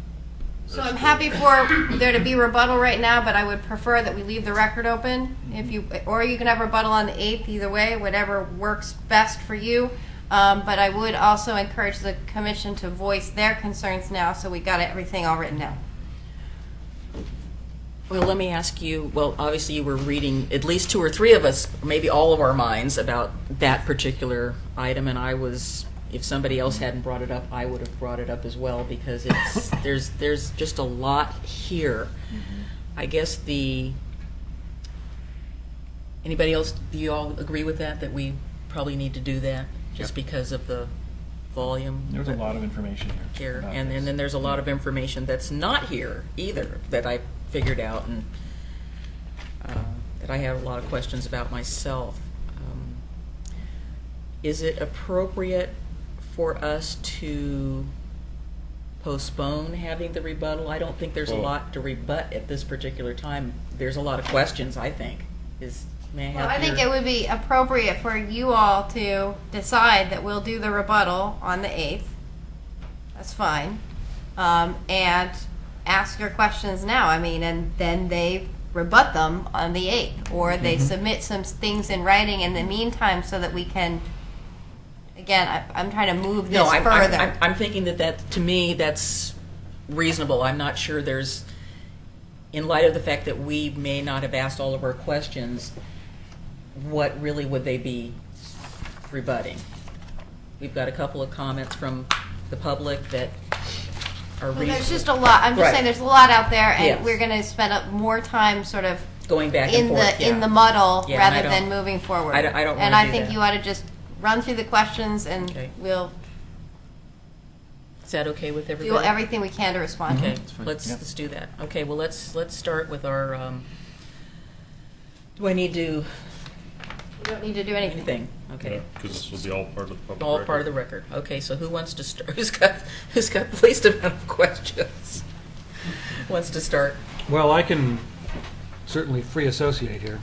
So I'm happy for there to be rebuttal right now, but I would prefer that we leave the record open. Or you can have rebuttal on the 8th, either way, whatever works best for you. But I would also encourage the commission to voice their concerns now, so we got everything all written down. Well, let me ask you, well, obviously you were reading, at least 2 or 3 of us, maybe all of our minds, about that particular item, and I was, if somebody else hadn't brought it up, I would have brought it up as well, because it's there's just a lot here. I guess anybody else, do you all agree with that we probably need to do that, just because of the volume? There's a lot of information here. And then there's a lot of information that's not here either that I figured out, and that I have a lot of questions about myself. Is it appropriate for us to postpone having the rebuttal? I don't think there's a lot to rebut at this particular time. There's a lot of questions, I think. Well, I think it would be appropriate for you all to decide that we'll do the rebuttal on the 8th. That's fine. And ask your questions now. I mean, and then they rebut them on the 8th, or they submit some things in writing in the meantime so that we can, again, I'm trying to move this further. I'm thinking that to me, that's reasonable. I'm not sure there's, in light of the fact that we may not have asked all of our questions, what really would they be rebutting? We've got a couple of comments from the public that are reasonable. There's just a lot. I'm just saying there's a lot out there, and Yes. we're going to spend more time sort of going back and forth in the muddle Yeah, rather than moving forward. I don't want to and do I think that. you ought to just run through the questions, and we'll Is that okay with do everybody? everything we can to respond. Okay, let's do that. Okay, well let's start with our. Do I need to? You don't need to do anything. Okay. Because this will be all part of the public All record. part of the record. Okay, so who wants to start? Who's got the least amount of questions? Who wants to start? Well, I can certainly free associate here.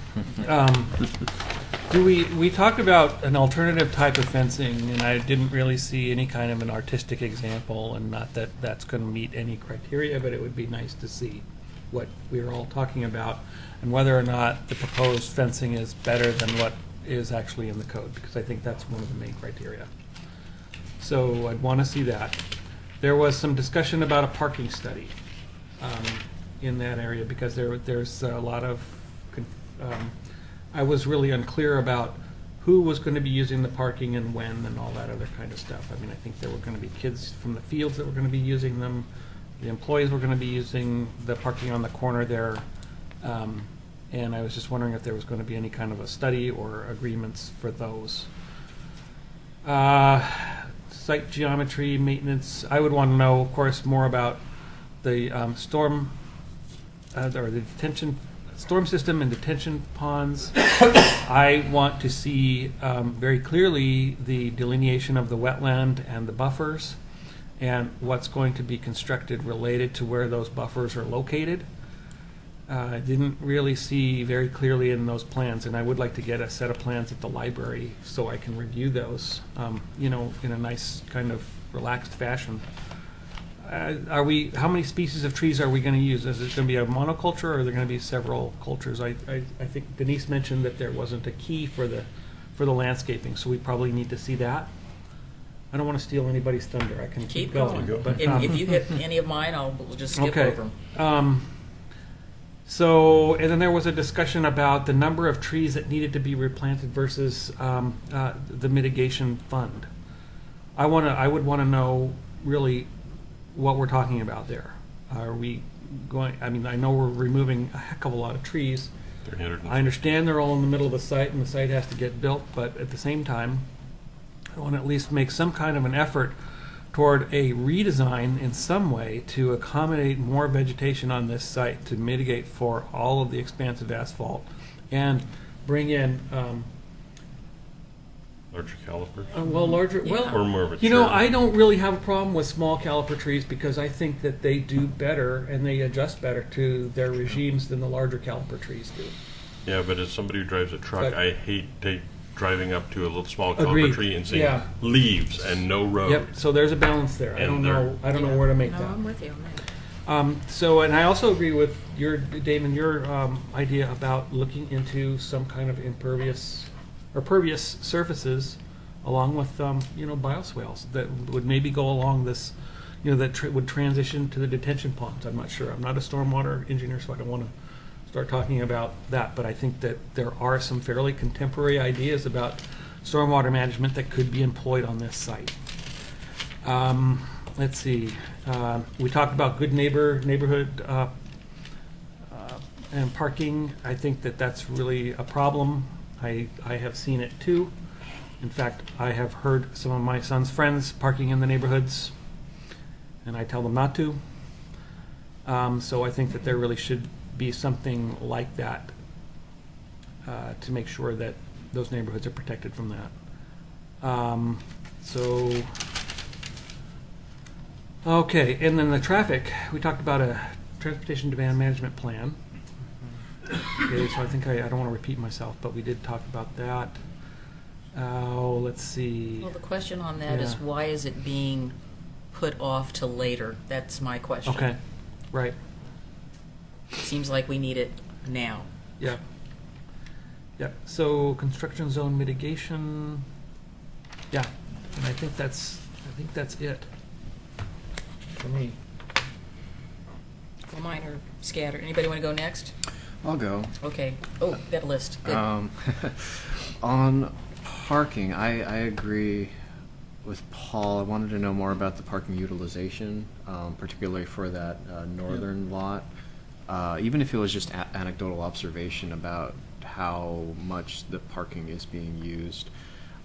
We talked about an alternative type of fencing, and I didn't really see any kind of an artistic example, and not that that's going to meet any criteria, but it would be nice to see what we were all talking about, and whether or not the proposed fencing is better than what is actually in the code, because I think that's one of the main criteria. So I'd want to see that. There was some discussion about a parking study in that area, because there's a lot of I was really unclear about who was going to be using the parking and when and all that other kind of stuff. I mean, I think there were going to be kids from the fields that were going to be using them. The employees were going to be using the parking on the corner there. And I was just wondering if there was going to be any kind of a study or agreements for those. Site geometry, maintenance. I would want to know, of course, more about the storm or the storm system and detention ponds. I want to see very clearly the delineation of the wetland and the buffers, and what's going to be constructed related to where those buffers are located. I didn't really see very clearly in those plans, and I would like to get a set of plans at the library so I can review those, in a nice kind of relaxed fashion. How many species of trees are we going to use? Is it going to be a monoculture, or are there going to be several cultures? I think Denise mentioned that there wasn't a key for the landscaping, so we probably need to see that. I don't want to steal anybody's thunder. I can keep going. But, if you hit any of mine, we'll just skip over them. So, and then there was a discussion about the number of trees that needed to be replanted versus the mitigation fund. I would want to know really what we're talking about there. Are we going? I mean, I know we're removing a heck of a lot of trees. I understand they're all in the middle of the site, and the site has to get built. But at the same time, I want to at least make some kind of an effort toward a redesign in some way to accommodate more vegetation on this site, to mitigate for all of the expansive asphalt, and bring in larger calipers. or more of a I don't really have a problem with small caliper trees, because I think that they do better and they adjust better to their regimes than the larger caliper trees do. Yeah, but as somebody who drives a truck, I hate driving up to a little small caliper Agreed. tree and seeing leaves and no road. Yep. So there's a balance there. I don't know where to make that. I'm with you on that. So, and I also agree with Damon, your idea about looking into some kind of impervious or pervious surfaces, along with bioswales that would maybe go along this, that would transition to the detention ponds. I'm not sure. I'm not a stormwater engineer, so I don't want to start talking about that. But I think that there are some fairly contemporary ideas about stormwater management that could be employed on this site. Let's see. We talked about good neighborhood and parking. I think that that's really a problem. I have seen it too. In fact, I have heard some of my son's friends parking in the neighborhoods, and I tell them not to. So I think that there really should be something like that to make sure that those neighborhoods are protected from that. Okay, and then the traffic. We talked about a transportation demand management plan. Okay, so I think I don't want to repeat myself, but we did talk about that. Let's see. Well, the question on that is, why is it being put off to later? That's my question. Okay, right. Seems like we need it now. Yeah. Yeah. So construction zone mitigation. Yeah, and I think that's it for me. Well, mine are scattered. Anybody want to go next? I'll go. Okay. Oh, got a list. Good. On parking, I agree with Paul. I wanted to know more about the parking utilization, particularly for that northern lot. Even if it was just anecdotal observation about how much the parking is being used.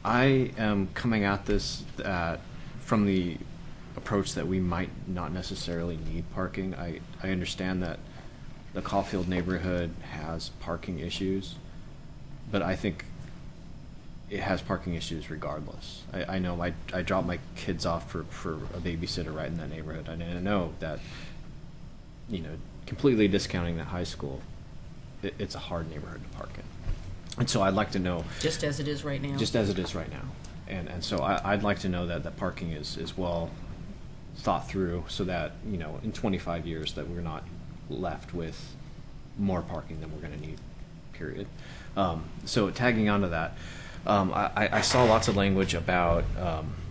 I am coming at this from the approach that we might not necessarily need parking. I understand that the Caulfield neighborhood has parking issues, but I think it has parking issues regardless. I know I drop my kids off for a babysitter right in that neighborhood, and I know that, completely discounting that high school, it's a hard neighborhood to park in. And so I'd like to know, Just as it is right now? just as it is right now. And so I'd like to know that the parking is well thought through so that, you know, in 25 years that we're not left with more parking than we're going to need, period. So tagging onto that, I saw lots of language about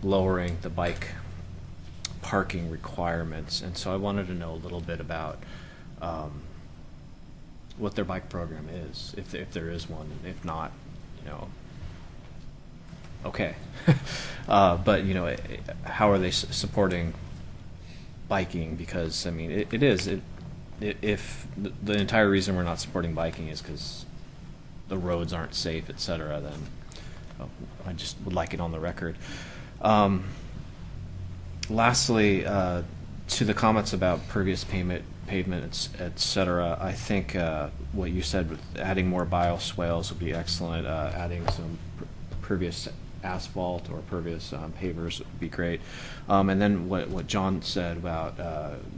lowering the bike parking requirements, and so I wanted to know a little bit about what their bike program is, if there is one. If not, you know, okay. But, you know, how are they supporting biking? Because, I mean, it is. If the entire reason we're not supporting biking is because the roads aren't safe, et cetera, then I just would like it on the record. Lastly, to the comments about pervious pavement, et cetera, I think what you said with adding more bioswales would be excellent. Adding some pervious asphalt or pervious pavers would be great. And then what John said about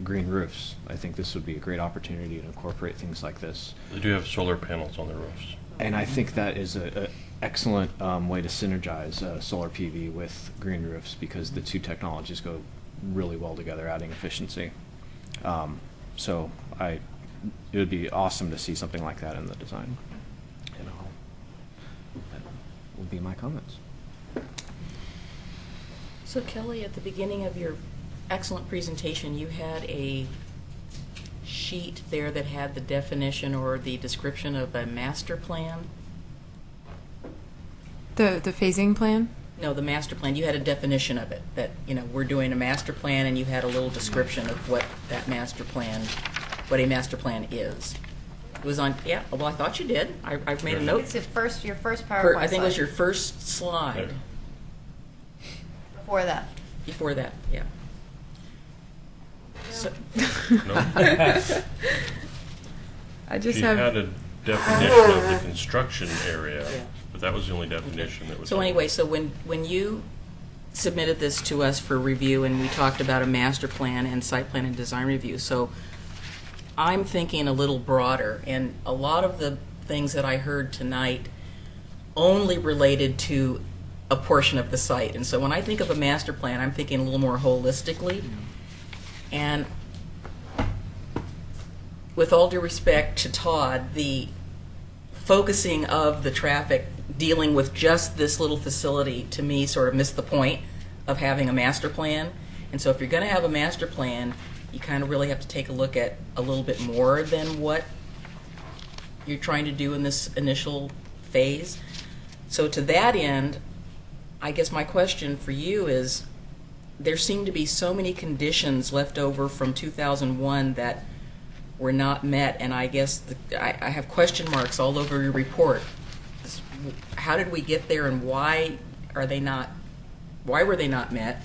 green roofs, I think this would be a great opportunity to incorporate things like this. They do have solar panels on the roofs. And I think that is an excellent way to synergize solar PV with green roofs, because the two technologies go really well together, adding efficiency. So it would be awesome to see something like that in the design. And that will be my comments. So Kelly, at the beginning of your excellent presentation, you had a sheet there that had the definition or the description of a master plan. The phasing plan? No, the master plan. You had a definition of it, that, you know, we're doing a master plan, and you had a little description of what that master plan, what a master plan is. It was on, yeah, well, I thought you did. I've made a note. It's your first PowerPoint I think it was slide. your first slide. Before that. Before that, yeah. So, I just She have. had a definition of the construction area, but that was the only definition that was. So anyway, so when you submitted this to us for review, and we talked about a master plan and site plan and design review, so I'm thinking a little broader, and a lot of the things that I heard tonight only related to a portion of the site. And so when I think of a master plan, I'm thinking a little more holistically. And with all due respect to Todd, the focusing of the traffic dealing with just this little facility, to me, sort of missed the point of having a master plan. And so if you're going to have a master plan, you kind of really have to take a look at a little bit more than what you're trying to do in this initial phase. So to that end, I guess my question for you is, there seem to be so many conditions left over from 2001 that were not met, and I guess I have question marks all over your report. How did we get there, and why were they not met?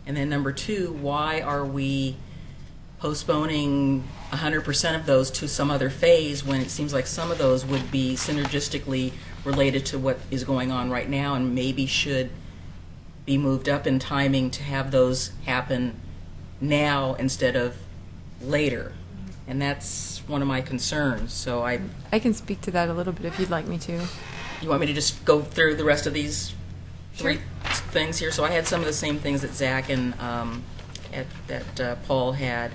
And then number two, why are we postponing 100% of those to some other phase when it seems like some of those would be synergistically related to what is going on right now, and maybe should be moved up in timing to have those happen now instead of later? And that's one of my concerns. So I can speak to that a little bit if you'd like me to. You want me to just go through the rest of these three things here? So I had some of the same things that Zach and that Paul had.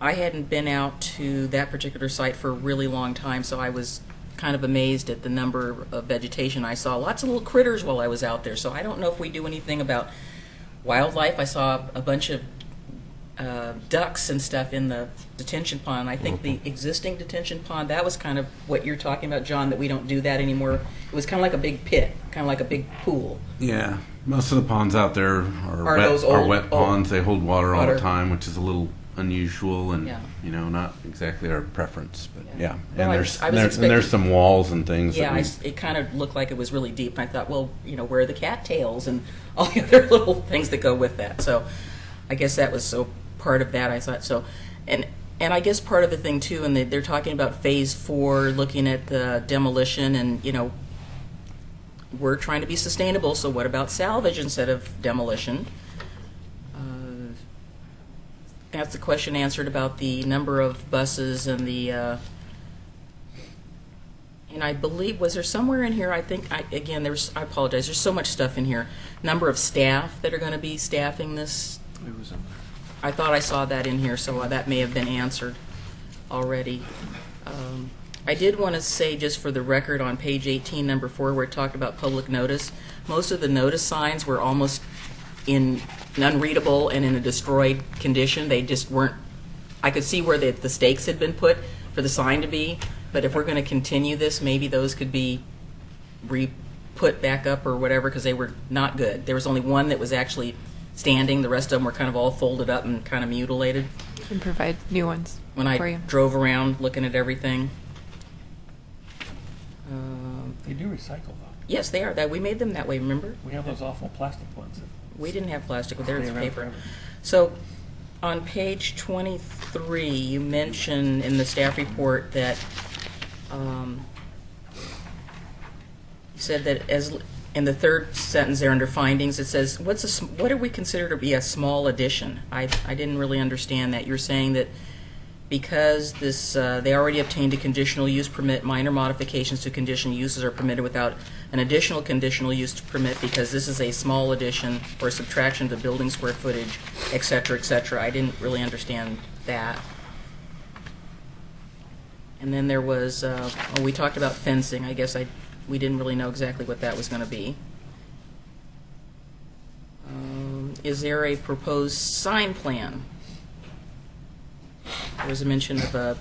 I hadn't been out to that particular site for a really long time, so I was kind of amazed at the number of vegetation I saw. Lots of little critters while I was out there, so I don't know if we do anything about wildlife. I saw a bunch of ducks and stuff in the detention pond. I think the existing detention pond, that was kind of what you're talking about, John, that we don't do that anymore. It was kind of like a big pit, kind of like a big pool. Yeah, most of the ponds out there Are those old- wet ponds. They hold water all Water. the time, which is a little unusual and Yeah. not exactly our preference. But yeah, Well, and I was expecting- there's some walls and things. Yeah, that it kind of looked like it was really deep. And I thought, well, where are the cattails and all the other little things that go with that? So I guess that was so part of that. I thought so. And I guess part of the thing, too, and they're talking about phase 4, looking at the demolition, and, we're trying to be sustainable, so what about salvage instead of demolition? That's the question answered about the number of buses and the And I believe, was there somewhere in here, I think, again, I apologize, there's so much stuff in here. Number of staff that are going to be staffing this. It was in there. I thought I saw that in here, so that may have been answered already. I did want to say, just for the record, on page 18, number 4, where it talked about public notice, most of the notice signs were almost in unreadable and in a destroyed condition. They just weren't, I could see where the stakes had been put for the sign to be, but if we're going to continue this, maybe those could be put back up or whatever, because they were not good. There was only one that was actually standing. The rest of them were kind of all folded up and kind of mutilated. And provide new ones When for I you. drove around looking at everything. They do recycle though. Yes, they are. That we made them that way, remember? We have those awful plastic ones. We didn't have plastic, but Stay there's around paper. forever. So, on page 23, you mention in the staff report that you said that as in the third sentence there under findings, it says, what do we consider to be a small addition? I didn't really understand that. You're saying that because this they already obtained a conditional use permit, minor modifications to conditional uses are permitted without an additional conditional use permit because this is a small addition or subtraction to building square footage, et cetera, et cetera. I didn't really understand that. And then there was, we talked about fencing. I guess we didn't really know exactly what that was going to be. Is there a proposed sign plan? There was a mention of a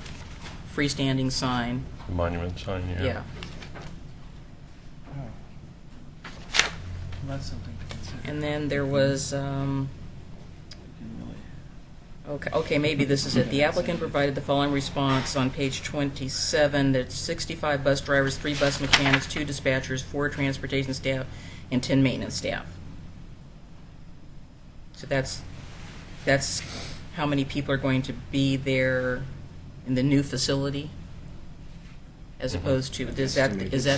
freestanding sign. The monument sign, yeah. Yeah. Oh. Well, that's something to consider. And then there was, okay, maybe this is it. The applicant provided the following response on page 27, that 65 bus drivers, 3 bus mechanics, 2 dispatchers, 4 transportation staff, and 10 maintenance staff. So that's how many people are going to be there in the new facility, as opposed to, is that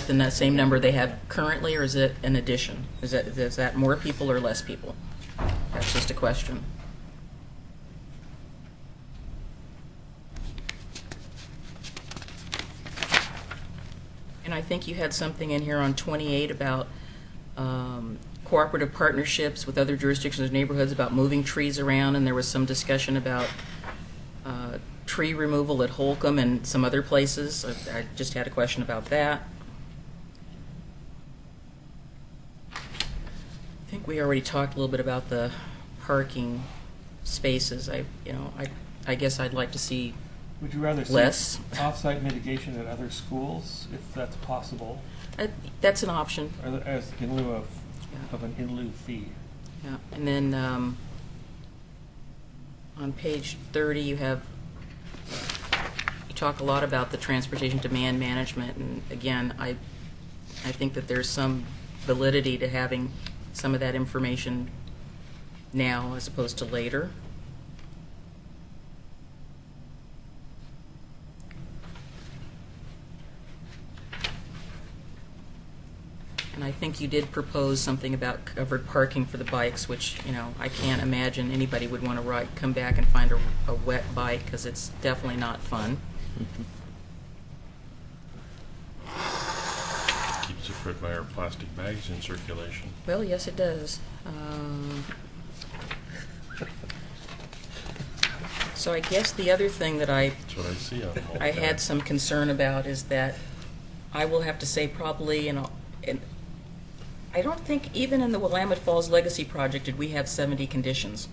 the same number they have currently, or is it an addition? Is that more people or less people? That's just a question. And I think you had something in here on 28 about cooperative partnerships with other jurisdictions or neighborhoods about moving trees around, and there was some discussion about tree removal at Holcomb and some other places. I just had a question about that. I think we already talked a little bit about the parking spaces. I guess I'd like to see Would you rather less. see off-site mitigation at other schools, if that's possible, That's an option. as in lieu of an in lieu fee? Yeah, and then on page 30, you talk a lot about the transportation demand management, and again, I think that there's some validity to having some of that information now as opposed to later. And I think you did propose something about covered parking for the bikes, which, I can't imagine anybody would want to come back and find a wet bike, because it's definitely not fun. Keeps it rid by our plastic bags in circulation. Well, yes, it does. So I guess the other thing that That's what I see on them all the I time. had some concern about is that I will have to say probably, and I don't think even in the Willamette Falls Legacy Project did we have 70 conditions.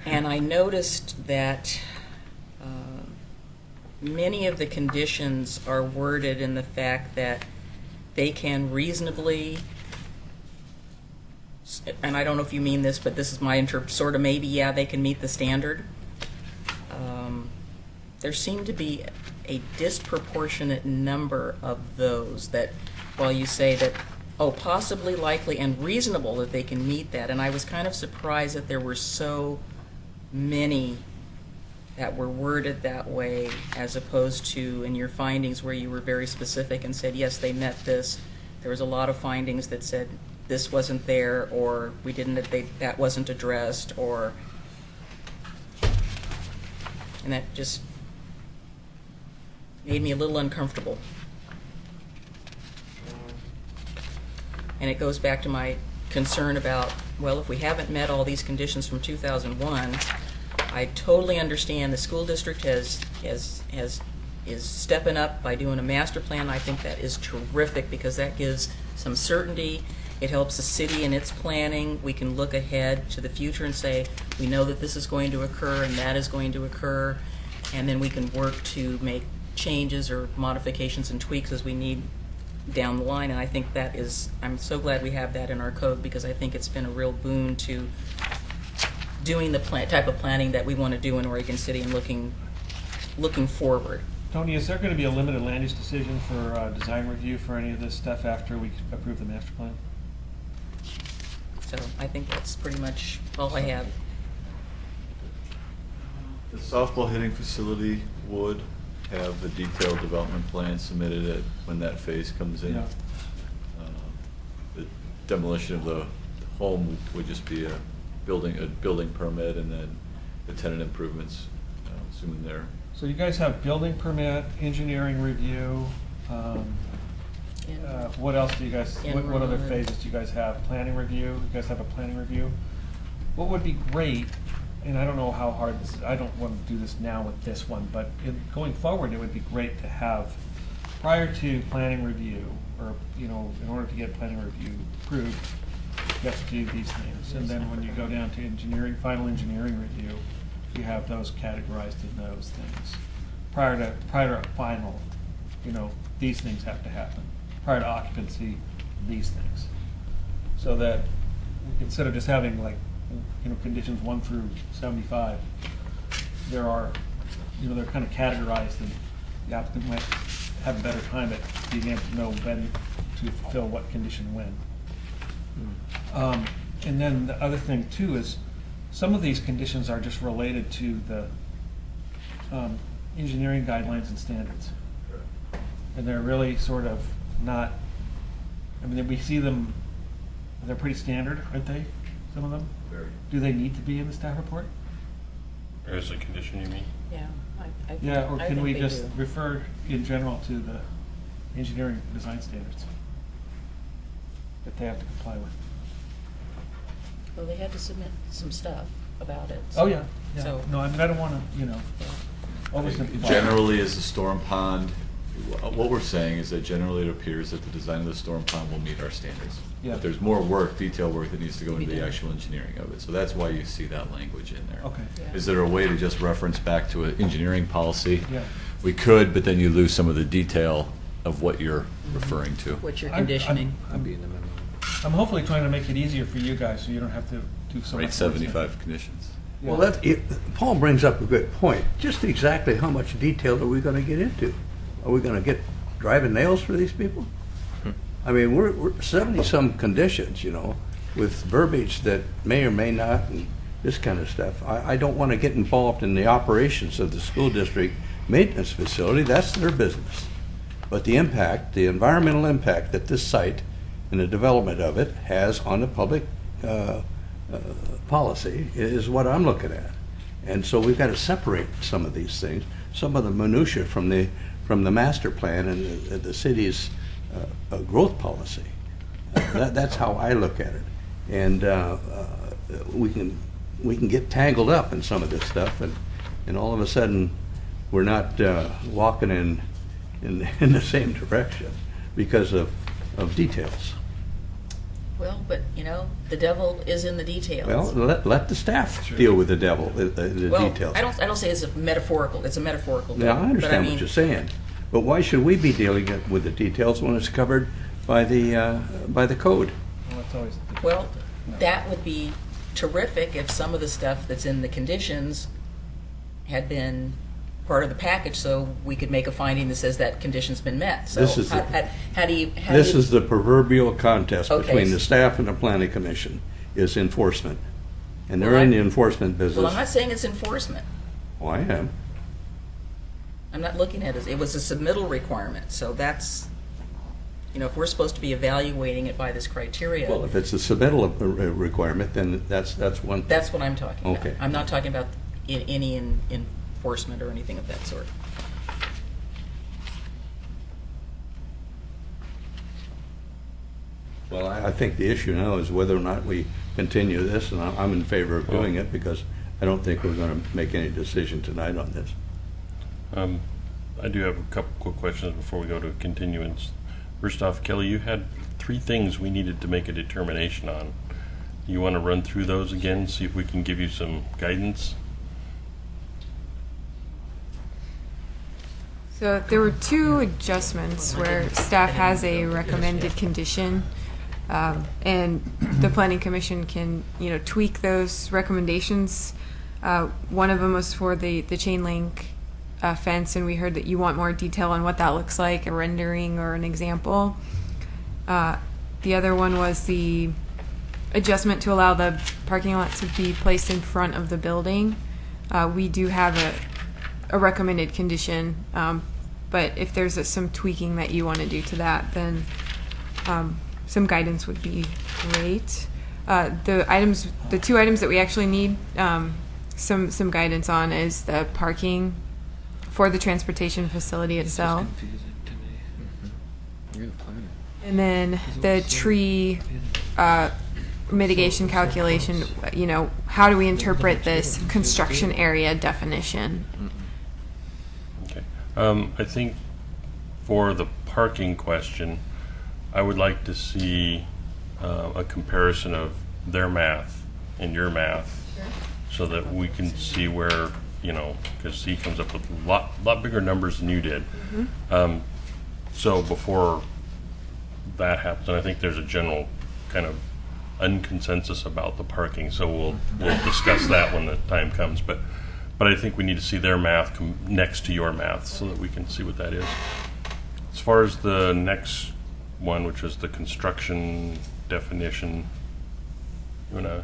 And I noticed that many of the conditions are worded in the fact that they can reasonably, and I don't know if you mean this, but this is my sort of maybe, yeah, they can meet the standard. There seemed to be a disproportionate number of those that, while you say that, possibly, likely, and reasonable that they can meet that, and I was kind of surprised that there were so many that were worded that way, as opposed to in your findings where you were very specific and said, yes, they met this. There was a lot of findings that said this wasn't there, or we didn't, that wasn't addressed, and that just made me a little uncomfortable. And it goes back to my concern about, well, if we haven't met all these conditions from 2001, I totally understand the school district is stepping up by doing a master plan. I think that is terrific because that gives some certainty. It helps the city in its planning. We can look ahead to the future and say, we know that this is going to occur and that is going to occur, and then we can work to make changes or modifications and tweaks as we need down the line. And I think that is, I'm so glad we have that in our code because I think it's been a real boon to doing the type of planning that we want to do in Oregon City and looking forward. Tony, is there going to be a limited land use decision for design review for any of this stuff after we approve the master plan? So I think that's pretty much all I have. The softball hitting facility would have the detailed development plan submitted at when that phase comes in. Yeah. The demolition of the home would just be a building permit, and then the tenant improvements, assuming they're. So you guys have building permit, engineering review. What else do you guys? What other phases do you guys have? Planning review. You guys have a planning review. What would be great, and I don't know how hard this is. I don't want to do this now with this one, but going forward, it would be great to have prior to planning review, or in order to get planning review approved, you have to do these things, and then when you go down to engineering, final engineering review, you have those categorized in those things. Prior to final, these things have to happen. Prior to occupancy, these things. So that instead of just having conditions 1 through 75, there are, they're kind of categorized, and the applicant might have a better time at being able to know when to fulfill what condition when. And then the other thing too is some of these conditions are just related to the engineering guidelines and standards. And they're really sort of not, we see them, they're pretty standard, aren't they, some of them? Very. Do they need to be in the staff report? Or as a condition, you mean? Yeah. Yeah, or I can think we they just do. refer in general to the engineering design standards that they have to comply with? Well, they had to submit some stuff about it. Oh, yeah. So, No, I don't want to, oversimplify. Generally, as the storm pond, what we're saying is that generally it appears that the design of the storm pond will meet our standards. Yeah. But there's more work, detailed work that needs to go into the done. actual engineering of it. So that's why you see that language in there. Okay. Yeah. Is there a way to just reference back to an engineering policy? Yeah. We could, but then you lose some of the detail of what you're referring to. what you're conditioning. I'm hopefully trying to make it easier for you guys so you don't have to do so much. Right, 75 conditions. Yeah. Well, Paul brings up a good point. Just exactly how much detail are we going to get into? Are we going to get driving nails for these people? I mean, we're 70-some conditions, with verbiage that may or may not, and this kind of stuff. I don't want to get involved in the operations of the school district maintenance facility. That's their business. But the impact, the environmental impact that this site and the development of it has on the public policy is what I'm looking at. And so we've got to separate some of these things, some of the minutia from the master plan and the city's growth policy. That's how I look at it. And we can get tangled up in some of this stuff, and all of a sudden we're not walking in the same direction because of details. Well, but, the devil is in the details. Well, let the staff deal with the devil, the details. I don't say it's a metaphorical devil. Now, I understand what you're saying, but why should we be dealing with the details when it's covered by the code? Well, that's always Well, that would be terrific if some of the stuff that's in the conditions had been part of the package, so we could make a finding that says that condition's been met. So This is how is the proverbial contest Okay. between the staff and the planning commission, is enforcement. And they're in the enforcement business. Well, I'm not saying it's enforcement. Oh, I am. I'm not looking at it. It was a submittal requirement, so that's, if we're supposed to be evaluating it by this criteria. Well, if it's a submittal requirement, then that's one. That's what I'm talking about. Okay. I'm not talking about any enforcement or anything of that sort. Well, I think the issue now is whether or not we continue this, and I'm in favor of doing it because I don't think we're going to make any decision tonight on this. I do have a couple quick questions before we go to continuance. First off, Kelly, you had 3 things we needed to make a determination on. You want to run through those again, see if we can give you some guidance? So there were 2 adjustments where staff has a recommended condition, and the planning commission can, tweak those recommendations. One of them was for the chain link fence, and we heard that you want more detail on what that looks like, a rendering or an example. The other one was the adjustment to allow the parking lot to be placed in front of the building. We do have a recommended condition, but if there's some tweaking that you want to do to that, then some guidance would be great. The 2 items that we actually need some guidance on is the parking for the transportation facility itself, and then the tree mitigation calculation. How do we interpret this construction area definition? Okay. I think for the parking question, I would like to see a comparison of their math and your math, so that we can see where, because he comes up with a lot bigger numbers than you did. So before that happens, and I think there's a general kind of unconsensus about the parking, so we'll discuss that when the time comes. But I think we need to see their math come next to your math so that we can see what that is. As far as the next one, which is the construction definition, you want to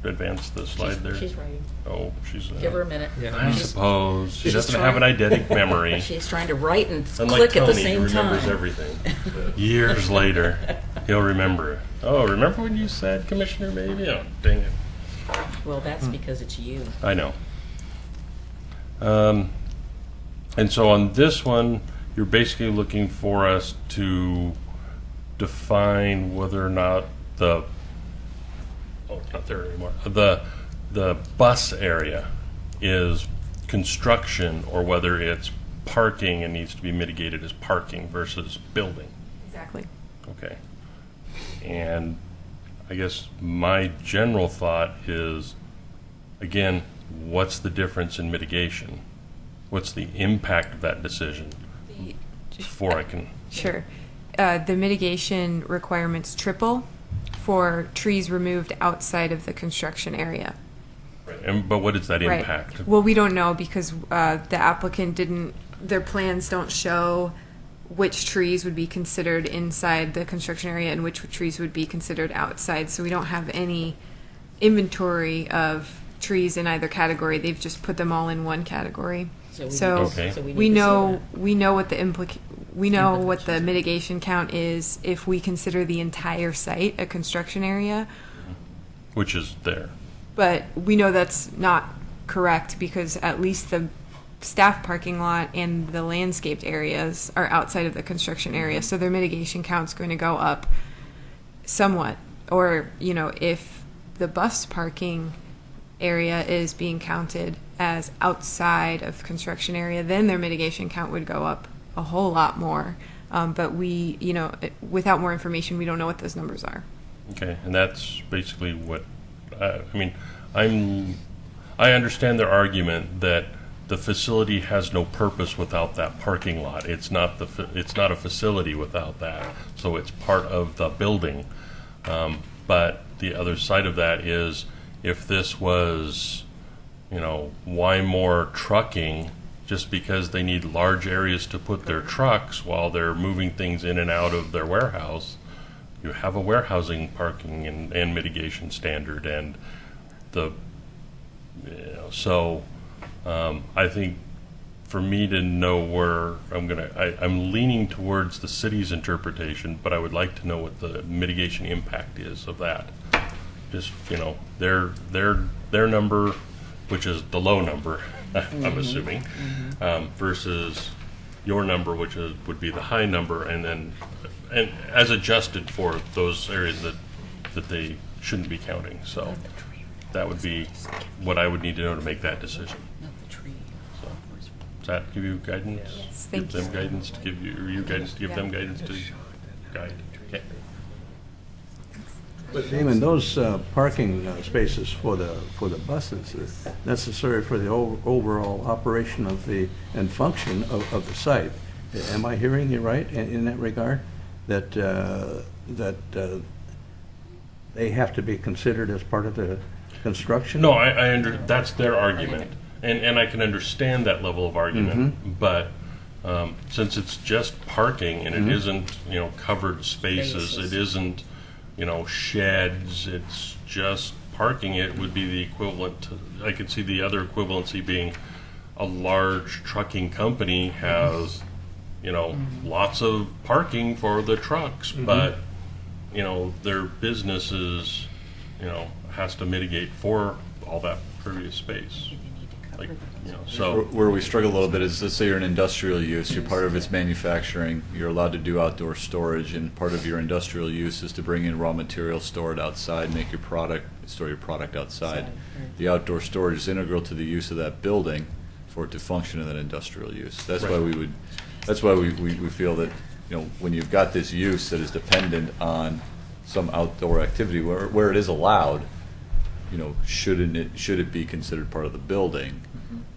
advance the slide there? She's writing. Oh, she's... Give her a minute. I suppose. She doesn't have an eidetic memory. She's trying to write and Unlike click at the Tony, same who remembers time. everything. Years later, he'll remember. Oh, remember when you said Commissioner Maybe? Oh, dang it. Well, that's because it's you. I know. And so on this one, you're basically looking for us to define whether or not not there anymore. The bus area is construction, or whether it's parking and needs to be mitigated as parking versus building. Exactly. Okay. And I guess my general thought is, again, what's the difference in mitigation? What's the impact of that decision? Before I can... Sure. The mitigation requirements triple for trees removed outside of the construction area. Right. But what is that impact? Right. Well, we don't know because the applicant their plans don't show which trees would be considered inside the construction area and which trees would be considered outside. So we don't have any inventory of trees in either category. They've just put them all in one category. So we know what the mitigation count is if we consider the entire site a construction area. Which is there. But we know that's not correct because at least the staff parking lot and the landscaped areas are outside of the construction area. So their mitigation count's going to go up somewhat. Or, if the bus parking area is being counted as outside of construction area, then their mitigation count would go up a whole lot more. But we, without more information, we don't know what those numbers are. Okay, and that's basically what, I understand their argument that the facility has no purpose without that parking lot. It's not a facility without that, so it's part of the building. But the other side of that is, if this was, why more trucking just because they need large areas to put their trucks while they're moving things in and out of their warehouse? You have a warehousing parking and mitigation standard, and I think for me to know where I'm leaning towards the city's interpretation, but I would like to know what the mitigation impact is of that. Just their number, which is the low number, I'm assuming, versus your number, which would be the high number, and as adjusted for those areas that they shouldn't be counting. So that would be what I would need to know to make that decision. So, does that give you guidance? Yes, give thank them guidance to give you, or you guidance to give them guidance to guide. Okay. But Damon, those parking spaces for the buses are necessary for the overall operation of and function of the site. Am I hearing you right in that regard? That they have to be considered as part of the construction? No, that's their argument, and I can understand that level of argument, but since it's just parking and it isn't, covered spaces, it isn't, sheds, it's just parking, it would be the equivalent to, I could see the other equivalency being a large trucking company has, lots of parking for the trucks, but, their business is, has to mitigate for all that previous space. Like, so Where we struggle a little bit is, let's say you're an industrial use, you're part of its manufacturing, you're allowed to do outdoor storage, and part of your industrial use is to bring in raw materials, store it outside, store your product outside. The outdoor storage is integral to the use of that building for it to function in that industrial use. That's why we feel that, when you've got this use that is dependent on some outdoor activity where it is allowed, should it be considered part of the building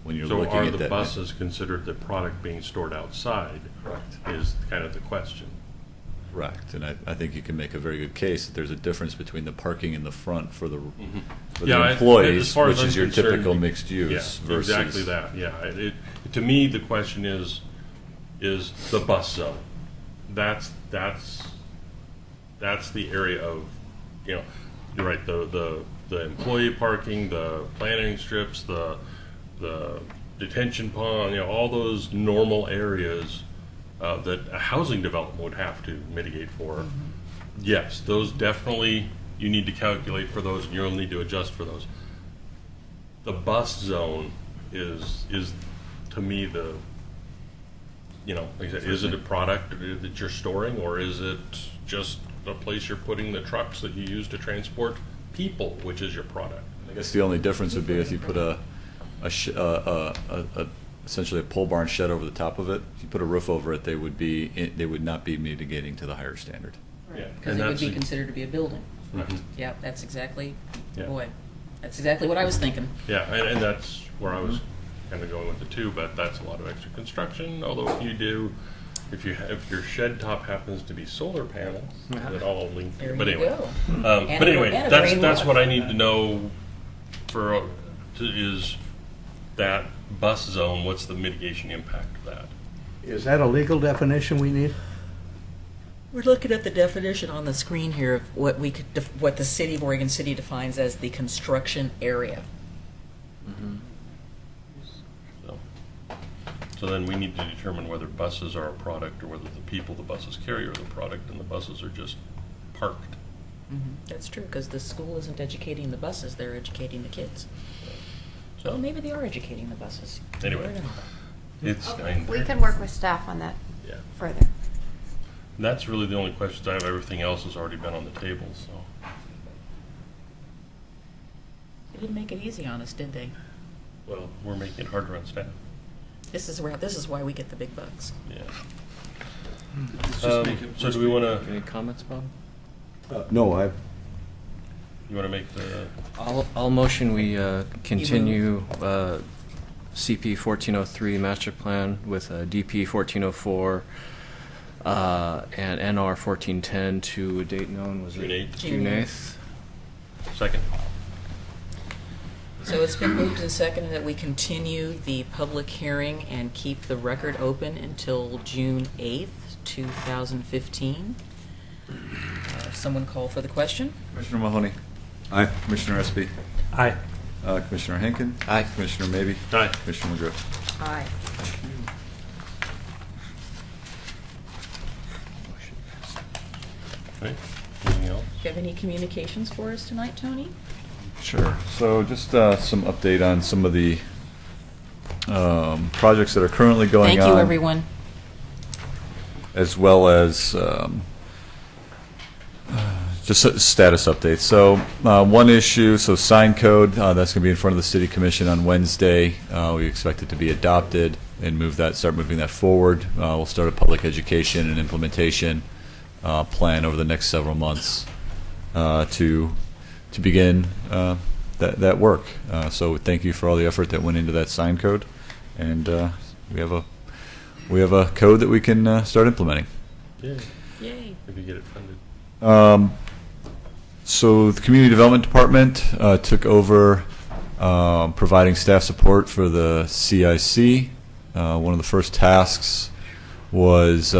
when you're looking at that? So are the buses considered the product being stored outside? Correct. Is kind of the question. Correct, and I think you can make a very good case that there's a difference between the parking in the front for the employees, which is your typical mixed use, versus exactly that. Yeah, to me the question is the bus zone. That's the area of, you're right, the employee parking, the planting strips, the detention pond, all those normal areas that a housing development would have to mitigate for. Yes, those definitely, you need to calculate for those, and you'll need to adjust for those. The bus zone is to me the, like I said, is it a product that you're storing, or is it just a place you're putting the trucks that you use to transport people, which is your product? I guess the only difference would be if you put essentially a pole barn shed over the top of it. If you put a roof over it, they would not be mitigating to the higher standard. Yeah, because it would be considered to be a building. Mm-hmm. Yeah, that's exactly. Boy, that's exactly what I was thinking. Yeah, and that's where I was kind of going with the two, but that's a lot of extra construction. Although if your shed top happens to be solar panels, that all link. There but you anyway, go. But anyway, that's what I need to know is that bus zone. What's the mitigation impact of that? Is that a legal definition we need? We're looking at the definition on the screen here of what what the city of Oregon City defines as the construction area. So then we need to determine whether buses are a product or whether the people the buses carry are the product and the buses are just parked. That's true, because the school isn't educating the buses, they're educating the kids. So maybe they are educating the buses. Anyway, we can work with staff on that further. That's really the only questions I have. Everything else has already been on the table, so. They didn't make it easy on us, did they? Well, we're making it harder on staff. This is why we get the big bucks. Yeah. So do we want to? Any comments, Bob? No, You want to make the? I'll motion we continue CP 1403 master plan with DP 1404 and NR 1410 to a date known, was June 8th. June 8th. Second. So it's been moved and seconded that we continue the public hearing and keep the record open until June 8th, 2015. Someone call for the question? Commissioner Mahoney. Aye. Commissioner Espy. Aye. Commissioner Henkin. Aye. Commissioner Mabey. Aye. Commissioner McGriff. Aye. Okay. Anything else? Do you have any communications for us tonight, Tony? Sure. So just some update on some of the projects that are currently going on. Thank you, everyone. as well as just a status updates. So one issue, so sign code, that's going to be in front of the City Commission on Wednesday. We expect it to be adopted and start moving that forward. We'll start a public education and implementation plan over the next several months to begin that work. So thank you for all the effort that went into that sign code, and we have a code that we can start implementing. Yay. Yay. Maybe get it funded. So the Community Development Department took over providing staff support for the CIC. One of the first tasks was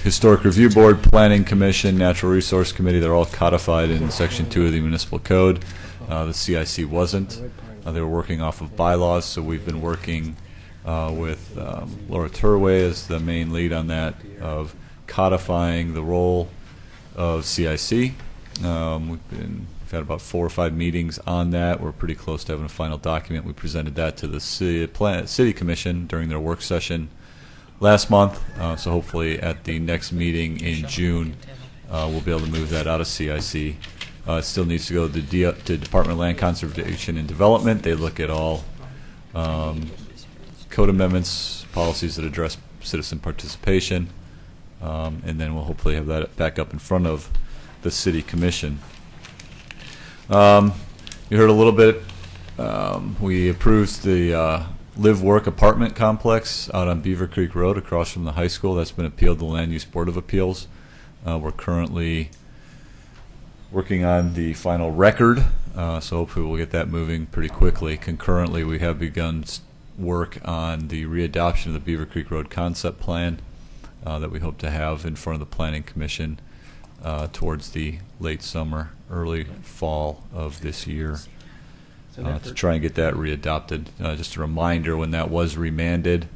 Historic Review Board, Planning Commission, Natural Resource Committee. They're all codified in Section 2 of the Municipal Code. The CIC wasn't. They were working off of bylaws, so we've been working with Laura Turway as the main lead on that, of codifying the role of CIC. We've had about 4 or 5 meetings on that. We're pretty close to having a final document. We presented that to the City Commission during their work session last month. So hopefully at the next meeting in June, we'll be able to move that out of CIC. It still needs to go to Department of Land Conservation and Development. They look at all code amendments, policies that address citizen participation, and then we'll hopefully have that back up in front of the City Commission. You heard a little bit. We approved the live-work apartment complex out on Beaver Creek Road across from the high school. That's been appealed to the Land Use Board of Appeals. We're currently working on the final record, so hopefully we'll get that moving pretty quickly. Concurrently, we have begun work on the readoption of the Beaver Creek Road concept plan that we hope to have in front of the Planning Commission towards the late summer, early fall of this year, to try and get that readopted. Just a reminder, when that was remanded,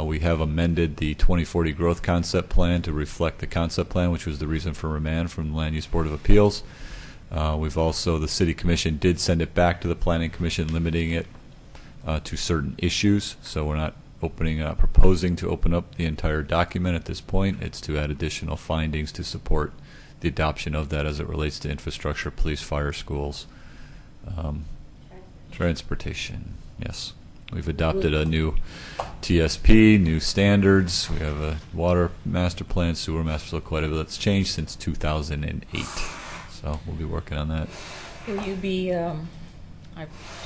we have amended the 2040 growth concept plan to reflect the concept plan, which was the reason for remand from the Land Use Board of Appeals. We've also, the City Commission did send it back to the Planning Commission, limiting it to certain issues. So we're not proposing to open up the entire document at this point. It's to add additional findings to support the adoption of that as it relates to infrastructure, police, fire, schools, transportation. Yes. We've adopted a new TSP, new standards. We have a water master plan, sewer master plan, quite a bit that's changed since 2008. So we'll be working on that. Will you be, I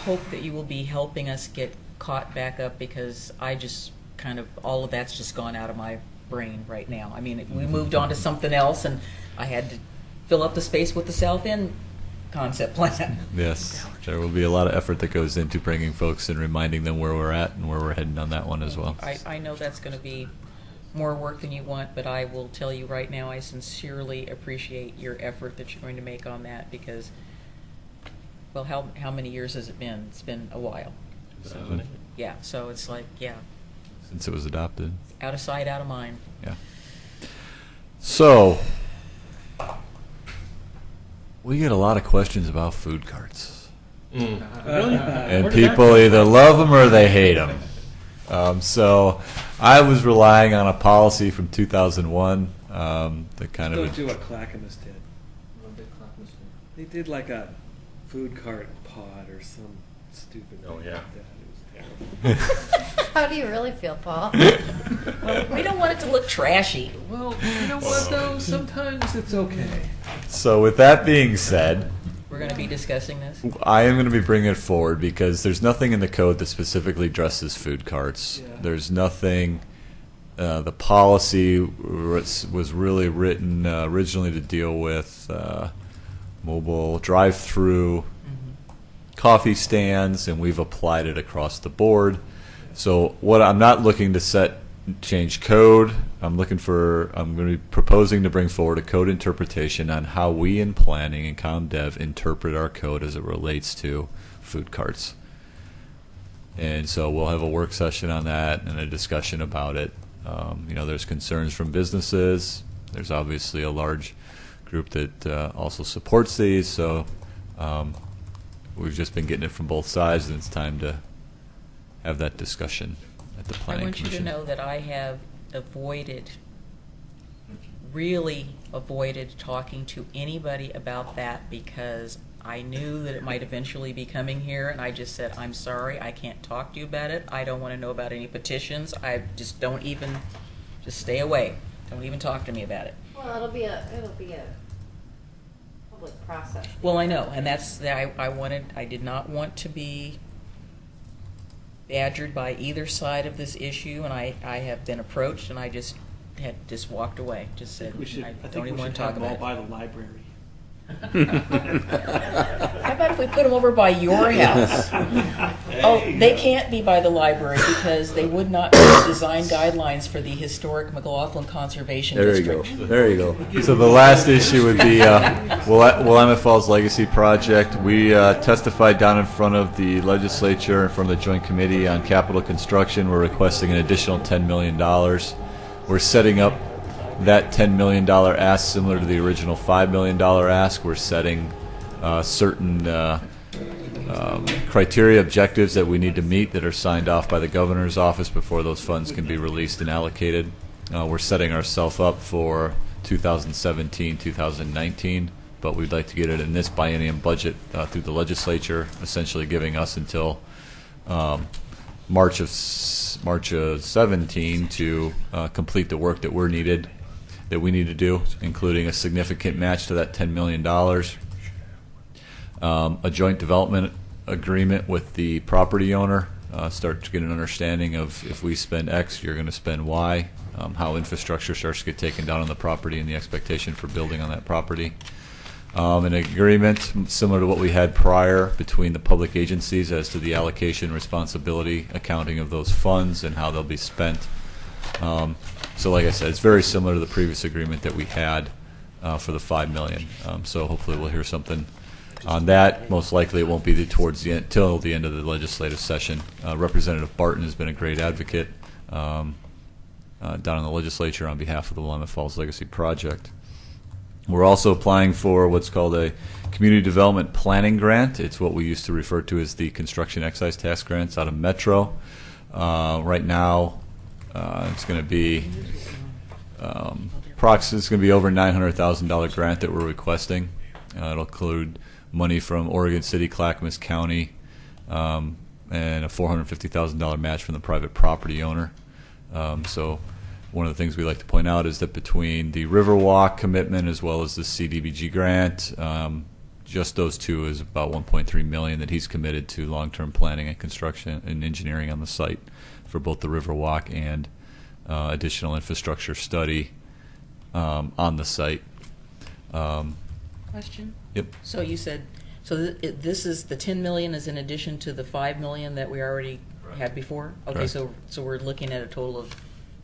hope that you will be helping us get caught back up, because I just kind of, all of that's just gone out of my brain right now. I mean, we moved on to something else, and I had to fill up the space with the South End concept plan. Yes, there will be a lot of effort that goes into bringing folks and reminding them where we're at and where we're heading on that one as well. I know that's going to be more work than you want, but I will tell you right now, I sincerely appreciate your effort that you're going to make on that, because, well, how many years has it been? It's been a while. So, yeah, so it's like, yeah. Since it was adopted. Out of sight, out of mind. Yeah. So, we get a lot of questions about food carts. Really? And people either love them or they hate them. So, I was relying on a policy from 2001 that kind of... Don't do what Clackamas did. They did like a food cart pod or some stupid thing like that. It was terrible. How do you really feel, Paul? Well, we don't want it to look trashy. Well, you know what, though? Sometimes it's okay. So with that being said... We're going to be discussing this? I am going to be bringing it forward because there's nothing in the code that specifically addresses food carts. Yeah. There's nothing... the policy was really written originally to deal with mobile drive-through coffee stands, and we've applied it across the board. So I'm not looking to change code. I'm going to be proposing to bring forward a code interpretation on how we in planning and ComDev interpret our code as it relates to food carts. And so we'll have a work session on that and a discussion about it. There's concerns from businesses. There's obviously a large group that also supports these. So we've just been getting it from both sides, and it's time to have that discussion at the Planning Commission. I want you to know that I have avoided really avoided talking to anybody about that because I knew that it might eventually be coming here, and I just said, I'm sorry, I can't talk to you about it. I don't want to know about any petitions. I just don't even, just stay away. Don't even talk to me about it. Well, it'll be a public process. Well, I know, and that's, I did not want to be badgered by either side of this issue, and I have been approached, and I just walked away. Just said, I don't even want to talk about it. By the library. How about if we put them over by your house? Oh, they can't be by the library because they would not meet design guidelines for the historic McLaughlin Conservation There you go. District. There you go. So the last issue would be Willamette Falls Legacy Project. We testified down in front of the legislature, in front of the Joint Committee on Capital Construction. We're requesting an additional $10 million. We're setting up that $10 million ask similar to the original $5 million ask. We're setting certain criteria, objectives that we need to meet that are signed off by the governor's office before those funds can be released and allocated. We're setting ourselves up for 2017, 2019, but we'd like to get it in this biennium budget through the legislature, essentially giving us until March of 17 to complete the work that we need to do, including a significant match to that $10 million, a joint development agreement with the property owner, start to get an understanding of if we spend X, you're going to spend Y, how infrastructure starts to get taken down on the property and the expectation for building on that property. An agreement similar to what we had prior between the public agencies as to the allocation, responsibility, accounting of those funds and how they'll be spent. So like I said, it's very similar to the previous agreement that we had for the $5 million. So hopefully we'll hear something on that. Most likely it won't be towards the end, till the end of the legislative session. Representative Barton has been a great advocate down in the legislature on behalf of the Willamette Falls Legacy Project. We're also applying for what's called a Community Development Planning Grant. It's what we used to refer to as the Construction Excise Tax Grants out of Metro. Right now, it's going to be it's going to be over $900,000 grant that we're requesting. It'll include money from Oregon City, Clackamas County, and a $450,000 match from the private property owner. So one of the things we like to point out is that between the Riverwalk commitment as well as the CDBG grant, just those two is about $1.3 million that he's committed to long-term planning and construction and engineering on the site for both the Riverwalk and additional infrastructure study on the site. Question? Yep. So you said, this is, the 10 million is in addition to the 5 million that we already had before? Okay, Correct. so we're looking at a total of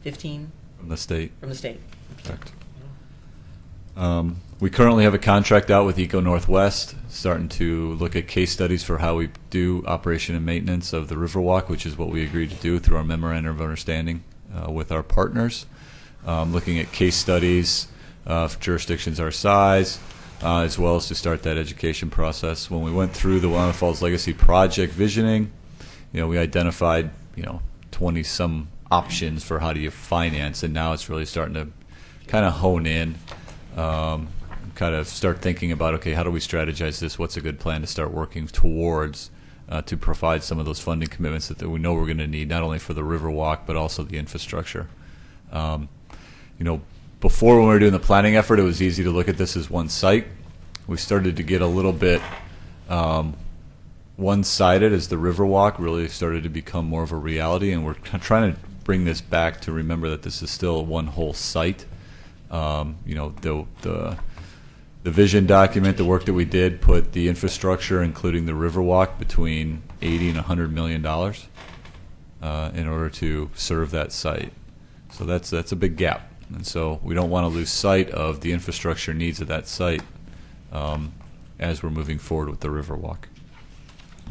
15? From the state. From the state. Correct. We currently have a contract out with Eco Northwest, starting to look at case studies for how we do operation and maintenance of the Riverwalk, which is what we agreed to do through our memorandum of understanding with our partners. Looking at case studies for jurisdictions our size, as well as to start that education process. When we went through the Willamette Falls Legacy Project visioning, we identified 20 some options for how do you finance, and now it's really starting to kind of hone in, kind of start thinking about, okay, how do we strategize this? What's a good plan to start working towards to provide some of those funding commitments that we know we're going to need, not only for the Riverwalk but also the infrastructure. Before, when we were doing the planning effort, it was easy to look at this as one site. We started to get a little bit one-sided as the Riverwalk really started to become more of a reality, and we're trying to bring this back to remember that this is still one whole site. The vision document, the work that we did, put the infrastructure, including the Riverwalk, between $80 and $100 million in order to serve that site. So that's a big gap, and so we don't want to lose sight of the infrastructure needs of that site as we're moving forward with the Riverwalk.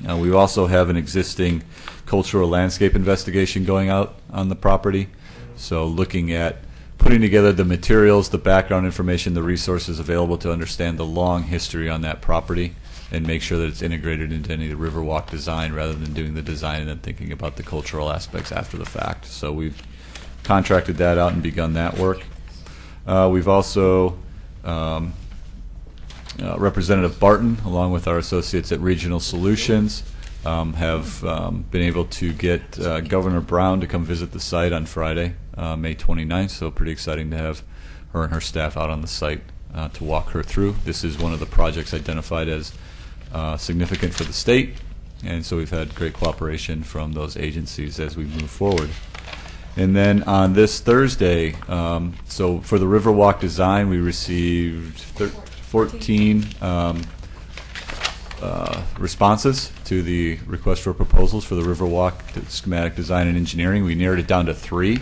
We also have an existing cultural landscape investigation going out on the property. So looking at putting together the materials, the background information, the resources available to understand the long history on that property and make sure that it's integrated into any of the Riverwalk design rather than doing the design and then thinking about the cultural aspects after the fact. So we've contracted that out and begun that work. We've also Representative Barton, along with our associates at Regional Solutions, have been able to get Governor Brown to come visit the site on Friday, May 29th, so pretty exciting to have her and her staff out on the site to walk her through. This is one of the projects identified as significant for the state, and so we've had great cooperation from those agencies as we move forward. And then on this Thursday, so for the Riverwalk design, we received 14 responses to the request for proposals for the Riverwalk schematic design and engineering. We narrowed it down to 3.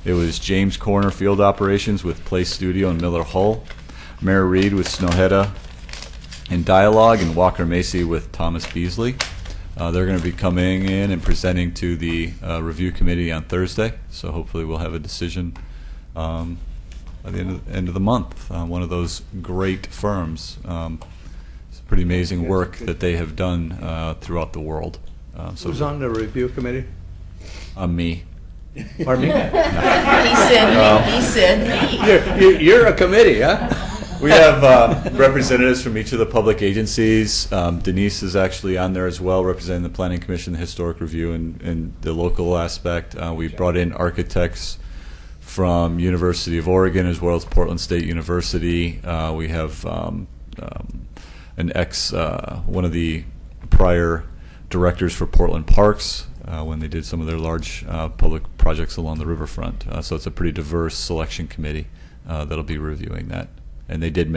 It was James Corner Field Operations with Place Studio and Miller Hull, Mary Reed with Snowhetta and Dialogue, and Walker Macy with Thomas Beasley. They're going to be coming in and presenting to the review committee on Thursday, so hopefully we'll have a decision by the end of the month. One of those great firms. It's pretty amazing work that they have done throughout the world. So Who's on the review committee? Me. Pardon me? He said me. You're a committee, huh? We have representatives from each of the public agencies. Denise is actually on there as well, representing the Planning Commission, the Historic Review, and the local aspect. We've brought in architects from University of Oregon as well as Portland State University. We have one of the prior directors for Portland Parks when they did some of their large public projects along the riverfront. So it's a pretty diverse selection committee that'll be reviewing that. And they did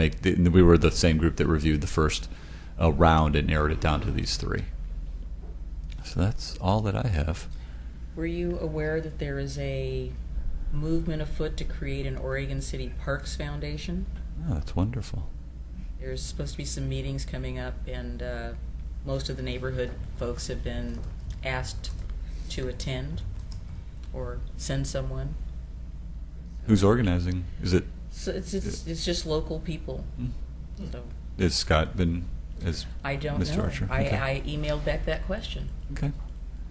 we were the same group that reviewed the first round and narrowed it down to these 3. So that's all that I have. Were you aware that there is a movement afoot to create an Oregon City Parks Foundation? Oh, that's wonderful. There's supposed to be some meetings coming up, and most of the neighborhood folks have been asked to attend or send someone. Who's organizing? Is it? So it's just local people. So Is Scott been as I don't Mr. know. Archer? I emailed back that question. Okay.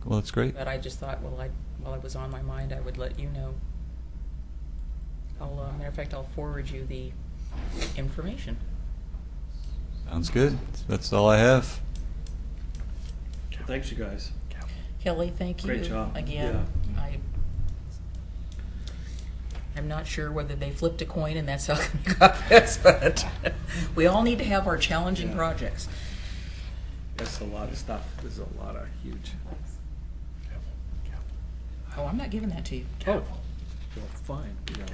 Well, that's great. But I just thought, well, while it was on my mind, I would let you know. Matter of fact, I'll forward you the information. Sounds good. That's all I have. Thanks, you guys. Kelly, thank you Great job. again. I'm not sure whether they flipped a coin and that's how we got this, but we all need to have our challenging projects. That's a lot of stuff. This is a lot of huge. Oh, I'm not giving that to you. Oh, well, fine. You know.